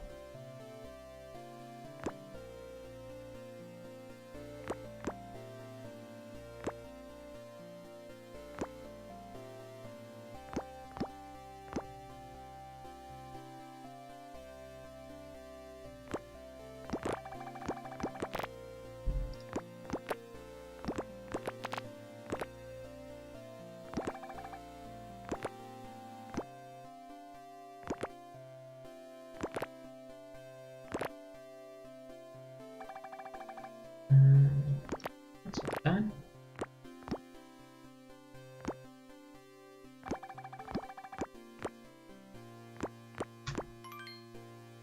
That's all done.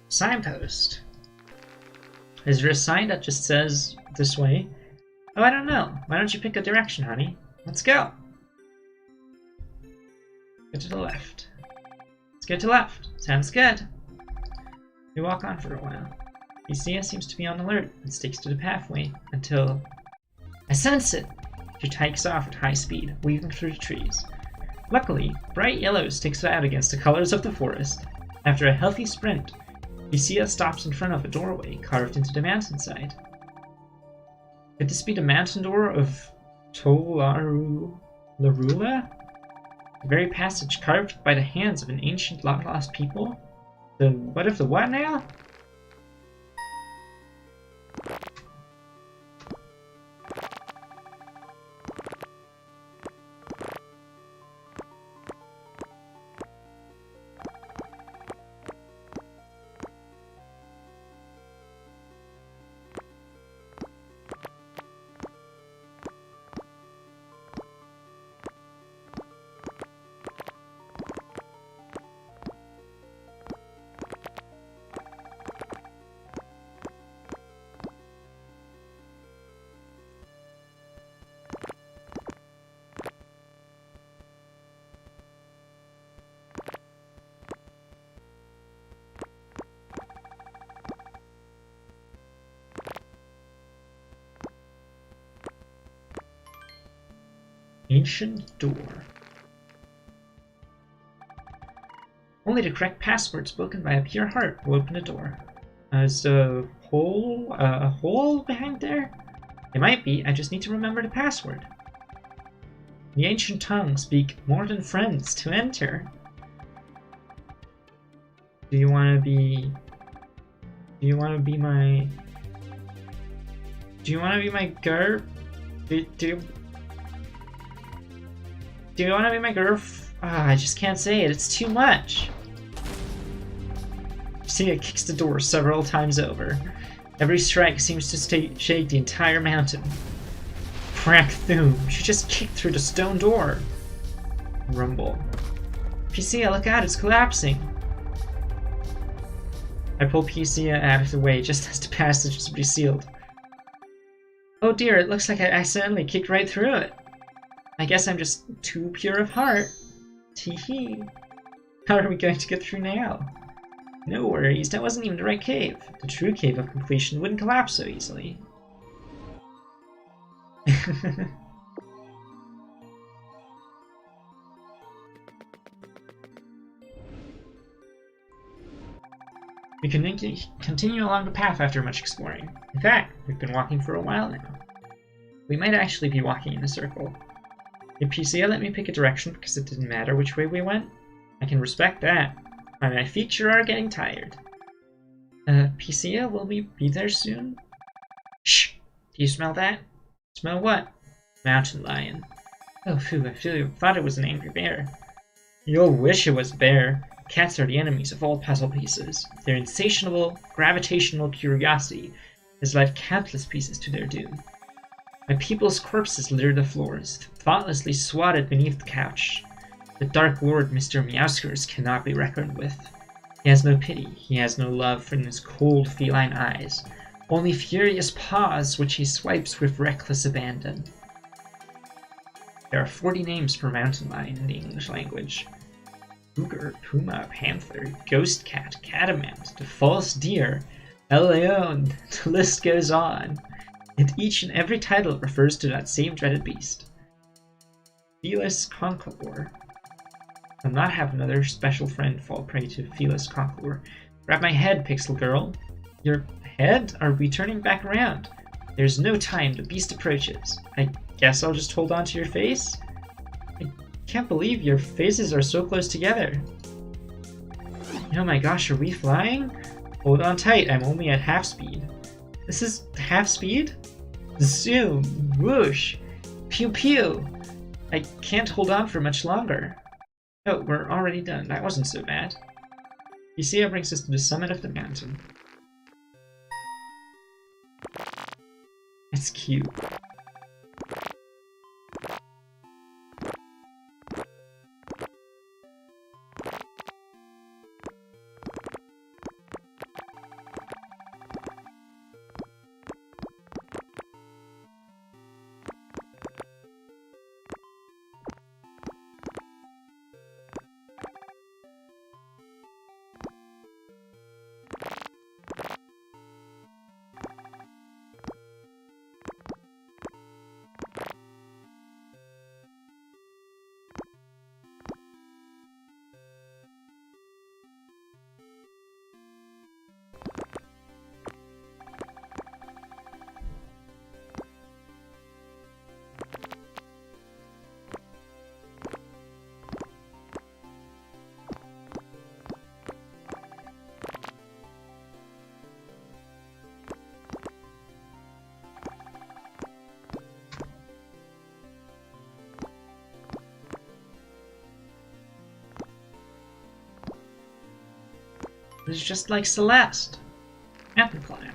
Signpost. Is there a sign that just says this way? Oh, I don't know. Why don't you pick a direction, honey? Let's go. Go to the left. Let's go to the left. Sounds good. We walk on for a while. Lucia seems to be on alert and sticks to the pathway until... I sense it! She takes off at high speed, weaving through the trees. Luckily, bright yellow sticks out against the colors of the forest. After a healthy sprint, Lucia stops in front of a doorway carved into the mountainside. Could this be the mountain door of Larula? The very passage carved by the hands of an ancient long-lost people? The what of the what now? Ancient door. Only the correct password spoken by a pure heart will open the door. Is a hole behind there? It might be. I just need to remember the password. The ancient tongue speak more than friends to enter. Do you want to be my? Do you want to be my girl? Do you want to be my girl? I just can't say it. It's too much. Sia kicks the door several times over. Every strike seems to shake the entire mountain. Crack thoom. She just kicked through the stone door. Rumble. Sia, look out, it's collapsing. I pull Sia out of the way just as the passage is resealed. Oh dear, it looks like I accidentally kicked right through it. I guess I'm just too pure of heart. Tee-hee. How are we going to get through now? No worries, that wasn't even the right cave. The true cave of completion wouldn't collapse so easily. We can continue along the path after much exploring. In fact, we've been walking for a while now. We might actually be walking in a circle. If PCA let me pick a direction because it didn't matter which way we went, I can respect that. My feet sure are getting tired. PCA, will we be there soon? Shh! Do you smell that? Smell what? Mountain lion. Oh, phew, I thought it was an angry bear. You'll wish it was a bear. Cats are the enemies of all puzzle pieces. Their insatiable, gravitational curiosity has led countless pieces to their doom. My people's corpses litter the floors, thoughtlessly swatted beneath the couch. The Dark Lord Mr. Meowskers cannot be reckoned with. He has no pity, he has no love in his cold feline eyes, only furious paws which he swipes with reckless abandon. There are 40 names for mountain lion in the English language. Cougar, puma, panther, ghost cat, catamount, the false deer, El Leon, the list goes on. And each and every title refers to that same dreaded beast. Felis Conqueror. I'll not have another special friend fall prey to Felis Conqueror. Grab my head, Pixel Girl. Your head? Are we turning back around? There's no time. The beast approaches. I guess I'll just hold on to your face? I can't believe your faces are so close together. Oh my gosh, are we flying? Hold on tight. I'm only at half speed. This is half speed? Zoom! Whoosh! Pew pew! I can't hold on for much longer. Oh, we're already done. That wasn't so bad. Lucia brings us to the summit of the mountain. It's cute. It's just like Celeste. Mountain climb.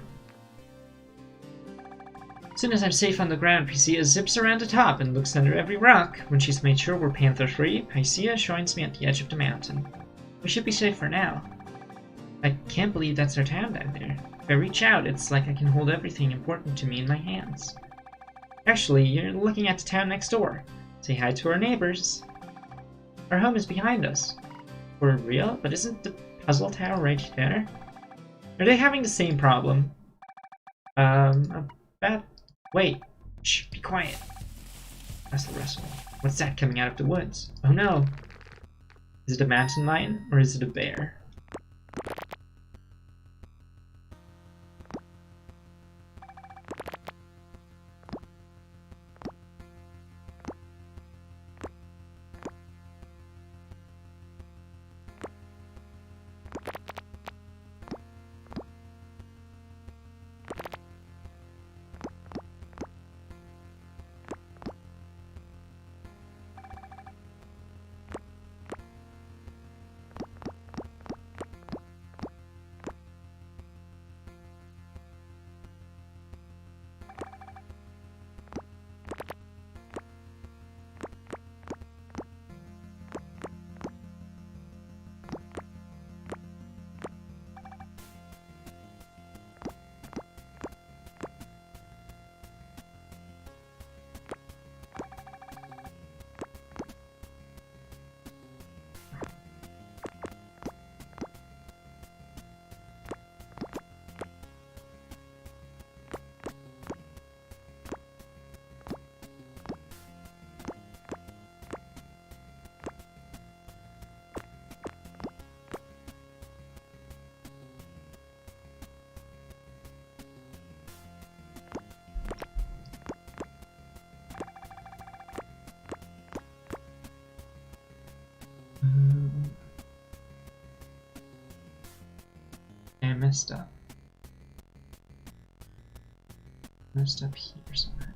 As soon as I'm safe on the ground, Pycia zips around the top and looks under every rock. When she's made sure we're panther-free, Pycia joins me at the edge of the mountain. We should be safe for now. I can't believe that's our town down there. If I reach out, it's like I can hold everything important to me in my hands. Actually, you're looking at the town next door. Say hi to our neighbors. Our home is behind us. For real? But isn't the puzzle tower right there? Are they having the same problem? Wait. Shh, be quiet. Rustle, rustle. What's that coming out of the woods? Oh no. Is it a mountain lion or is it a bear? I messed up. Messed up here somewhere.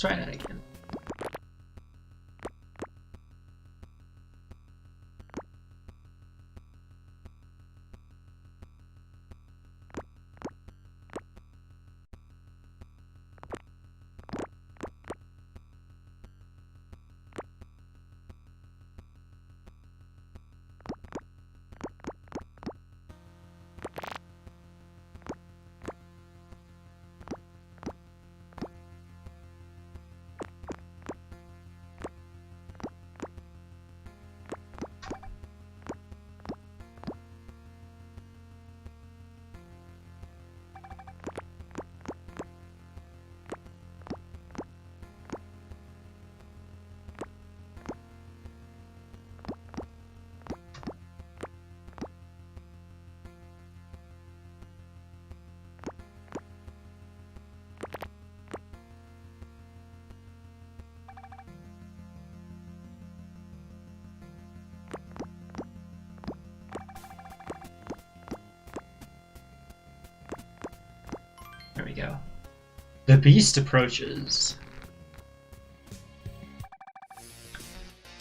Let's try that again. go. The beast approaches.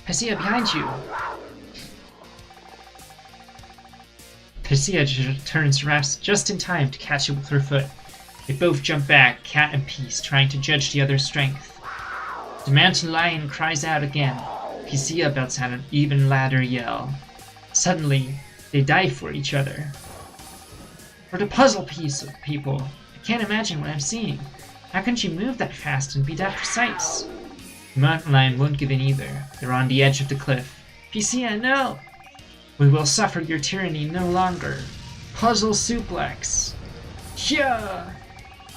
Piscia, behind you! Piscia turns just in time to catch it with her foot. They both jump back, cat and Peace, trying to judge the other's strength. The mountain lion cries out again. Piscia belts out an even louder yell. Suddenly, they dive for each other. For the puzzle piece of people, I can't imagine what I'm seeing. How can she move that fast and be that precise? The mountain lion won't give in either. They're on the edge of the cliff. Piscia, no! We will suffer your tyranny no longer. Puzzle suplex. Yeah!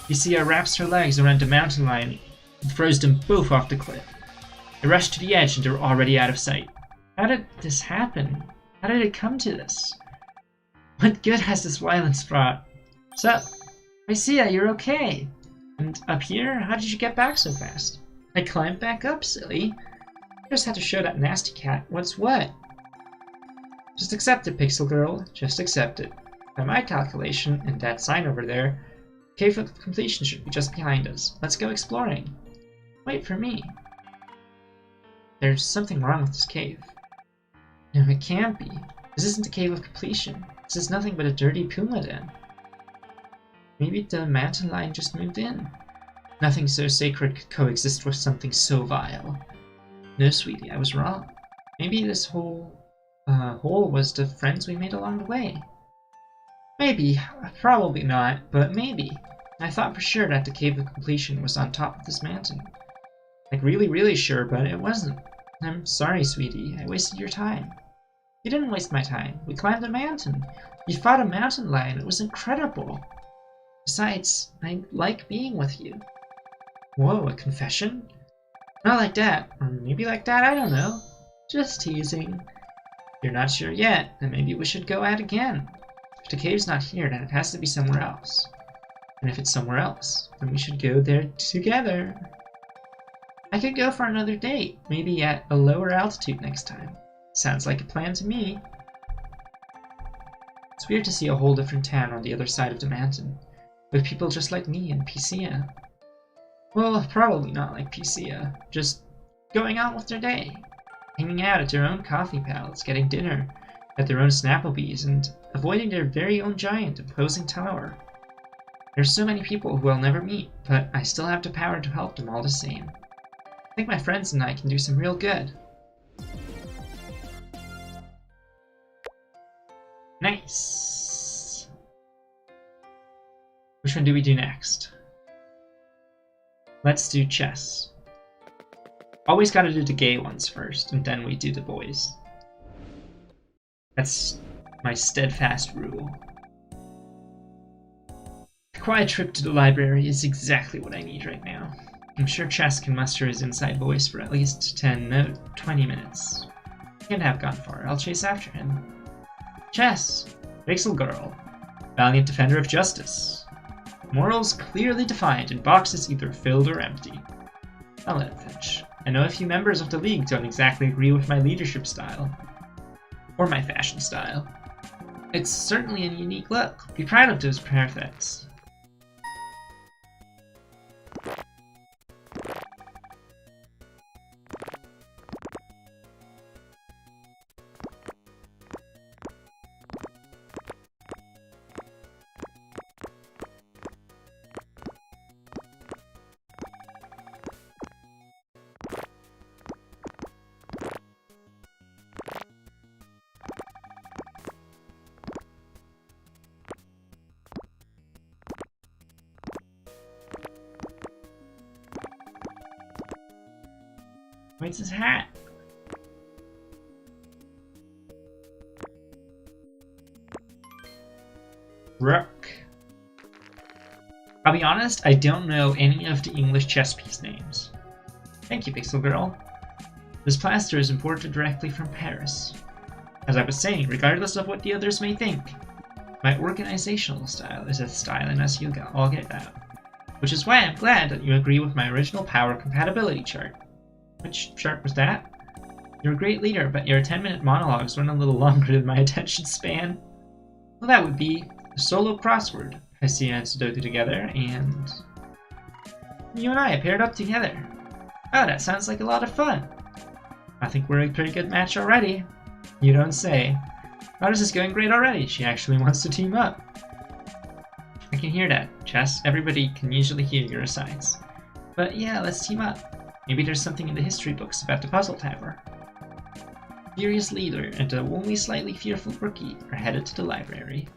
Piscia wraps her legs around the mountain lion and throws them both off the cliff. They rush to the edge and they're already out of sight. How did this happen? How did it come to this? What good has this violence brought? So, Piscia, you're okay. And up here, how did you get back so fast? I climbed back up, silly. I just had to show that nasty cat what's what. Just accept it, Pixel Girl. Just accept it. By my calculation, and that sign over there, Cave of Completion should be just behind us. Let's go exploring. Wait for me. There's something wrong with this cave. No, it can't be. This isn't the Cave of Completion. This is nothing but a dirty puma den. Maybe the mountain lion just moved in. Nothing so sacred could coexist with something so vile. No, sweetie, I was wrong. Maybe this whole hole was the friends we made along the way. Maybe. Probably not, but maybe. I thought for sure that the Cave of Completion was on top of this mountain. Like really, really sure, but it wasn't. I'm sorry, sweetie. I wasted your time. You didn't waste my time. We climbed a mountain. We fought a mountain lion. It was incredible. Besides, I like being with you. Whoa, a confession? Not like that. Or maybe like that, I don't know. Just teasing. You're not sure yet, then maybe we should go out again. If the cave's not here, then it has to be somewhere else. And if it's somewhere else, then we should go there together. I could go for another date, maybe at a lower altitude next time. Sounds like a plan to me. It's weird to see a whole different town on the other side of the mountain, with people just like me and Piscia. Well, probably not like Piscia, just going on with their day. Hanging out at their own coffee palace, getting dinner at their own Snapplebee's, and avoiding their very own giant opposing tower. There's so many people who I'll never meet, but I still have the power to help them all the same. I think my friends and I can do some real good. Nice! Which one do we do next? Let's do chess. Always gotta do the gay ones first, and then we do the boys. That's my steadfast rule. A quiet trip to the library is exactly what I need right now. I'm sure Chess can muster his inside voice for at least 10, no, 20 minutes. He can't have gone far. I'll chase after him. Chess! Pixel Girl. Valiant defender of justice. Morals clearly defined in boxes either filled or empty. Hello, Finch. I know a few members of the League don't exactly agree with my leadership style. Or my fashion style. It's certainly a unique look. Be proud of those perfects. Where's his hat? Rook. I'll be honest, I don't know any of the English chess piece names. Thank you, Pixel Girl. This plaster is imported directly from Paris. As I was saying, regardless of what the others may think, my organizational style is as styling as you all get out. Which is why I'm glad that you agree with my original power compatibility chart. Which chart was that? You're a great leader, but your 10-minute monologues run a little longer than my attention span. Well, that would be a solo crossword, Hestia and Sudoku together, and you and I paired up together. Oh, that sounds like a lot of fun. I think we're a pretty good match already. You don't say. Ours is going great already. She actually wants to team up. I can hear that, Chess. Everybody can usually hear your asides. But yeah, let's team up. Maybe there's something in the history books about the Puzzle Tower. Furious Leader and the only slightly fearful Rookie are headed to the library.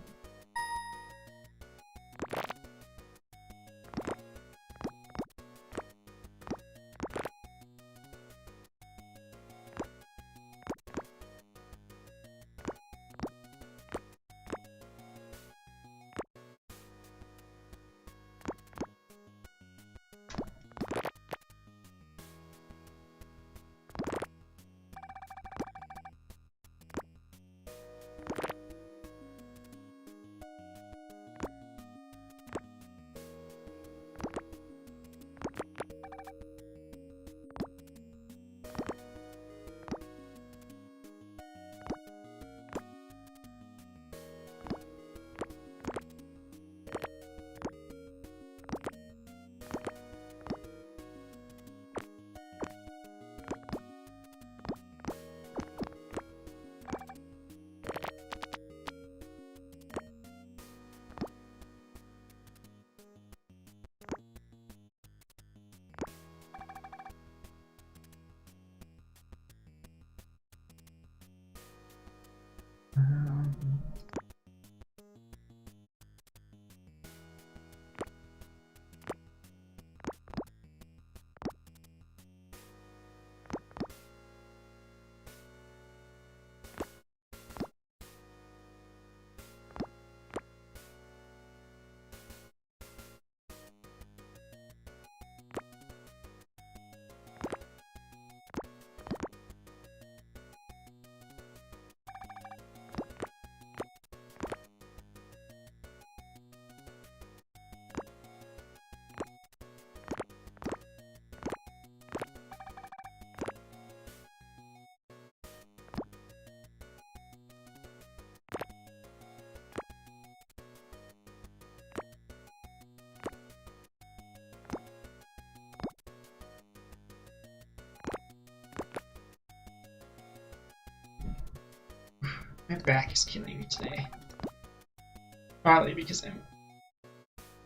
My back is killing me today. Partly because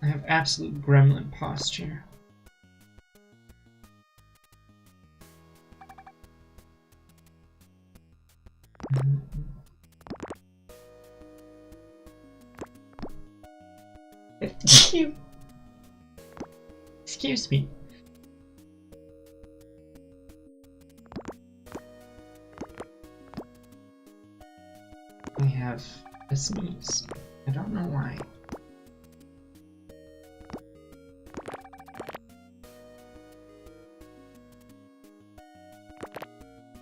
I have absolute gremlin posture. Excuse me. I have a sneeze. I don't know why.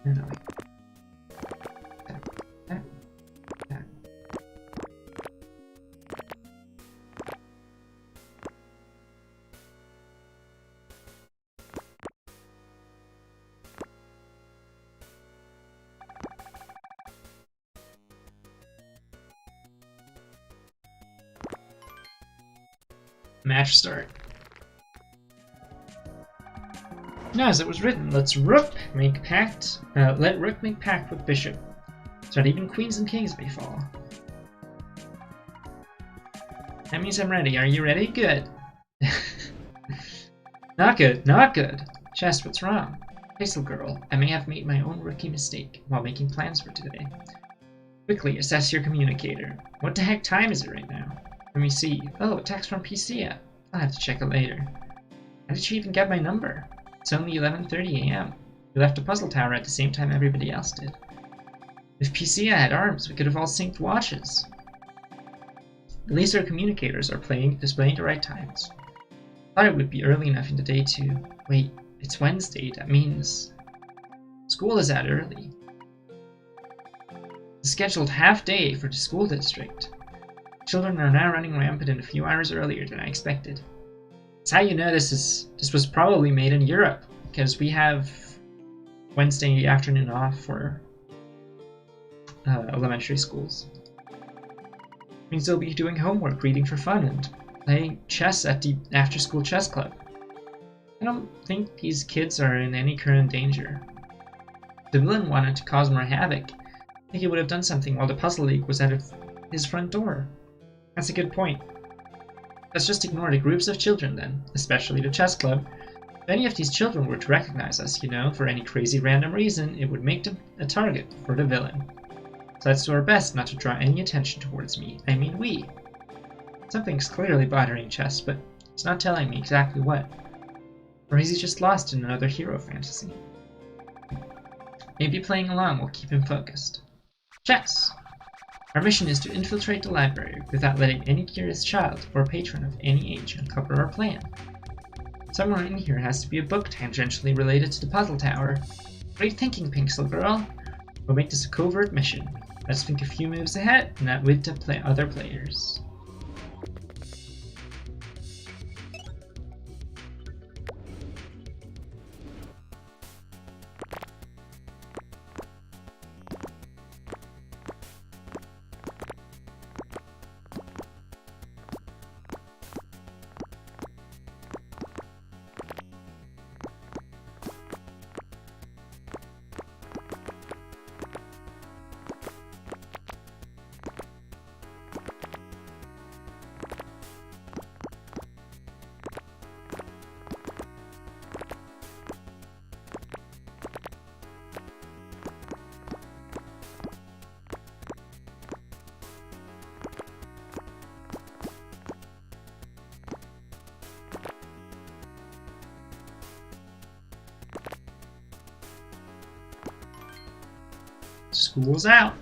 No. Tap. Match start. Now, as it was written, let Rook make pact with Bishop, so that even queens and kings may fall. That means I'm ready. Are you ready? Good. Not good. Not good. Chess, what's wrong? Hazel girl, I may have made my own rookie mistake while making plans for today. Quickly assess your communicator. What the heck time is it right now? Let me see. Oh, a text from PCA. I'll have to check it later. How did she even get my number? It's only 11:30 a.m. We left the Puzzle Tower at the same time everybody else did. If PCA had arms, we could have all synced watches. At least our communicators are displaying the right times. I thought it would be early enough in the day to... Wait, it's Wednesday. That means... school is out early. The scheduled half-day for the school district. Children are now running rampant and a few hours earlier than I expected. That's how you know this was probably made in Europe, because we have Wednesday afternoon off for elementary schools. Means they'll be doing homework, reading for fun, and playing chess at the after-school chess club. I don't think these kids are in any current danger. If the villain wanted to cause more havoc, I think he would have done something while the Puzzle League was at his front door. That's a good point. Let's just ignore the groups of children then, especially the chess club. If any of these children were to recognize us, for any crazy random reason, it would make them a target for the villain. So let's do our best not to draw any attention towards me. I mean we. Something's clearly bothering Chess, but he's not telling me exactly what. Or is he just lost in another hero fantasy? Maybe playing along will keep him focused. Chess! Our mission is to infiltrate the library without letting any curious child or patron of any age uncover our plan. Somewhere in here has to be a book tangentially related to the puzzle tower. Great thinking, Pixel Girl! We'll make this a covert mission. Let's think a few moves ahead and outwit the other players. School's out.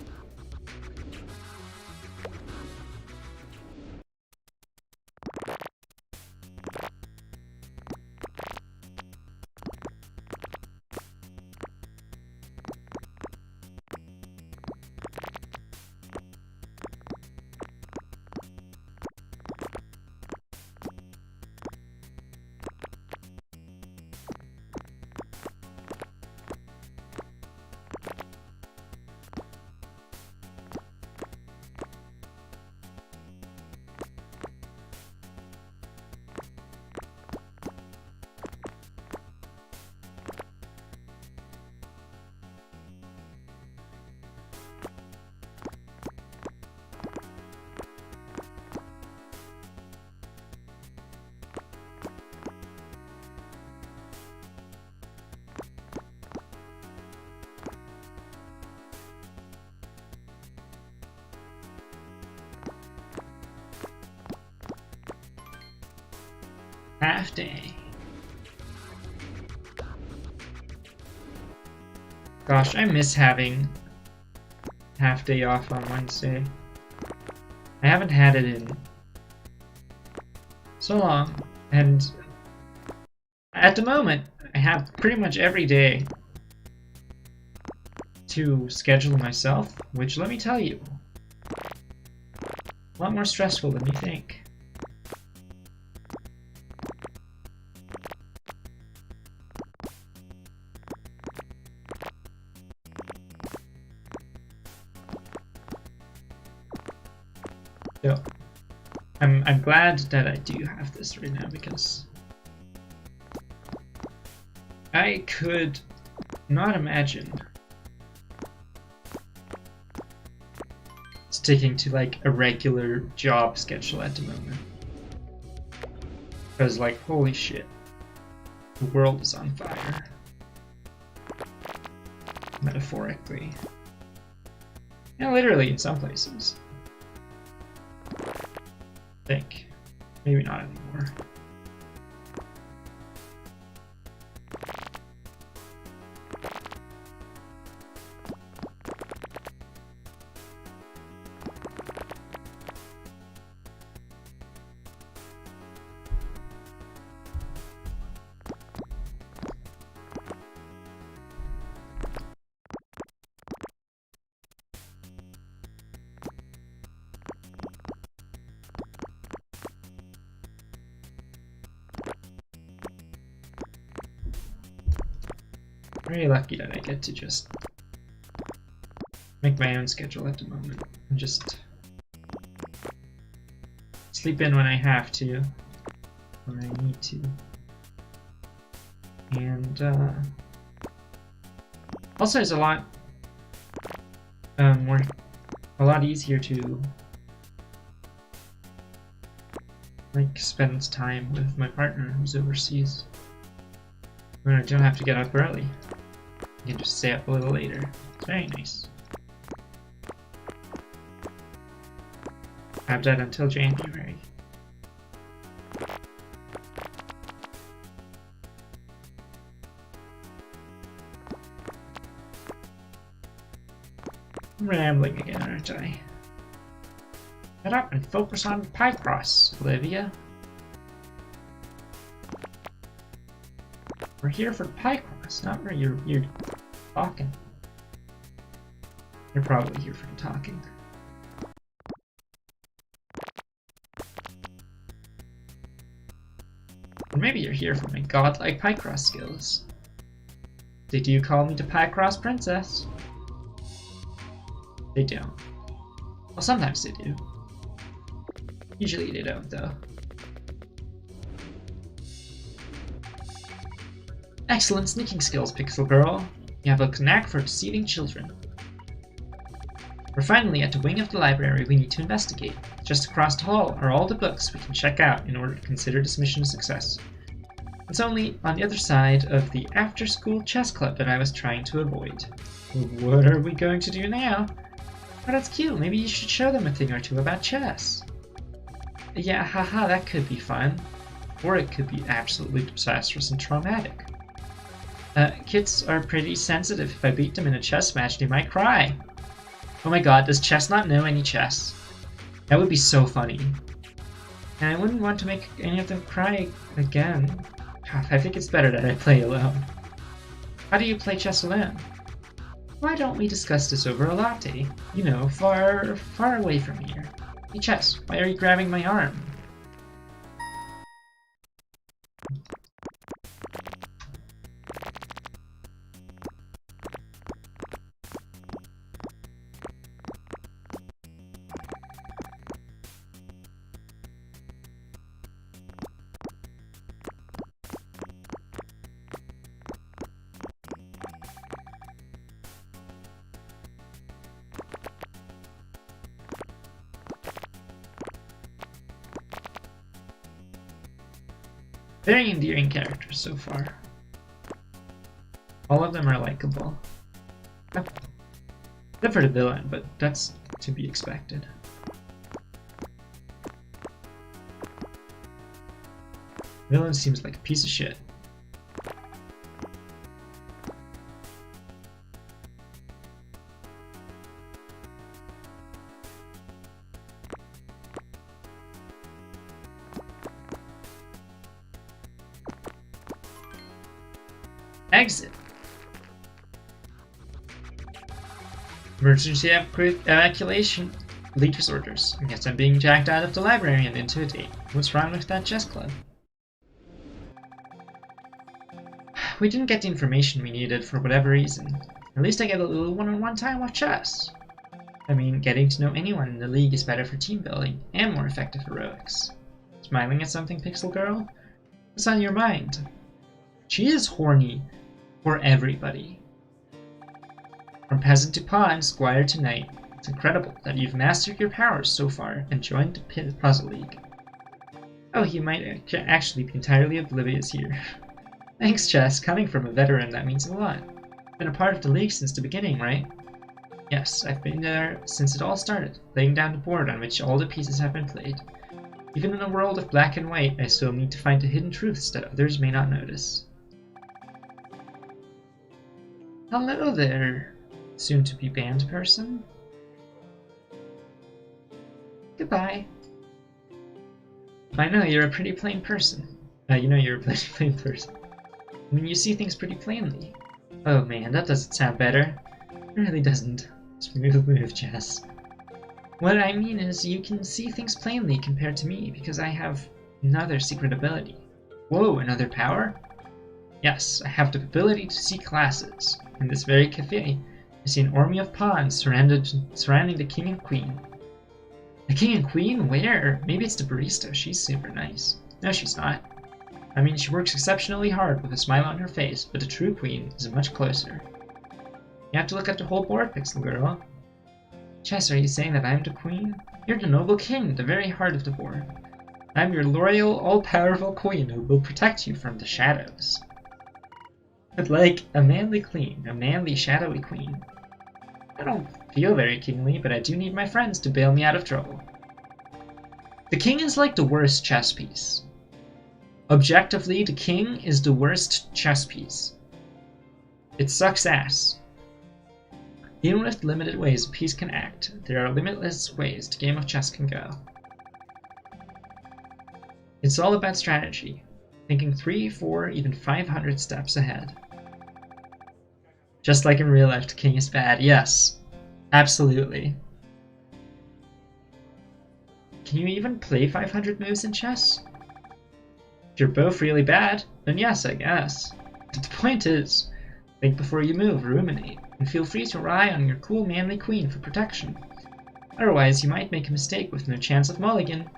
Half day. Gosh, I miss having half day off on Wednesday. I haven't had it in so long, and at the moment, I have pretty much every day to schedule myself, which, let me tell you, a lot more stressful than you think. So, I'm glad that I do have this right now, because I could not imagine sticking to like a regular job schedule at the moment. Because like, holy shit, the world is on fire. Metaphorically. And literally in some places. I think. Maybe not anymore. Very lucky that I get to just make my own schedule at the moment and just sleep in when I have to, when I need to. And also it's a lot easier to like spend time with my partner who's overseas when I don't have to get up early. I can just stay up a little later. It's very nice. I have that until January. I'm rambling again, aren't I? Get up and focus on Picross, Olivia. We're here for Picross, not where you're talking. You're probably here for the talking. Or maybe you're here for my godlike Picross skills. They do call me the Picross Princess. They don't. Well, sometimes they do. Usually they don't, though. Excellent sneaking skills, Pixel Girl. You have a knack for deceiving children. We're finally at the wing of the library we need to investigate. Just across the hall are all the books we can check out in order to consider this mission a success. It's only on the other side of the after-school chess club that I was trying to avoid. What are we going to do now? Oh, that's cute. Maybe you should show them a thing or two about chess. Yeah, haha, that could be fun. Or it could be absolutely disastrous and traumatic. Kids are pretty sensitive. If I beat them in a chess match, they might cry. Oh my god, does Chess not know any chess? That would be so funny. And I wouldn't want to make any of them cry again. I think it's better that I play alone. How do you play chess alone? Why don't we discuss this over a latte? You know, far, far away from here. Hey Chess, why are you grabbing my arm? Very endearing characters so far. All of them are likable. Except for the villain, but that's to be expected. Villain seems like a piece of shit. Exit. Emergency evacuation. Leader's orders. I guess I'm being jacked out of the library and into a date. What's wrong with that chess club? We didn't get the information we needed for whatever reason. At least I get a little one-on-one time with chess. I mean, getting to know anyone in the league is better for team building and more effective heroics. Smiling at something, Pixel Girl? What's on your mind? She is horny for everybody. From peasant to pawn, squire to knight. It's incredible that you've mastered your powers so far and joined the Puzzle League. Oh, he might actually be entirely oblivious here. Thanks, Chess. Coming from a veteran, that means a lot. You've been a part of the league since the beginning, right? Yes, I've been there since it all started, laying down the board on which all the pieces have been played. Even in a world of black and white, I still need to find the hidden truths that others may not notice. Hello there, soon-to-be banned person. Goodbye. I know, you're a pretty plain person. You know you're a pretty plain person. I mean, you see things pretty plainly. Oh man, that doesn't sound better. It really doesn't. Smooth move, Jess. What I mean is, you can see things plainly compared to me, because I have another secret ability. Whoa, another power? Yes, I have the ability to see classes. In this very cafe, I see an army of pawns surrounding the king and queen. The king and queen? Where? Maybe it's the barista. She's super nice. No, she's not. I mean, she works exceptionally hard with a smile on her face, but the true queen is much closer. You have to look at the whole board, Pixel Girl. Chess, are you saying that I'm the queen? You're the noble king, the very heart of the board. I'm your loyal, all-powerful queen who will protect you from the shadows. But like a manly queen, a manly, shadowy queen. I don't feel very kingly, but I do need my friends to bail me out of trouble. The king is like the worst chess piece. Objectively, the king is the worst chess piece. It sucks ass. Even with limited ways a piece can act, there are limitless ways the game of chess can go. It's all about strategy, thinking 3, 4, even 500 steps ahead. Just like in real life, the king is bad. Yes, absolutely. Can you even play 500 moves in chess? If you're both really bad, then yes, I guess. But the point is, think before you move, ruminate, and feel free to rely on your cool manly queen for protection. Otherwise, you might make a mistake with no chance of mulligan.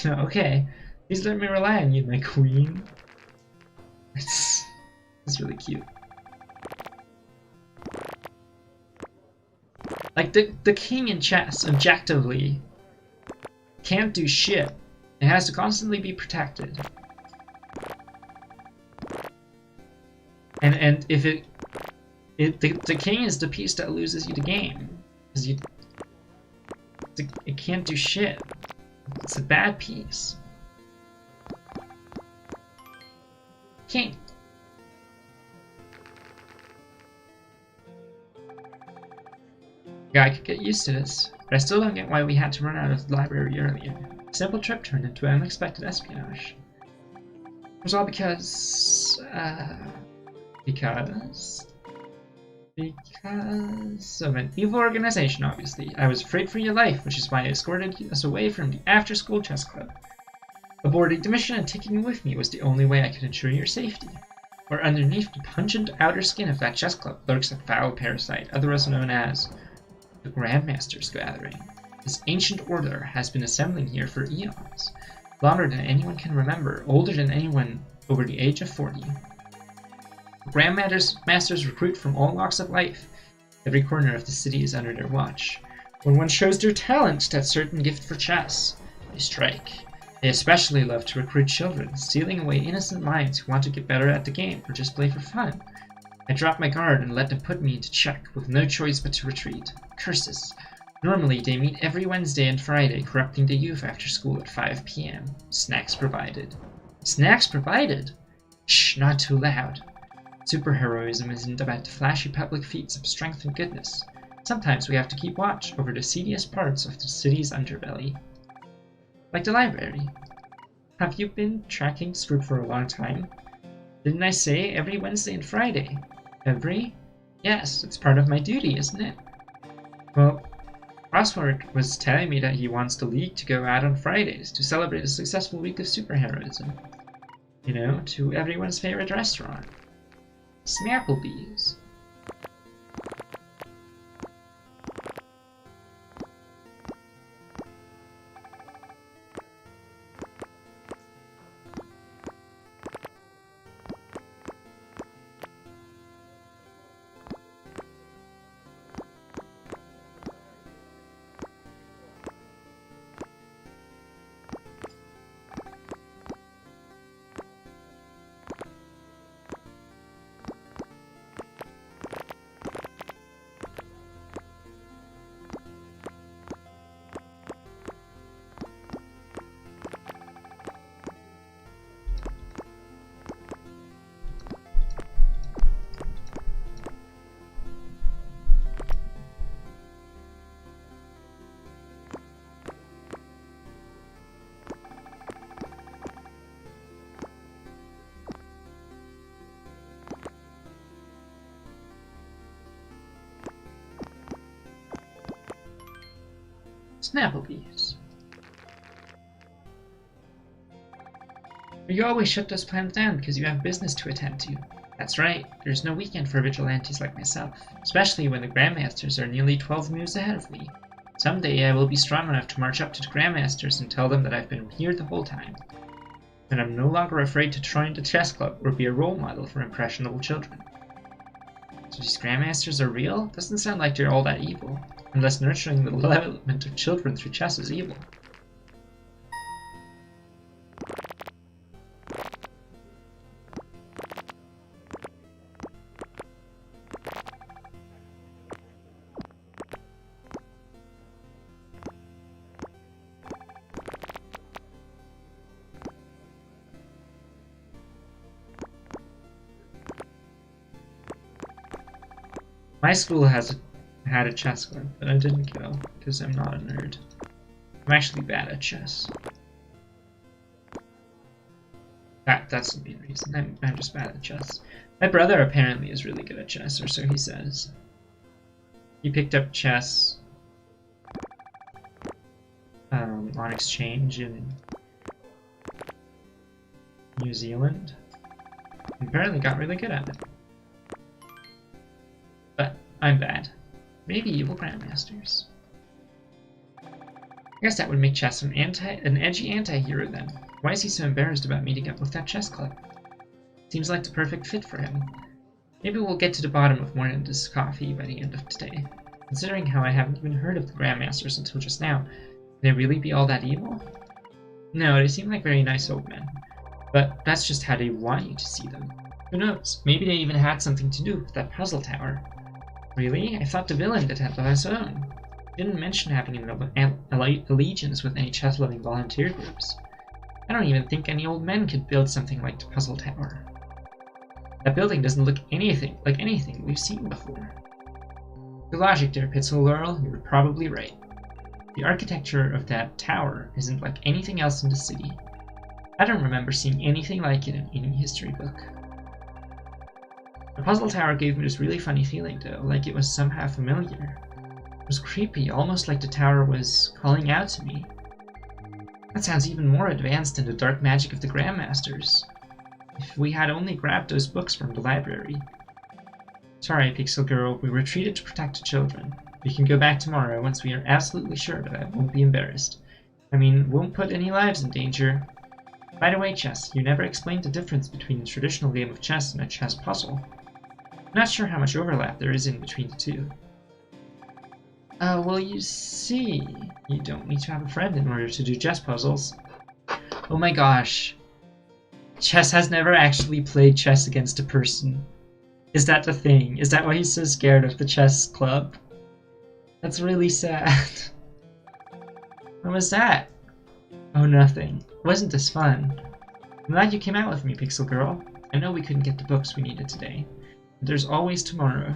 Okay, please let me rely on you, my queen. It's really cute. Like, the king in chess, objectively, can't do shit. It has to constantly be protected. And if the king is the piece that loses you the game, because it can't do shit. It's a bad piece. King. Yeah, I could get used to this, but I still don't get why we had to run out of the library earlier. A simple trip turned into unexpected espionage. It was all because of an evil organization, obviously. I was afraid for your life, which is why I escorted us away from the after-school chess club. Aborting the mission and taking you with me was the only way I could ensure your safety. For underneath the pungent outer skin of that chess club lurks a foul parasite, otherwise known as the Grandmaster's Gathering. This ancient order has been assembling here for eons, longer than anyone can remember, older than anyone over the age of 40. Grandmasters recruit from all walks of life. Every corner of the city is under their watch. When one shows their talent, that certain gift for chess, they strike. They especially love to recruit children, stealing away innocent minds who want to get better at the game or just play for fun. I dropped my guard and let them put me into check, with no choice but to retreat. Curses. Normally, they meet every Wednesday and Friday, corrupting the youth after school at 5 p.m. Snacks provided. Snacks provided? Shh, not too loud. Superheroism isn't about the flashy public feats of strength and goodness. Sometimes we have to keep watch over the seediest parts of the city's underbelly. Like the library. Have you been tracking this group for a long time? Didn't I say every Wednesday and Friday? Every? Yes, it's part of my duty, isn't it? Well, Crossword was telling me that he wants the League to go out on Fridays to celebrate a successful week of superheroism. You know, to everyone's favorite restaurant. Snapplebee's. Snapplebee's. You always shut those plans down because you have business to attend to. That's right, there's no weekend for vigilantes like myself, especially when the Grandmasters are nearly 12 moves ahead of me. Someday I will be strong enough to march up to the Grandmasters and tell them that I've been here the whole time. And I'm no longer afraid to join the chess club or be a role model for impressionable children. So these Grandmasters are real? Doesn't sound like they're all that evil. Unless nurturing the development of children through chess is evil. My school had a chess club, but I didn't go because I'm not a nerd. I'm actually bad at chess. That's the main reason. I'm just bad at chess. My brother apparently is really good at chess, or so he says. He picked up chess on exchange in New Zealand. And apparently got really good at it. But I'm bad. Maybe evil Grandmasters. I guess that would make chess an edgy anti-hero then. Why is he so embarrassed about meeting up with that chess club? Seems like the perfect fit for him. Maybe we'll get to the bottom of Morning's coffee by the end of today. Considering how I haven't even heard of the Grandmasters until just now, can they really be all that evil? No, they seem like very nice old men. But that's just how they want you to see them. Who knows? Maybe they even had something to do with that puzzle tower. Really? I thought the villain did have his own. Didn't mention having an allegiance with any chess-loving volunteer groups. I don't even think any old men could build something like the puzzle tower. That building doesn't look like anything we've seen before. Good logic there, Puzzle Girl. You're probably right. The architecture of that tower isn't like anything else in the city. I don't remember seeing anything like it in any history book. The puzzle tower gave me this really funny feeling though, like it was somehow familiar. It was creepy, almost like the tower was calling out to me. That sounds even more advanced than the dark magic of the Grandmasters. If we had only grabbed those books from the library. Sorry, Pixel Girl, we retreated to protect the children. We can go back tomorrow once we are absolutely sure that I won't be embarrassed. I mean, won't put any lives in danger. By the way, Chess, you never explained the difference between a traditional game of chess and a chess puzzle. I'm not sure how much overlap there is in between the two. Well, you see, you don't need to have a friend in order to do chess puzzles. Oh my gosh. Chess has never actually played chess against a person. Is that the thing? Is that why he's so scared of the chess club? That's really sad. What was that? Oh, nothing. Wasn't this fun? I'm glad you came out with me, Pixel Girl. I know we couldn't get the books we needed today. But there's always tomorrow.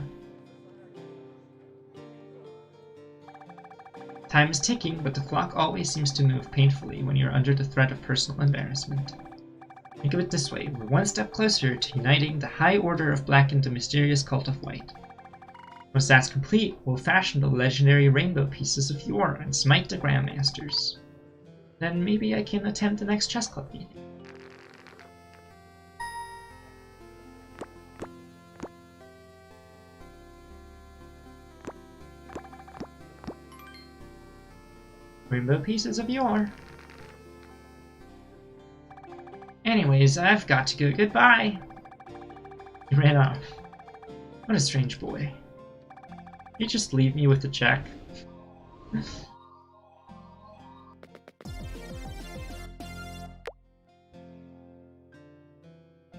Time is ticking, but the clock always seems to move painfully when you're under the threat of personal embarrassment. Think of it this way, we're one step closer to uniting the High Order of Black and the mysterious Cult of White. Once that's complete, we'll fashion the legendary rainbow pieces of yore and smite the Grandmasters. Then maybe I can attend the next chess club meeting. Rainbow pieces of yore. Anyways, I've got to go. Goodbye. He ran off. What a strange boy. He just leave me with the check.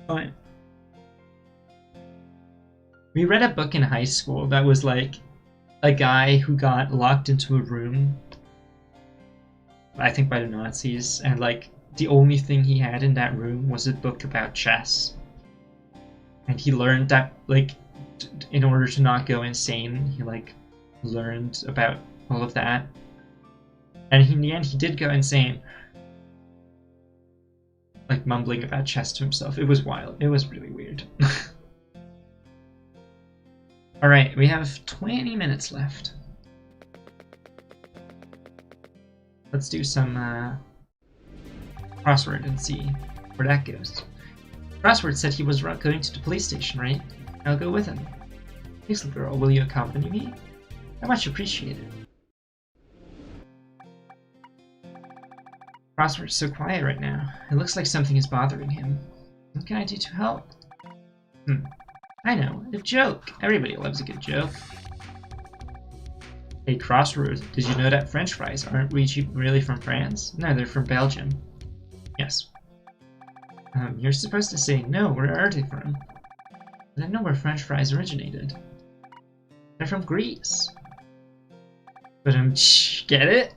Fine. We read a book in high school that was like a guy who got locked into a room, I think by the Nazis, and like the only thing he had in that room was a book about chess. And he learned that, like, in order to not go insane, he like learned about all of that. And in the end, he did go insane, like mumbling about chess to himself. It was wild. It was really weird. All right, we have 20 minutes left. Let's do some crossword and see where that goes. Crossword said he was going to the police station, right? I'll go with him. Pixel Girl, will you accompany me? I much appreciate it. Crossword's so quiet right now. It looks like something is bothering him. What can I do to help? I know, a joke. Everybody loves a good joke. Hey, Crossword, did you know that French fries aren't really from France? No, they're from Belgium. Yes. You're supposed to say, no, where are they from? I know where French fries originated. They're from Greece. But get it?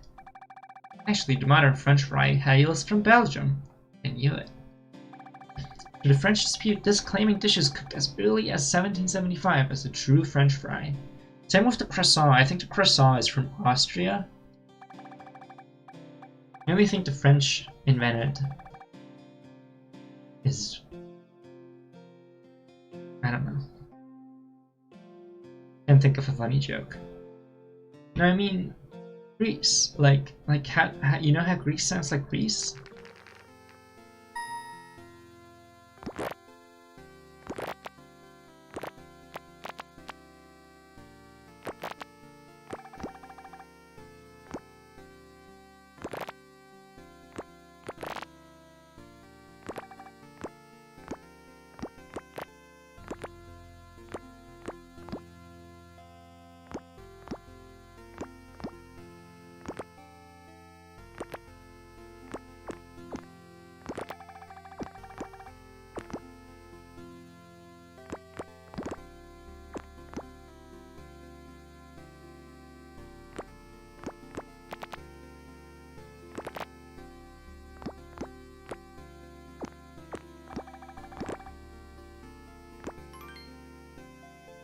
Actually, the modern French fry hails from Belgium. I knew it. The French dispute disclaiming dishes cooked as early as 1775 as a true French fry. Same with the croissant. I think the croissant is from Austria. I only think the French invented is... I don't know. Can't think of a funny joke. No, I mean Greece. Like how you know how Greece sounds like Greece?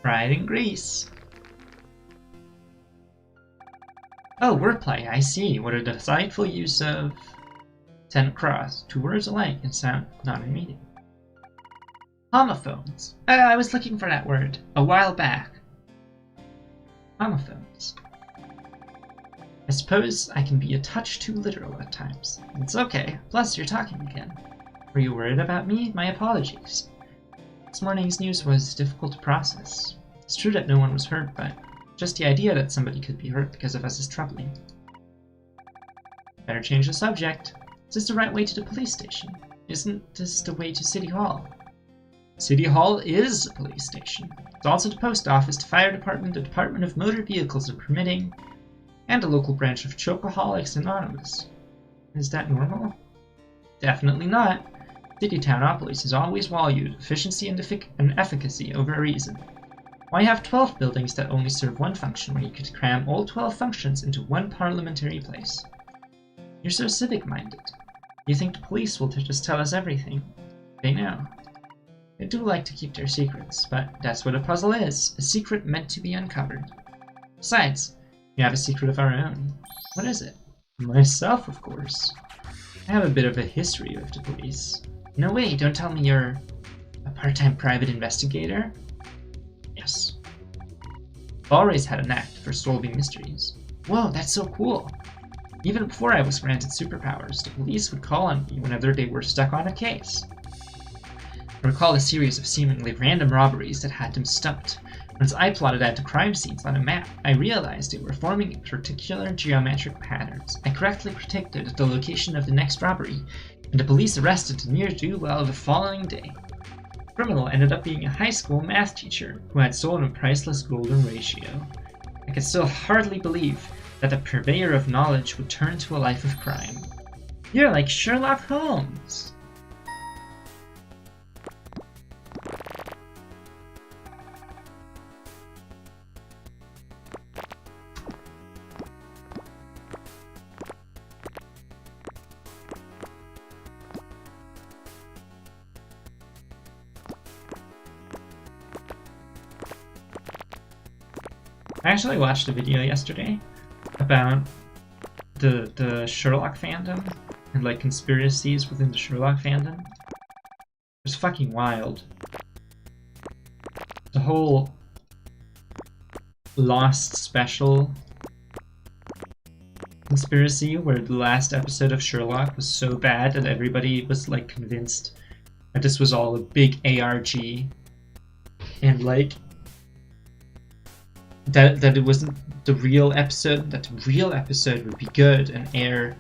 Fried in Greece. Oh, wordplay, I see. What a delightful use of 10 across. 2 words alike and sound not in meaning. Homophones. I was looking for that word a while back. Homophones. I suppose I can be a touch too literal at times. It's okay. Plus, you're talking again. Were you worried about me? My apologies. This morning's news was difficult to process. It's true that no one was hurt, but just the idea that somebody could be hurt because of us is troubling. Better change the subject. Is this the right way to the police station? Isn't this the way to City Hall? City Hall is a police station. It's also the post office, the fire department, the Department of Motor Vehicles and Permitting, and a local branch of Chocoholics Anonymous. Is that normal? Definitely not. City Townopolis has always valued efficiency and efficacy over reason. Why have 12 buildings that only serve one function when you could cram all 12 functions into one parliamentary place? You're so civic-minded. You think the police will just tell us everything. They know. They do like to keep their secrets, but that's what a puzzle is, a secret meant to be uncovered. Besides, we have a secret of our own. What is it? Myself, of course. I have a bit of a history with the police. No way, don't tell me you're a part-time private investigator? Yes. I've always had a knack for solving mysteries. Whoa, that's so cool! Even before I was granted superpowers, the police would call on me whenever they were stuck on a case. I recall a series of seemingly random robberies that had them stumped. Once I plotted out the crime scenes on a map, I realized they were forming in particular geometric patterns. I correctly predicted the location of the next robbery, and the police arrested the ne'er-do-well the following day. The criminal ended up being a high school math teacher who had stolen a priceless golden ratio. I could still hardly believe that the purveyor of knowledge would turn to a life of crime. You're like Sherlock Holmes! I actually watched a video yesterday about the Sherlock fandom and like conspiracies within the Sherlock fandom. It was fucking wild. The whole Lost special conspiracy where the last episode of Sherlock was so bad that everybody was like convinced that this was all a big ARG and like that it wasn't the real episode, that the real episode would be good and air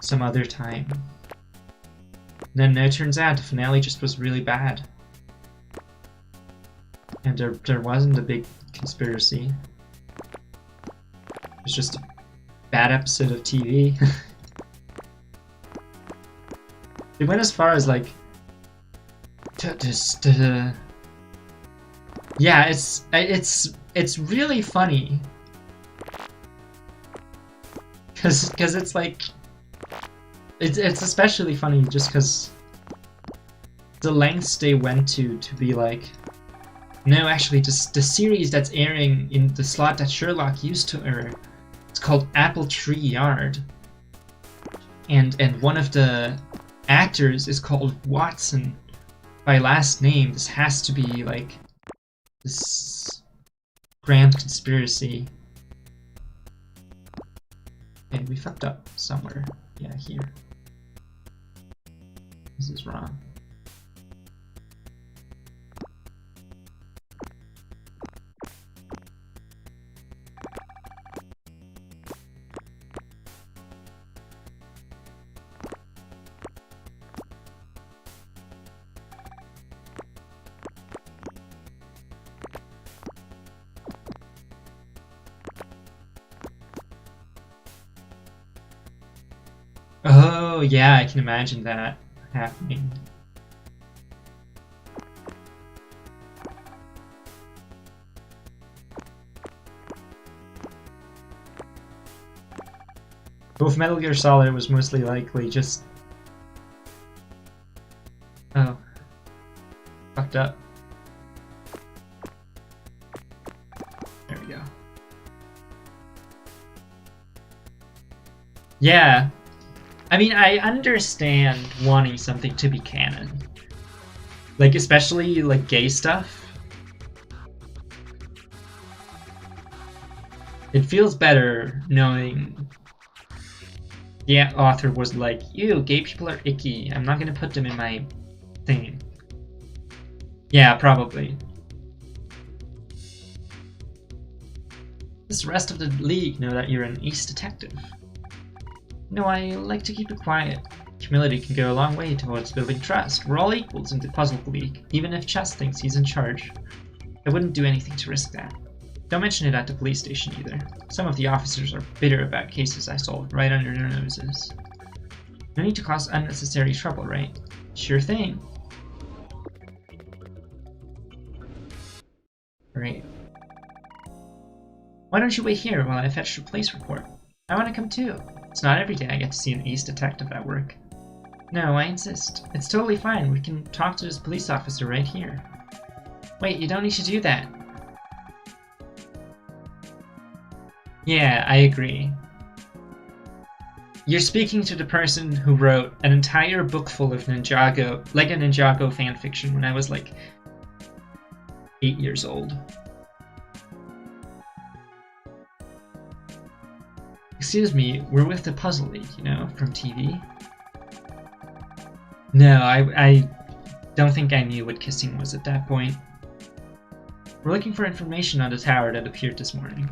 some other time. And then it turns out the finale just was really bad. And there wasn't a big conspiracy. It was just a bad episode of TV. It went as far as like yeah, it's really funny because it's like it's especially funny just because the lengths they went to be like, no, actually the series that's airing in the slot that Sherlock used to air, it's called Apple Tree Yard, and one of the actors is called Watson by last name. This has to be like this grand conspiracy. Okay, we fucked up somewhere. Yeah, here. This is wrong. Oh, yeah, I can imagine that happening. With Metal Gear Solid, was mostly likely just... Oh. Fucked up. There we go. Yeah. I mean, I understand wanting something to be canon. Like, especially, like, gay stuff. It feels better knowing the author was like, ew, gay people are icky. I'm not gonna put them in my thing. Yeah, probably. Does the rest of the league know that you're an ace detective? No, I like to keep it quiet. Humility can go a long way towards building trust. We're all equals in the Puzzle League, even if Chess thinks he's in charge. I wouldn't do anything to risk that. Don't mention it at the police station either. Some of the officers are bitter about cases I solved right under their noses. No need to cause unnecessary trouble, right? Sure thing. Great. Why don't you wait here while I fetch the police report? I want to come too. It's not every day I get to see an ace detective at work. No, I insist. It's totally fine. We can talk to this police officer right here. Wait, you don't need to do that. Yeah, I agree. You're speaking to the person who wrote an entire book full of Ninjago, like a Ninjago fanfiction when I was like 8 years old. Excuse me, we're with the Puzzle League, you know, from TV. No, I don't think I knew what kissing was at that point. We're looking for information on the tower that appeared this morning.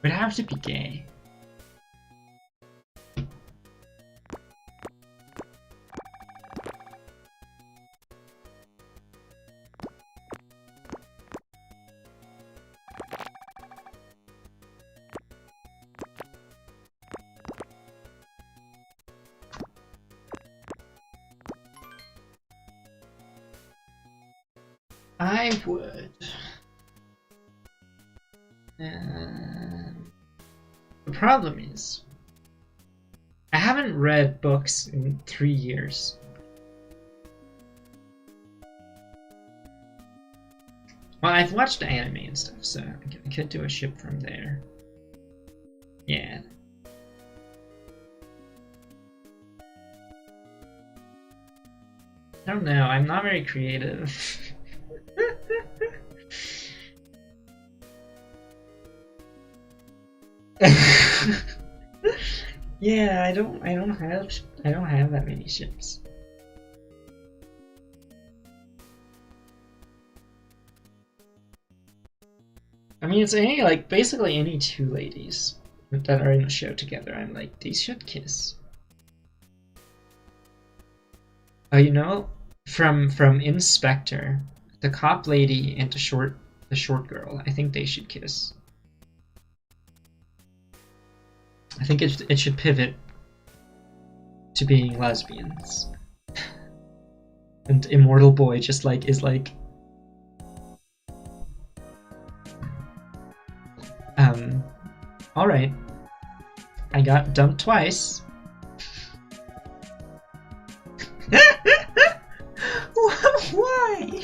would have to be gay. I would. The problem is, I haven't read books in 3 years. Well, I've watched anime and stuff, so I could do a ship from there. Yeah. I don't know, I'm not very creative. Yeah, I don't have that many ships. I mean, it's basically any two ladies that are in a show together. I'm like, these should kiss. Oh, you know, from Inspector, the cop lady and the short girl, I think they should kiss. I think it should pivot to being lesbians. And Immortal Boy just is like alright. I got dumped twice. Why?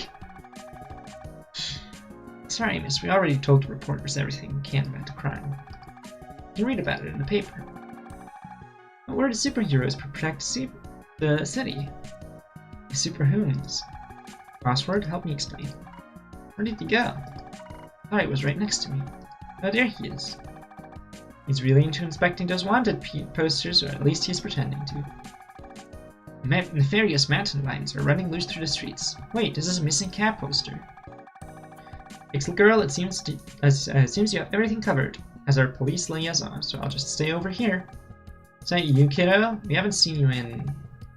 Sorry, miss, we already told the reporters everything we can about the crime. You can read about it in the paper. But where do superheroes protect the city? The superhumans. Crossword, help me explain. Where did he go? I thought he was right next to me. Oh, there he is. He's really into inspecting those wanted posters, or at least he's pretending to. Nefarious mountain lions are running loose through the streets. Wait, this is a missing cat poster. Pixel Girl, it seems you have everything covered as our police liaison, so I'll just stay over here. Is that you, kiddo? We haven't seen you in...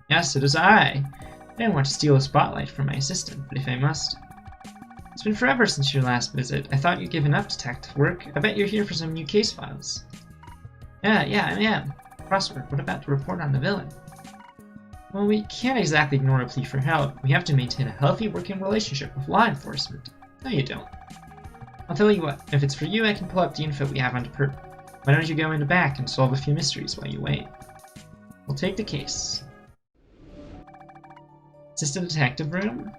Yes, it is I. I didn't want to steal a spotlight from my assistant, but if I must... It's been forever since your last visit. I thought you'd given up detective work. I bet you're here for some new case files. Yeah, I am. Crossword, what about the report on the villain? Well, we can't exactly ignore a plea for help. We have to maintain a healthy working relationship with law enforcement. No, you don't. I'll tell you what, if it's for you, I can pull up the info we have on the perp. Why don't you go in the back and solve a few mysteries while you wait? We'll take the case. Is this the detective room?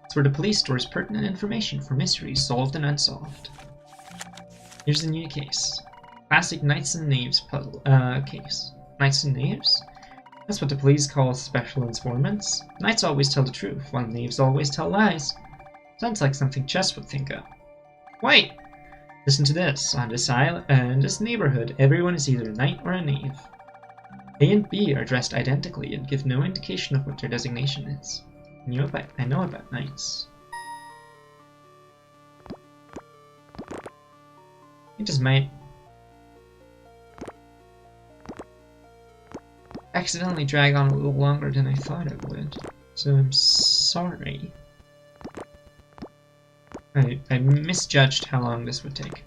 It's where the police stores pertinent information for mysteries solved and unsolved. Here's the new case. Classic Knights and Knaves puzzle case. Knights and Knaves? That's what the police call special informants. Knights always tell the truth, while knaves always tell lies. Sounds like something Chess would think of. Wait! Listen to this. On this island, in this neighborhood, everyone is either a knight or a knave. A and B are dressed identically and give no indication of what their designation is. I know about knights. I just might accidentally drag on a little longer than I thought it would, so I'm sorry. I misjudged how long this would take.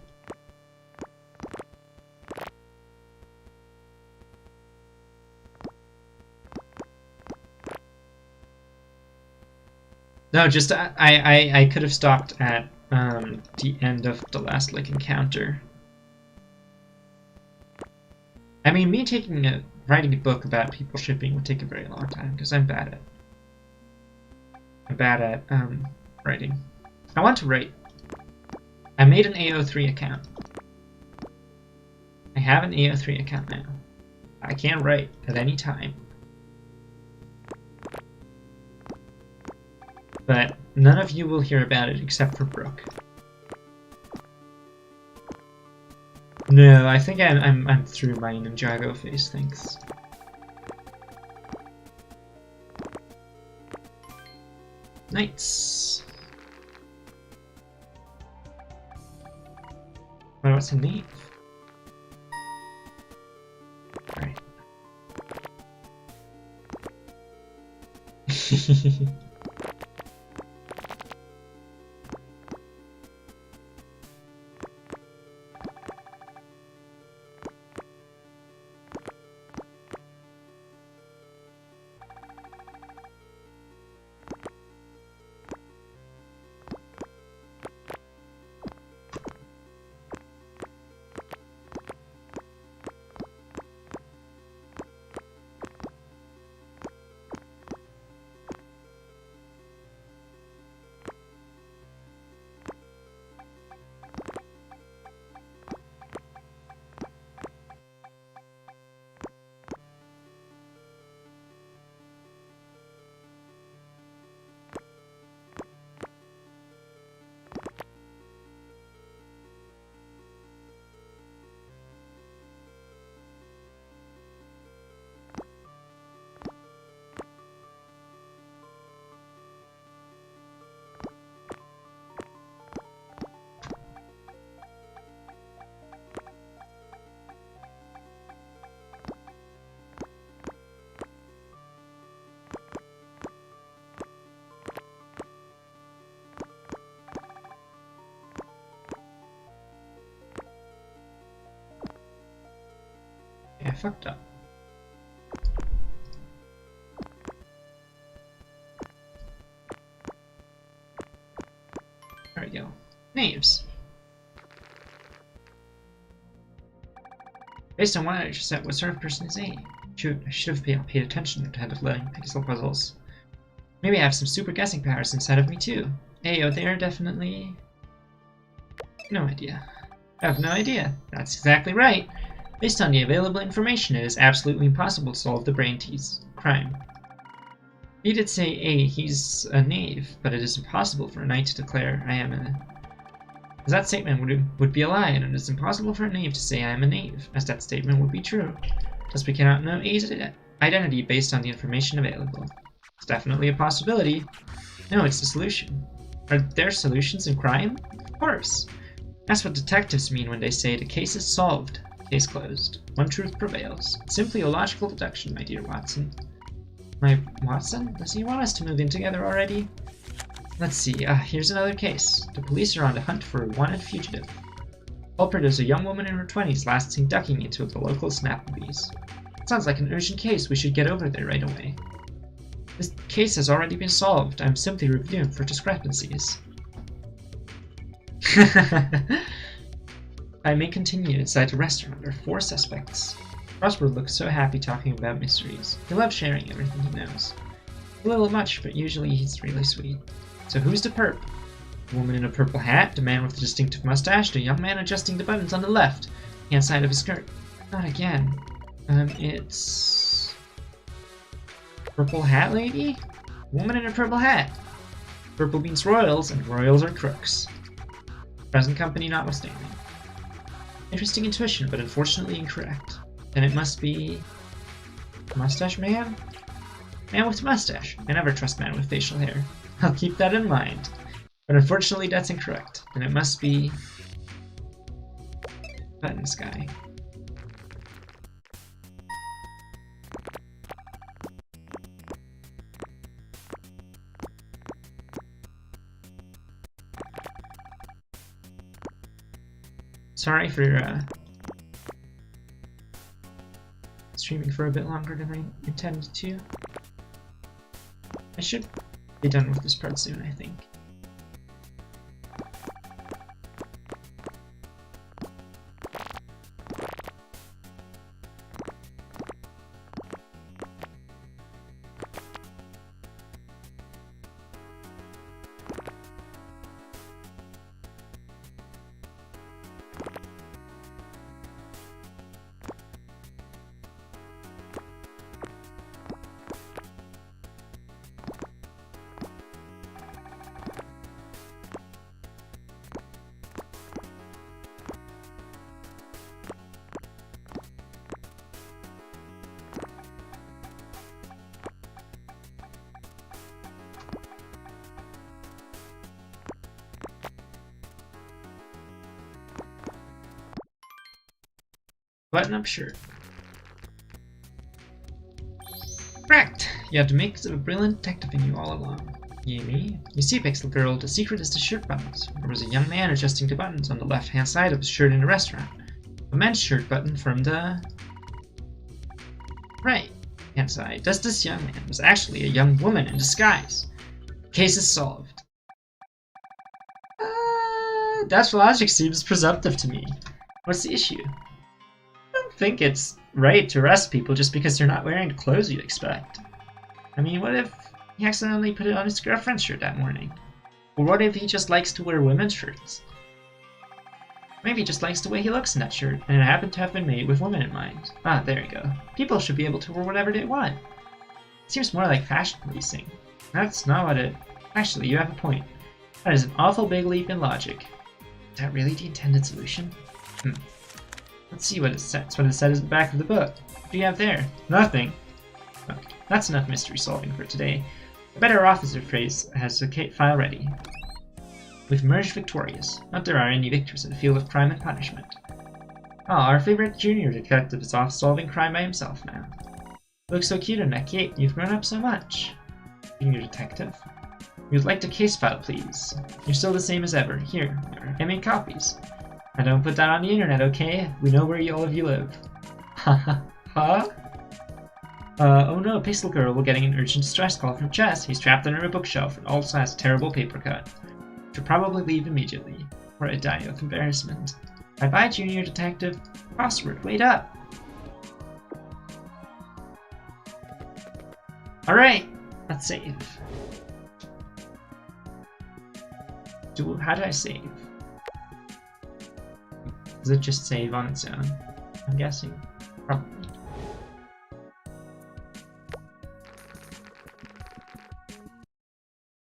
No, just I could have stopped at the end of the last encounter. I mean, me writing a book about people shipping would take a very long time because I'm bad at writing. I want to write. I made an AO3 account. I have an AO3 account now. I can write at any time. But none of you will hear about it except for Brooke. No, I think I'm through my Ninjago phase, thanks. Knights. What's a knave? I fucked up. There we go. Knaves. Based on what I just said, what sort of person is A? Shoot, I should have paid attention instead of learning pixel puzzles. Maybe I have some super guessing powers inside of me too. Ayo, they are definitely... No idea. I have no idea. That's exactly right. Based on the available information, it is absolutely impossible to solve the brain tease crime. He did say A, he's a knave, but it is impossible for a knight to declare I am a... As that statement would be a lie, and it is impossible for a knave to say I am a knave, as that statement would be true. Thus we cannot know A's identity based on the information available. It's definitely a possibility. No, it's a solution. Are there solutions in crime? Of course. That's what detectives mean when they say the case is solved. Case closed. One truth prevails. Simply a logical deduction, my dear Watson. My Watson? Does he want us to move in together already? Let's see. Here's another case. The police are on the hunt for a wanted fugitive. Culprit is a young woman in her 20s last seen ducking into the local Snapplebee's. Sounds like an urgent case. We should get over there right away. This case has already been solved. I'm simply reviewing for discrepancies. I may continue inside the restaurant. There are 4 suspects. Crossword looks so happy talking about mysteries. He loves sharing everything he knows. A little much, but usually he's really sweet. So who's the perp? The woman in a purple hat, the man with the distinctive mustache, the young man adjusting the buttons on the left hand side of his skirt. Not again. It's... Purple hat lady? Woman in a purple hat. Purple means royals, and royals are crooks. Present company notwithstanding. Interesting intuition, but unfortunately incorrect. Then it must be... Mustache man? Man with mustache. I never trust man with facial hair. I'll keep that in mind. But unfortunately that's incorrect. Then it must be... Buttons guy. Sorry for streaming for a bit longer than I intended to. I should be done with this part soon, I think. Button-up shirt. Correct! You had to make a brilliant detective in you all along. Me? You see, Pixel Girl, the secret is the shirt buttons. There was a young man adjusting the buttons on the left-hand side of his shirt in a restaurant. A men's shirt button from the right-hand side. Thus, this young man was actually a young woman in disguise. Case is solved. That logic seems presumptive to me. What's the issue? I don't think it's right to arrest people just because they're not wearing the clothes you'd expect. I mean, what if he accidentally put it on his girlfriend's shirt that morning? Or what if he just likes to wear women's shirts? Maybe he just likes the way he looks in that shirt, and it happened to have been made with women in mind. Ah, there you go. People should be able to wear whatever they want. It seems more like fashion policing. That's not what it... Actually, you have a point. That is an awful big leap in logic. Is that really the intended solution? Let's see what it says. What it says at the back of the book. What do you have there? Nothing. Okay, that's enough mystery solving for today. The better officer phrase has the file ready. We've emerged victorious. Not there are any victors in the field of crime and punishment. Ah, our favorite junior detective is off solving crime by himself now. You look so cute in that cape. You've grown up so much. Junior detective. We would like the case file, please. You're still the same as ever. Here, I made copies. I don't put that on the internet, okay? We know where all of you live. Haha. Huh? Oh no, Pixel Girl, we're getting an urgent distress call from Chess. He's trapped under a bookshelf and also has a terrible paper cut. Should probably leave immediately, or I die of embarrassment. Bye-bye, Junior Detective. Crossword, wait up! Alright, let's save. How do I save? Does it just save on its own? I'm guessing. Probably.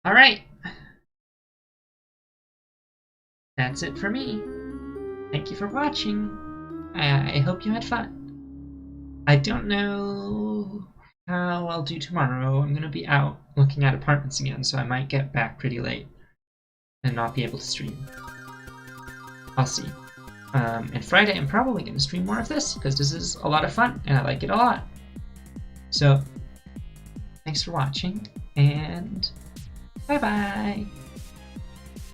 Alright. That's it for me. Thank you for watching. I hope you had fun. I don't know how I'll do tomorrow. I'm gonna be out looking at apartments again, so I might get back pretty late and not be able to stream. I'll see. And Friday I'm probably going to stream more of this because this is a lot of fun and I like it a lot. So, thanks for watching and bye bye!